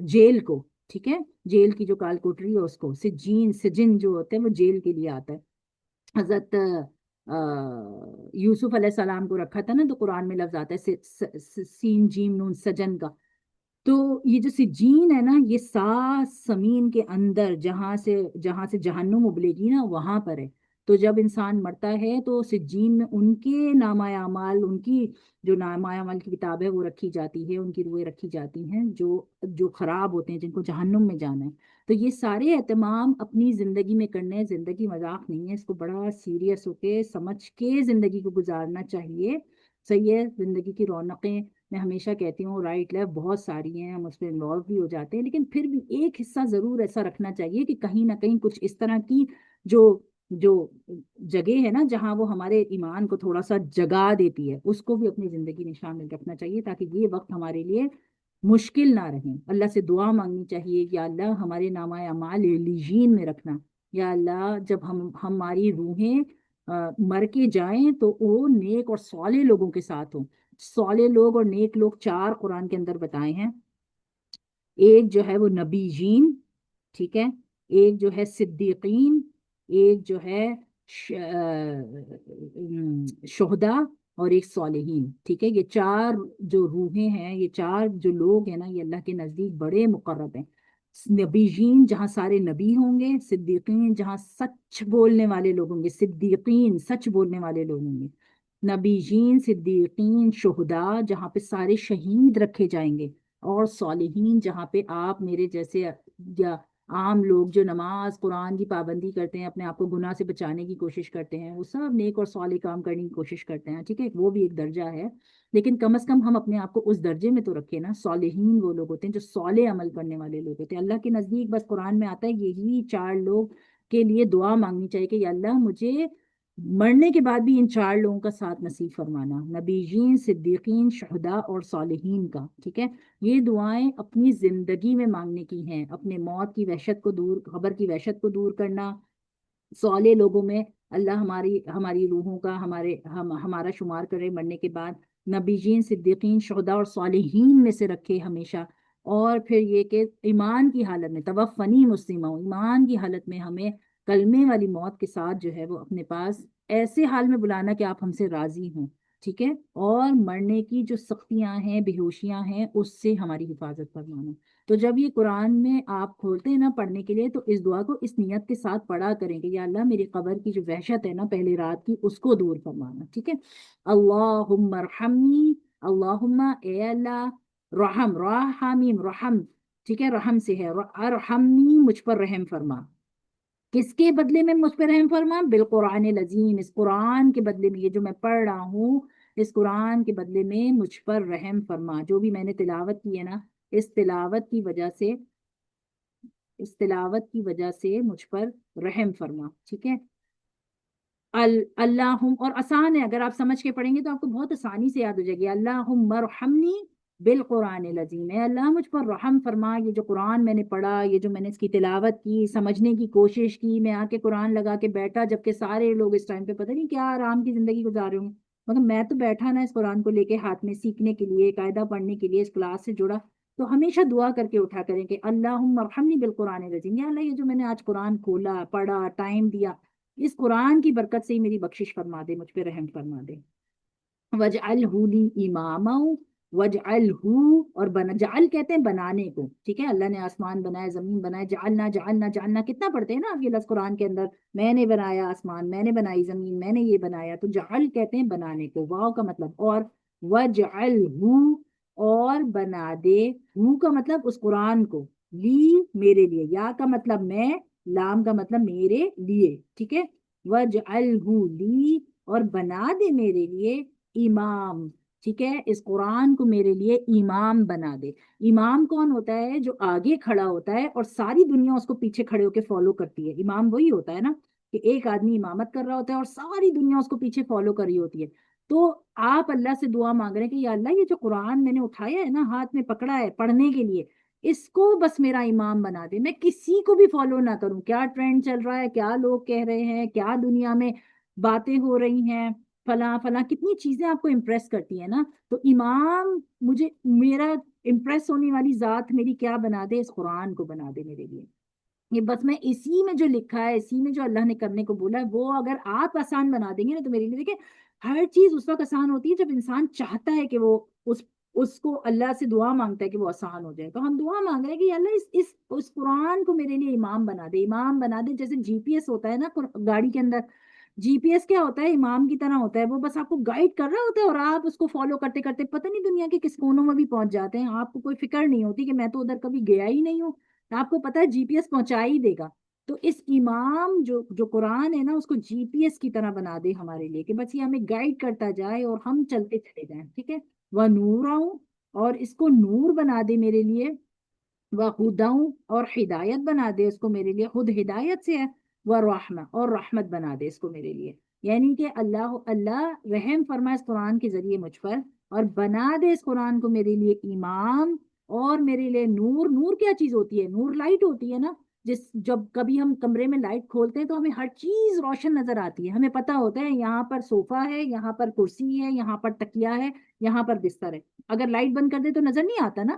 Speaker 1: جیل کو، ٹھیک ہے، جیل کی جو کال کوٹری ہے اس کو سجن جو ہوتے ہیں وہ جیل کے لیے آتا ہے. حضرت یوسف علیہ السلام کو رکھا تھا نا، تو قرآن میں لفظ آتا ہے سین جیم نون سجن کا. تو یہ جو سجین ہے نا، یہ 7 زمین کے اندر جہاں سے جہنم ابلے گی نا وہاں پر ہے. تو جب انسان مرتا ہے تو سجین میں ان کے نامہ اعمال، ان کی جو نامہ اعمال کی کتاب ہے وہ رکھی جاتی ہے، ان کی روحیں رکھی جاتی ہیں جو خراب ہوتے ہیں، جن کو جہنم میں جانا ہے. تو یہ سارے اہتمام اپنی زندگی میں کرنے ہیں. زندگی مذاق نہیں ہے، اس کو بڑا سیریس ہو کے سمجھ کے زندگی کو گزارنا چاہیے. صحیح ہے، زندگی کی رونقیں میں ہمیشہ کہتی ہوں رائٹ لیفٹ بہت ساری ہیں، ہم اس میں انوالو بھی ہو جاتے ہیں، لیکن پھر بھی ایک حصہ ضرور ایسا رکھنا چاہیے کہ کہیں نہ کہیں کچھ اس طرح کی جو جگہ ہے نا جہاں وہ ہمارے ایمان کو تھوڑا سا جگا دیتی ہے، اس کو بھی اپنی زندگی میں شامل رکھنا چاہیے، تاکہ یہ وقت ہمارے لیے مشکل نہ رہیں. اللہ سے دعا مانگنی چاہیے، یا اللہ ہمارے نامہ اعمال علیجین میں رکھنا. یا اللہ جب ہماری روحیں مر کے جائیں تو وہ نیک اور صالح لوگوں کے ساتھ ہوں. صالح لوگ اور نیک لوگ 4 قرآن کے اندر بتائے ہیں. ایک جو ہے وہ نبی جین، ٹھیک ہے، ایک جو ہے صدیقین، ایک جو ہے شہداء، اور ایک صالحین، ٹھیک ہے. یہ 4 جو روحیں ہیں، یہ 4 جو لوگ ہیں نا، یہ اللہ کے نزدیک بڑے مقرب ہیں. نبی جین جہاں سارے نبی ہوں گے، صدیقین جہاں سچ بولنے والے لوگ ہوں گے، صدیقین سچ بولنے والے لوگ ہوں گے، نبی جین، صدیقین، شہداء جہاں پہ سارے شہید رکھے جائیں گے، اور صالحین جہاں پہ آپ میرے جیسے یا عام لوگ جو نماز قرآن کی پابندی کرتے ہیں، اپنے آپ کو گناہ سے بچانے کی کوشش کرتے ہیں، وہ سب نیک اور صالح کام کرنے کی کوشش کرتے ہیں، ٹھیک ہے، وہ بھی ایک درجہ ہے. لیکن کم از کم ہم اپنے آپ کو اس درجے میں تو رکھیں نا. صالحین وہ لوگ ہوتے ہیں جو صالح عمل کرنے والے لوگ ہوتے ہیں. اللہ کے نزدیک بس قرآن میں آتا ہے یہی 4 لوگ کے لیے دعا مانگنی چاہیے کہ یا اللہ مجھے مرنے کے بعد بھی ان 4 لوگوں کا ساتھ نصیب فرمانا، نبیین، صدیقین، شہداء اور صالحین کا، ٹھیک ہے. یہ دعائیں اپنی زندگی میں مانگنے کی ہیں، اپنے موت کی وحشت کو دور، خبر کی وحشت کو دور کرنا. صالح لوگوں میں اللہ ہماری روحوں کا ہمارا شمار کرے مرنے کے بعد، نبیین، صدیقین، شہداء اور صالحین میں سے رکھے ہمیشہ. اور پھر یہ کہ ایمان کی حالت میں توفنی مسلمہ، ایمان کی حالت میں ہمیں کلمے والی موت کے ساتھ جو ہے وہ اپنے پاس ایسے حال میں بلانا کہ آپ ہم سے راضی ہوں، ٹھیک ہے. اور مرنے کی جو سختیاں ہیں، بے ہوشیاں ہیں، اس سے ہماری حفاظت فرمانا. تو جب یہ قرآن میں آپ کھولتے ہیں نا پڑھنے کے لیے، تو اس دعا کو اس نیت کے ساتھ پڑھا کریں کہ یا اللہ میری قبر کی جو وحشت ہے نا پہلے رات کی، اس کو دور فرمانا، ٹھیک ہے. اللہم ارحمنی، اللہم اے اللہ، رحم، راحمیم، رحم، ٹھیک ہے، رحم سے ہے، ارحمنی مجھ پر رحم فرما. کس کے بدلے میں مجھ پہ رحم فرما؟ بالقرآن العظیم، اس قرآن کے بدلے میں، یہ جو میں پڑھ رہا ہوں اس قرآن کے بدلے میں مجھ پر رحم فرما. جو بھی میں نے تلاوت کی ہے نا، اس تلاوت کی وجہ سے اس تلاوت کی وجہ سے مجھ پر رحم فرما. ٹھیک ہے. اللہم، اور آسان ہے، اگر آپ سمجھ کے پڑھیں گے تو آپ کو بہت آسانی سے یاد ہو جائے گی. اللہم ارحمنی بالقرآن العظیم، اے اللہ مجھ پر رحم فرما. یہ جو قرآن میں نے پڑھا، یہ جو میں نے اس کی تلاوت کی، سمجھنے کی کوشش کی، میں آ کے قرآن لگا کے بیٹھا، جبکہ سارے لوگ اس ٹائم پہ پتہ نہیں کیا آرام کی زندگی گزار رہے ہوں، مگر میں تو بیٹھا نا اس قرآن کو لے کے ہاتھ میں، سیکھنے کے لیے، قاعدہ پڑھنے کے لیے، اس کلاس سے جڑا. تو ہمیشہ دعا کر کے اٹھا کریں کہ اللہم ارحمنی بالقرآن العظیم، یا اللہ یہ جو میں نے آج قرآن کھولا، پڑھا، ٹائم دیا، اس قرآن کی برکت سے ہی میری بخشش فرما دے، مجھ پہ رحم فرما دے. وجعلہ لی اماما، وجعلہ، اور بنا، جعل کہتے ہیں بنانے کو. ٹھیک ہے. اللہ نے آسمان بنایا، زمین بنایا، جعلنا جعلنا جعلنا کتنا پڑھتے ہیں نا آپ یہ لفظ قرآن کے اندر، میں نے بنایا آسمان، میں نے بنائی زمین، میں نے یہ بنایا. تو جعل کہتے ہیں بنانے کو، واو کا مطلب اور، وجعلہ، اور بنا دے، ہو کا مطلب اس قرآن کو، لی میرے لیے، یا کا مطلب میں، لام کا مطلب میرے لیے. ٹھیک ہے. وجعلہ لی، اور بنا دے میرے لیے امام. ٹھیک ہے. اس قرآن کو میرے لیے امام بنا دے. امام کون ہوتا ہے؟ جو آگے کھڑا ہوتا ہے اور ساری دنیا اس کو پیچھے کھڑے ہو کے فالو کرتی ہے. امام وہی ہوتا ہے نا کہ ایک آدمی امامت کر رہا ہوتا ہے اور ساری دنیا اس کو پیچھے فالو کر رہی ہوتی ہے. تو آپ اللہ سے دعا مانگ رہے ہیں کہ یا اللہ یہ جو قرآن میں نے اٹھایا ہے نا، ہاتھ میں پکڑا ہے پڑھنے کے لیے، اس کو بس میرا امام بنا دے. میں کسی کو بھی فالو نہ کروں، کیا ٹرینڈ چل رہا ہے، کیا لوگ کہہ رہے ہیں، کیا دنیا میں باتیں ہو رہی ہیں، فلاں فلاں کتنی چیزیں آپ کو امپریس کرتی ہیں نا. تو امام مجھے، میرا امپریس ہونے والی ذات میری کیا بنا دے؟ اس قرآن کو بنا دے میرے لیے. یہ بس میں اسی میں جو لکھا ہے، اسی میں جو اللہ نے کرنے کو بولا ہے، وہ اگر آپ آسان بنا دیں گے نا تو میرے لیے. دیکھیں ہر چیز اس وقت آسان ہوتی ہے جب انسان چاہتا ہے کہ وہ اس کو اللہ سے دعا مانگتا ہے کہ وہ آسان ہو جائے. تو ہم دعا مانگ رہے ہیں کہ یا اللہ اس قرآن کو میرے لیے امام بنا دے، امام بنا دے. جیسے جی پی ایس ہوتا ہے نا گاڑی کے اندر، جی پی ایس کیا ہوتا ہے؟ امام کی طرح ہوتا ہے. وہ بس آپ کو گائیڈ کر رہا ہوتا ہے اور آپ اس کو فالو کرتے کرتے پتہ نہیں دنیا کے کس کونوں میں بھی پہنچ جاتے ہیں. آپ کو کوئی فکر نہیں ہوتی کہ میں تو ادھر کبھی گیا ہی نہیں ہوں، آپ کو پتا ہے جی پی ایس پہنچا ہی دے گا. تو اس امام جو قرآن ہے نا، اس کو جی پی ایس کی طرح بنا دے ہمارے لیے، کہ بس یہ ہمیں گائیڈ کرتا جائے اور ہم چلتے چلے جائیں. ٹھیک ہے. وہ نور آؤں، اور اس کو نور بنا دے میرے لیے. وہ ہداؤں، اور ہدایت بنا دے اس کو میرے لیے. خود ہدایت سے ہے. وہ رحمہ، اور رحمت بنا دے اس کو میرے لیے. یعنی کہ اللہ رحم فرمائے اس قرآن کے ذریعے مجھ پر، اور بنا دے اس قرآن کو میرے لیے امام، اور میرے لیے نور. نور کیا چیز ہوتی ہے؟ نور لائٹ ہوتی ہے نا. جب کبھی ہم کمرے میں لائٹ کھولتے ہیں تو ہمیں ہر چیز روشن نظر آتی ہے. ہمیں پتہ ہوتا ہے یہاں پر صوفہ ہے، یہاں پر کرسی ہے، یہاں پر تکیہ ہے، یہاں پر بستر ہے. اگر لائٹ بند کر دے تو نظر نہیں آتا نا.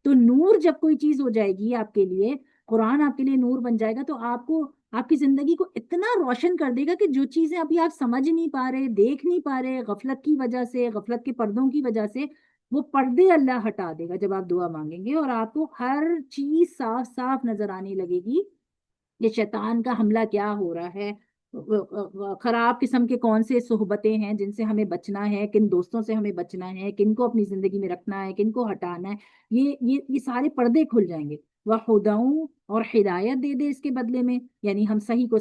Speaker 1: تو نور جب کوئی چیز ہو جائے گی آپ کے لیے، قرآن آپ کے لیے نور بن جائے گا، تو آپ کو، آپ کی زندگی کو اتنا روشن کر دے گا کہ جو چیزیں ابھی آپ سمجھ نہیں پا رہے، دیکھ نہیں پا رہے، غفلت کی وجہ سے، غفلت کے پردوں کی وجہ سے، وہ پردے اللہ ہٹا دے گا جب آپ دعا مانگیں گے. اور آپ کو ہر چیز صاف صاف نظر آنے لگے گی کہ شیطان کا حملہ کیا ہو رہا ہے، خراب قسم کے کون سے صحبتیں ہیں جن سے ہمیں بچنا ہے، کن دوستوں سے ہمیں بچنا ہے، کن کو اپنی زندگی میں رکھنا ہے، کن کو ہٹانا ہے. یہ سارے پردے کھل جائیں گے. وہ خداؤں، اور ہدایت دے دے اس کے بدلے میں. یعنی ہم صحیح کو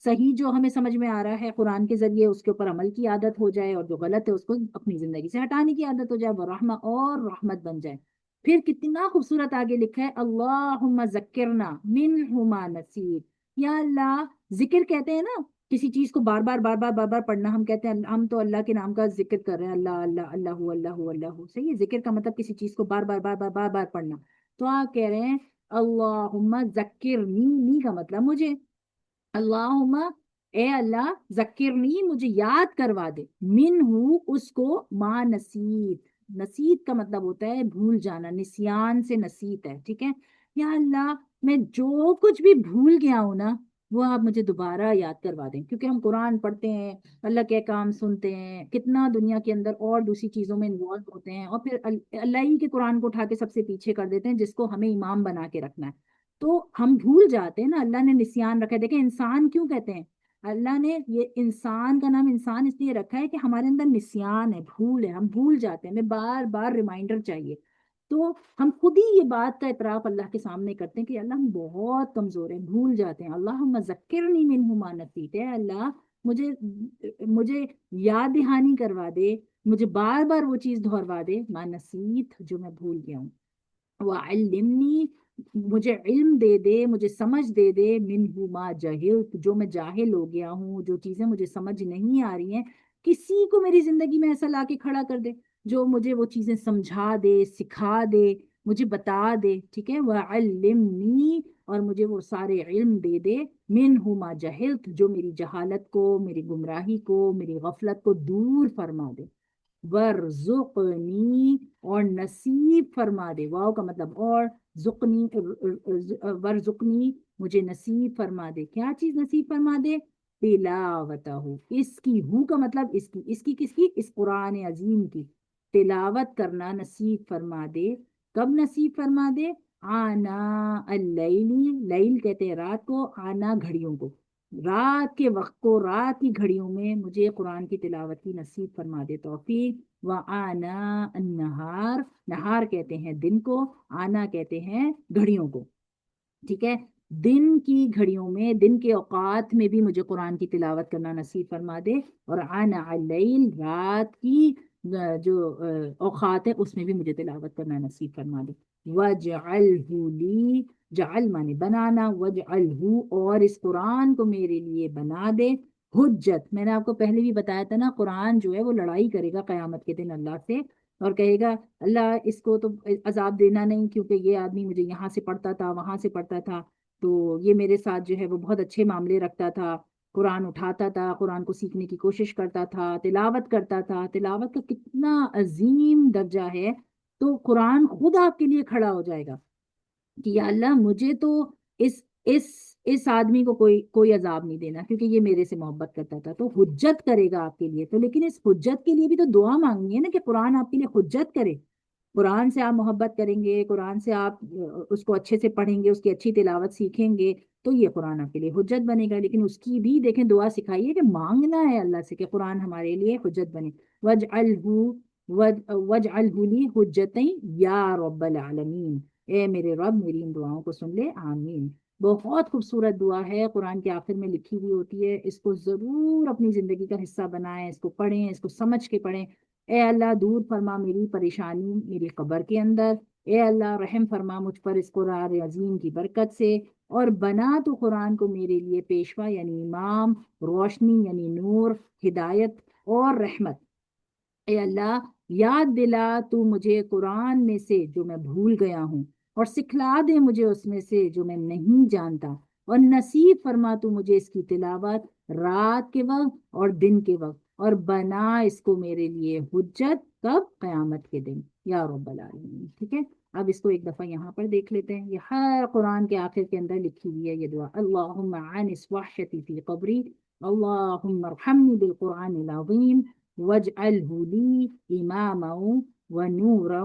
Speaker 1: صحیح جو ہمیں سمجھ میں آ رہا ہے قرآن کے ذریعے، اس کے اوپر عمل کی عادت ہو جائے، اور جو غلط ہے اس کو اپنی زندگی سے ہٹانے کی عادت ہو جائے. وہ رحمہ، اور رحمت بن جائے. پھر کتنا خوبصورت آگے لکھا ہے، اللہم ذکرنا منہما نصیب. یا اللہ، ذکر کہتے ہیں نا کسی چیز کو بار بار بار بار بار بار پڑھنا. ہم کہتے ہیں ہم تو اللہ کے نام کا ذکر کر رہے ہیں، اللہ اللہ اللہ اللہ اللہ. صحیح ہے. ذکر کا مطلب کسی چیز کو بار بار بار بار بار بار پڑھنا. تو آپ کہہ رہے ہیں اللہم ذکرنی، نی کا مطلب مجھے، اللہم اے اللہ، ذکرنی مجھے یاد کروا دے، منہ اس کو، ما نسیت. نسیت کا مطلب ہوتا ہے بھول جانا، نسیان سے نسیت ہے. ٹھیک ہے. یا اللہ میں جو کچھ بھی بھول گیا ہوں نا، وہ آپ مجھے دوبارہ یاد کروا دیں. کیونکہ ہم قرآن پڑھتے ہیں، اللہ کے کام سنتے ہیں، کتنا دنیا کے اندر اور دوسری چیزوں میں انوالو ہوتے ہیں، اور پھر اللہ ہی کے قرآن کو اٹھا کے سب سے پیچھے کر دیتے ہیں جس کو ہمیں امام بنا کے رکھنا ہے. تو ہم بھول جاتے ہیں نا. اللہ نے نسیان رکھا ہے. دیکھیں انسان کیوں کہتے ہیں، اللہ نے یہ انسان کا نام انسان اس لیے رکھا ہے کہ ہمارے اندر نسیان ہے، بھول ہے، ہم بھول جاتے ہیں، ہمیں بار بار ریمائنڈر چاہیے. تو ہم خود ہی یہ بات کا اعتراف اللہ کے سامنے کرتے ہیں کہ اللہ ہم بہت کمزور ہیں، بھول جاتے ہیں. اللہم ذکرنی منہ ما نسیت. اے اللہ مجھے یاد دہانی کروا دے، مجھے بار بار وہ چیز دہروا دے، ما نسیت جو میں بھول گیا ہوں. वअल्लिमनी, मुझे इल्म दे दे, मुझे समझ दे दे, मिन्हु मा जहिल्त, जो मैं जाहिल हो गया हूँ, जो चीज़ें मुझे समझ नहीं आ रही हैं, किसी को मेरी जिंदगी में ऐसा लाके खड़ा कर दे जो मुझे वो चीज़ें समझा दे, सिखा दे, मुझे बता दे। ठीक है, वअल्लिमनी, और मुझे वो सारे इल्म दे दे, मिन्हु मा जहिल्त, जो मेरी जहालत को, मेरी गुमराही को, मेरी गफलत को दूर फरमा दे। वर्जुकनी, और नसीब फरमा दे, वाव का मतलब और, जुकनी, वर्जुकनी, मुझे नसीब फरमा दे। क्या चीज नसीब फरमा दे? तिलावतहू, इसकी, हु का मतलब इसकी, इसकी किसकी? इस कुरान अजीम की तिलावत करना नसीब फरमा दे। कब नसीब फरमा दे? आना अल्लैली, लैल कहते हैं रात को, आना घड़ियों को, रात के वक्त को, रात की घड़ियों में मुझे कुरान की तिलावत की नसीब फरमा दे तौफीक। व आना अन्नहार, नहार कहते हैं दिन को, आना कहते हैं घड़ियों को। ठीक है, दिन की घड़ियों में, दिन के औकात में भी मुझे कुरान की तिलावत करना नसीब फरमा दे। और आना अल्लैल, रात की जो औकात है उसमें भी मुझे तिलावत करना नसीब फरमा दे। वजअलहू ली, जाल माने बनाना, वजअलहू, और इस कुरान को मेरे लिए बना दे, हुज्जत। मैंने आपको पहले भी बताया था ना, कुरान जो है वो लड़ाई करेगा कयामत के दिन अल्लाह से, और कहेगा अल्लाह इसको तो अजाब देना नहीं, क्योंकि ये आदमी मुझे यहाँ से पढ़ता था, वहां से पढ़ता था, तो ये मेरे साथ जो है वो बहुत अच्छे मामले रखता था, कुरान उठाता था, कुरान को सीखने की कोशिश करता था, तिलावत करता था। तिलावत का कितना अजीम दर्जा है। तो कुरान खुद आपके लिए खड़ा हो जाएगा कि या अल्लाह, मुझे तो इस इस आदमी को कोई कोई अजाब नहीं देना, क्योंकि ये मेरे से मोहब्बत करता था। तो हुज्जत करेगा आपके लिए। तो लेकिन इस हुज्जत के लिए भी तो दुआ मांगनी है ना, कि कुरान आपके लिए हुज्जत करे। कुरान से आप मोहब्बत करेंगे, कुरान से आप उसको अच्छे से पढ़ेंगे, उसकी अच्छी तिलावत सीखेंगे, तो ये कुरान आपके लिए हुज्जत बनेगा। लेकिन उसकी भी देखें दुआ सिखाई है कि मांगना है अल्लाह से कि कुरान हमारे लिए हुज्जत बने। वजअलहू, वजअलहू ली हुज्जतैन या रब्बल आलमीन, ए मेरे रब, मेरी इन दुआओं को सुन ले, आमीन। बहुत खूबसूरत दुआ है, कुरान के आखिर में लिखी हुई होती है। इसको जरूर अपनी जिंदगी का हिस्सा बनाएं, इसको पढ़ें, इसको समझ के पढ़ें। ए अल्लाह, दूर फरमा मेरी परेशानी मेरी कब्र के अंदर। ए अल्लाह, रहम फरमा मुझ पर इस कुरान अजीम की बरकत से, और बना तो कुरान को मेरे लिए पेशवा यानी इमाम, रोशनी यानी नूर, हिदायत और रहमत। ए अल्लाह, याद दिला तू मुझे कुरान में से जो मैं भूल गया हूँ, और सिखला दे मुझे उसमें से जो मैं नहीं जानता, और नसीब फरमा तू मुझे इसकी तिलावत रात के वक्त और दिन के वक्त, और बना इसको मेरे लिए हुज्जत, कब? कयामत के दिन, या रब्बल आलमीन। ठीक है, अब इसको एक दफा यहाँ पर देख लेते हैं। ये हर कुरान के आखिर के अंदर लिखी हुई है ये दुआ। अल्लाहुम्मा अनिस वहशती फी कब्री, अल्लाहुम्मा अरहमनी बिल कुरानिल अज़ीम, वजअलहु ली इमामा व नूरा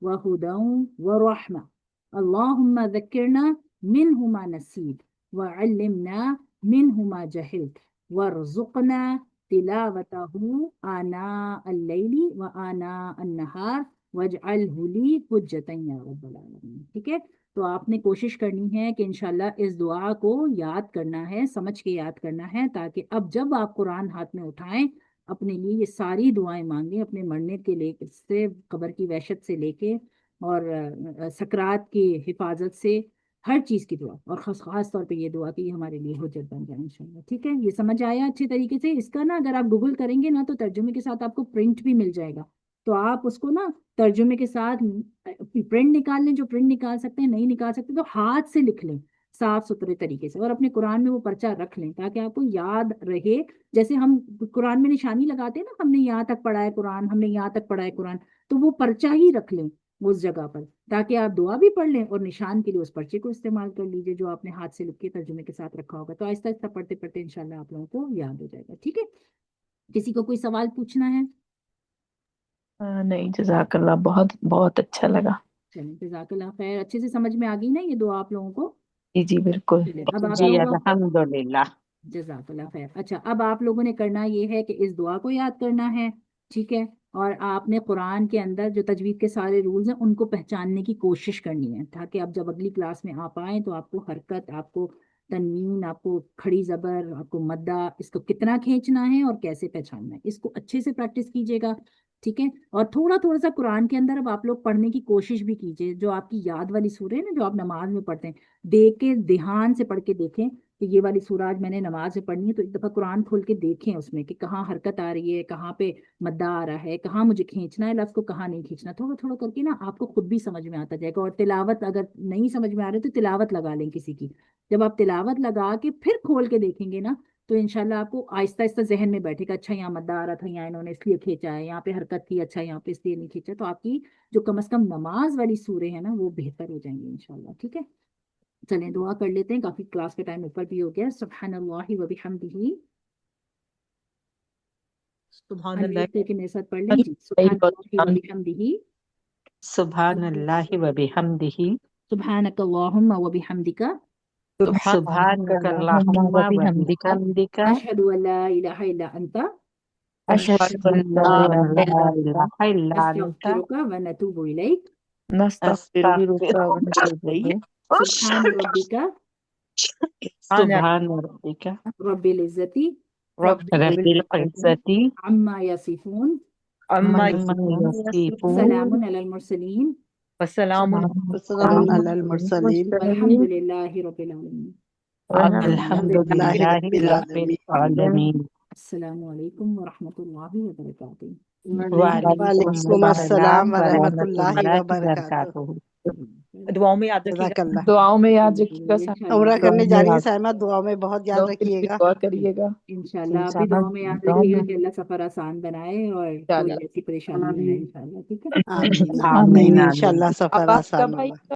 Speaker 1: व हुदा व रहमा, अल्लाहुम्मा ज़क्किरना मिन्हुमा नसीब, व अल्लिमना मिन्हुमा जहिल्त, वर्ज़ुक़ना तिलावतहु आना अल्लैली व आना अन्नहार, वजअलहु ली हुज्जतन या रब्बल आलमीन। ठीक है, तो आपने कोशिश करनी है कि इंशाल्लाह इस दुआ को याद करना है, समझ के याद करना है, ताकि अब जब आप कुरान हाथ में उठाएं, अपने लिए ये सारी दुआएं मांगे, अपने मरने के ले से, कब्र की वहशत से लेके, और सकरात की हिफाजत से, हर चीज की दुआ, और खास तौर पे ये दुआ कि ये हमारे लिए हुज्जत बन जाए इंशाल्लाह। ठीक है, ये समझ आया अच्छे तरीके से? इसका ना अगर आप गूगल करेंगे ना, तो तर्जुमे के साथ आपको प्रिंट भी मिल जाएगा। तो आप उसको ना तर्जुमे के साथ प्रिंट निकाल लें, जो प्रिंट निकाल सकते हैं, नहीं निकाल सकते तो हाथ से लिख लें साफ सुथरे तरीके से, और अपने कुरान में वो पर्चा रख लें, ताकि आपको याद रहे। जैसे हम कुरान में निशानी लगाते हैं ना, हमने यहाँ तक पढ़ा है कुरान, हमने यहाँ तक पढ़ा है कुरान, तो वो पर्चा ही रख लें उस जगह पर, ताकि आप दुआ भी पढ़ लें और निशान के लिए उस पर्चे को इस्तेमाल कर लीजिए जो आपने हाथ से लिख के तर्जुमे के साथ रखा होगा। तो आहिस्ता आहिस्ता पढ़ते पढ़ते इंशाल्लाह आप लोगों को याद हो जाएगा। ठीक है, किसी को कोई सवाल पूछना है?
Speaker 3: नहीं, जजाकल्ला, बहुत बहुत अच्छा लगा।
Speaker 1: चलिए, जज़ाकल्लाह खैर। अच्छे से समझ में आ गई ना ये दुआ आप लोगों को?
Speaker 3: जी जी बिल्कुल।
Speaker 1: चलिए, अब आप
Speaker 6: जी
Speaker 1: लोगों को,
Speaker 6: अल्हम्दुलिल्लाह।
Speaker 1: जज़ाकल्लाह खैर। अच्छा, अब आप लोगों ने करना ये है कि इस दुआ को याद करना है। ठीक है, और आपने कुरान के अंदर जो तजवीद के सारे रूल्स हैं उनको पहचानने की कोशिश करनी है, ताकि आप जब अगली क्लास में आप आए तो आपको हरकत, आपको तनवीन, आपको खड़ी जबर, आपको मद्दा, इसको कितना खींचना है और कैसे पहचानना है, इसको अच्छे से प्रैक्टिस कीजिएगा। ठीक है। और थोड़ा थोड़ा सा कुरान के अंदर अब आप लोग पढ़ने की कोशिश भी कीजिए, जो आपकी याद वाली सूरह है ना, जो आप नमाज में पढ़ते हैं, देख के ध्यान से पढ़ के देखें कि ये वाली सूरह आज मैंने नमाज में पढ़नी है, तो एक दफा कुरान खोल के देखें उसमें कि कहाँ हरकत आ रही है, कहाँ पे मद्दा आ रहा है, कहाँ मुझे खींचना है लफ्ज को, कहाँ नहीं खींचना। थोड़ा थोड़ा करके ना आपको खुद भी समझ में आता जाएगा। और तिलावत अगर नहीं समझ में आ रही तो तिलावत लगा लें किसी की। जब आप तिलावत लगा के फिर खोल के देखेंगे ना, तो इंशाल्लाह आपको आहिस्ता आहिस्ता जहन में बैठेगा, अच्छा यहाँ मद्दा आ रहा था, यहाँ इन्होंने इसलिए खींचा है, यहाँ पे हरकत थी, अच्छा यहाँ पे इसलिए नहीं खींचा। तो आपकी जो कम से कम नमाज वाली सूरह है ना, वो बेहतर हो जाएंगी इंशाल्लाह। ठीक है, चलें दुआ कर लेते हैं, काफी क्लास का टाइम ऊपर भी हो गया। सुब्हानल्लाहि व बिहम्दिही,
Speaker 10: सुभान
Speaker 1: अनम्यूट
Speaker 10: अल्लाह
Speaker 1: करके मेरे साथ पढ़ लें जी। सुब्हानल्लाहि व बिहम्दिही,
Speaker 6: सुभान अल्लाह व बिहम्दिही,
Speaker 1: सुब्हानकल्लाहुम्मा व बिहम्दिका,
Speaker 6: सुभानक अल्लाहुम्मा व
Speaker 3: बिहम्दिका
Speaker 6: बिहम्दिका,
Speaker 1: अशहदु अल्ला इलाहा इल्ला अंता,
Speaker 3: अशहदु
Speaker 6: अशहदु
Speaker 3: अन ला
Speaker 6: अन ला
Speaker 3: इलाहा इल्लल्लाह
Speaker 6: इलाहा इल्ला अंता,
Speaker 1: नस्तगफिरुका व नतूबु इलैक,
Speaker 3: नस्तगफिरुका व नतूबु इलैक।
Speaker 1: सुब्हान रब्बिका
Speaker 6: सुभान रब्बिका
Speaker 1: रब्बिल इज्जति
Speaker 3: रब्बिल
Speaker 6: रब्बिल इज्जति
Speaker 1: अम्मा यसिफून,
Speaker 3: अम्मा
Speaker 6: अम्मा यसिफून,
Speaker 1: सलामुन अलल मुरसलीन,
Speaker 10: वसलामुन
Speaker 9: वसलामुन अलल मुरसलीन
Speaker 1: वल्हम्दुलिल्लाहि रब्बिल आलमीन।
Speaker 9: अल्हम्दुलिल्लाहि
Speaker 6: अल्हम्दुलिल्लाहि
Speaker 9: रब्बिल
Speaker 6: रब्बिल
Speaker 9: आलमीन।
Speaker 6: आलमीन।
Speaker 1: अस्सलामु अलैकुम व रहमतुल्लाहि व बरकातुहू।
Speaker 6: वालेकुम
Speaker 9: वालेकुम
Speaker 6: अस्सलाम
Speaker 9: अस्सलाम व
Speaker 6: व
Speaker 9: रहमतुल्लाहि व
Speaker 6: रहमतुल्लाहि व
Speaker 9: बरकातुहू।
Speaker 6: बरकातुहू।
Speaker 10: दुआओं में याद रखिएगा।
Speaker 9: जज़ाकल्लाह।
Speaker 3: दुआओं में याद रखिएगा,
Speaker 1: इंशाल्लाह
Speaker 9: उम्रा
Speaker 1: आप
Speaker 9: करने जा रही है
Speaker 3: याद
Speaker 9: साइमा, दुआ में बहुत ध्यान
Speaker 3: लोग के लिए भी
Speaker 9: रखिएगा।
Speaker 3: दुआ करिएगा।
Speaker 1: इंशाल्लाह आप भी दुआ में याद
Speaker 3: दुआ
Speaker 1: रखिएगा
Speaker 3: में
Speaker 1: कि अल्लाह सफर आसान बनाए और कोई
Speaker 3: इंशाल्लाह।
Speaker 1: ऐसी परेशानी ना आए इंशाल्लाह। ठीक है,
Speaker 9: आमीन
Speaker 6: आमीन
Speaker 9: आमीन,
Speaker 6: आमीन।
Speaker 9: इंशाल्लाह सफर
Speaker 3: अब आपका
Speaker 9: आसान
Speaker 3: भाई
Speaker 9: होगा।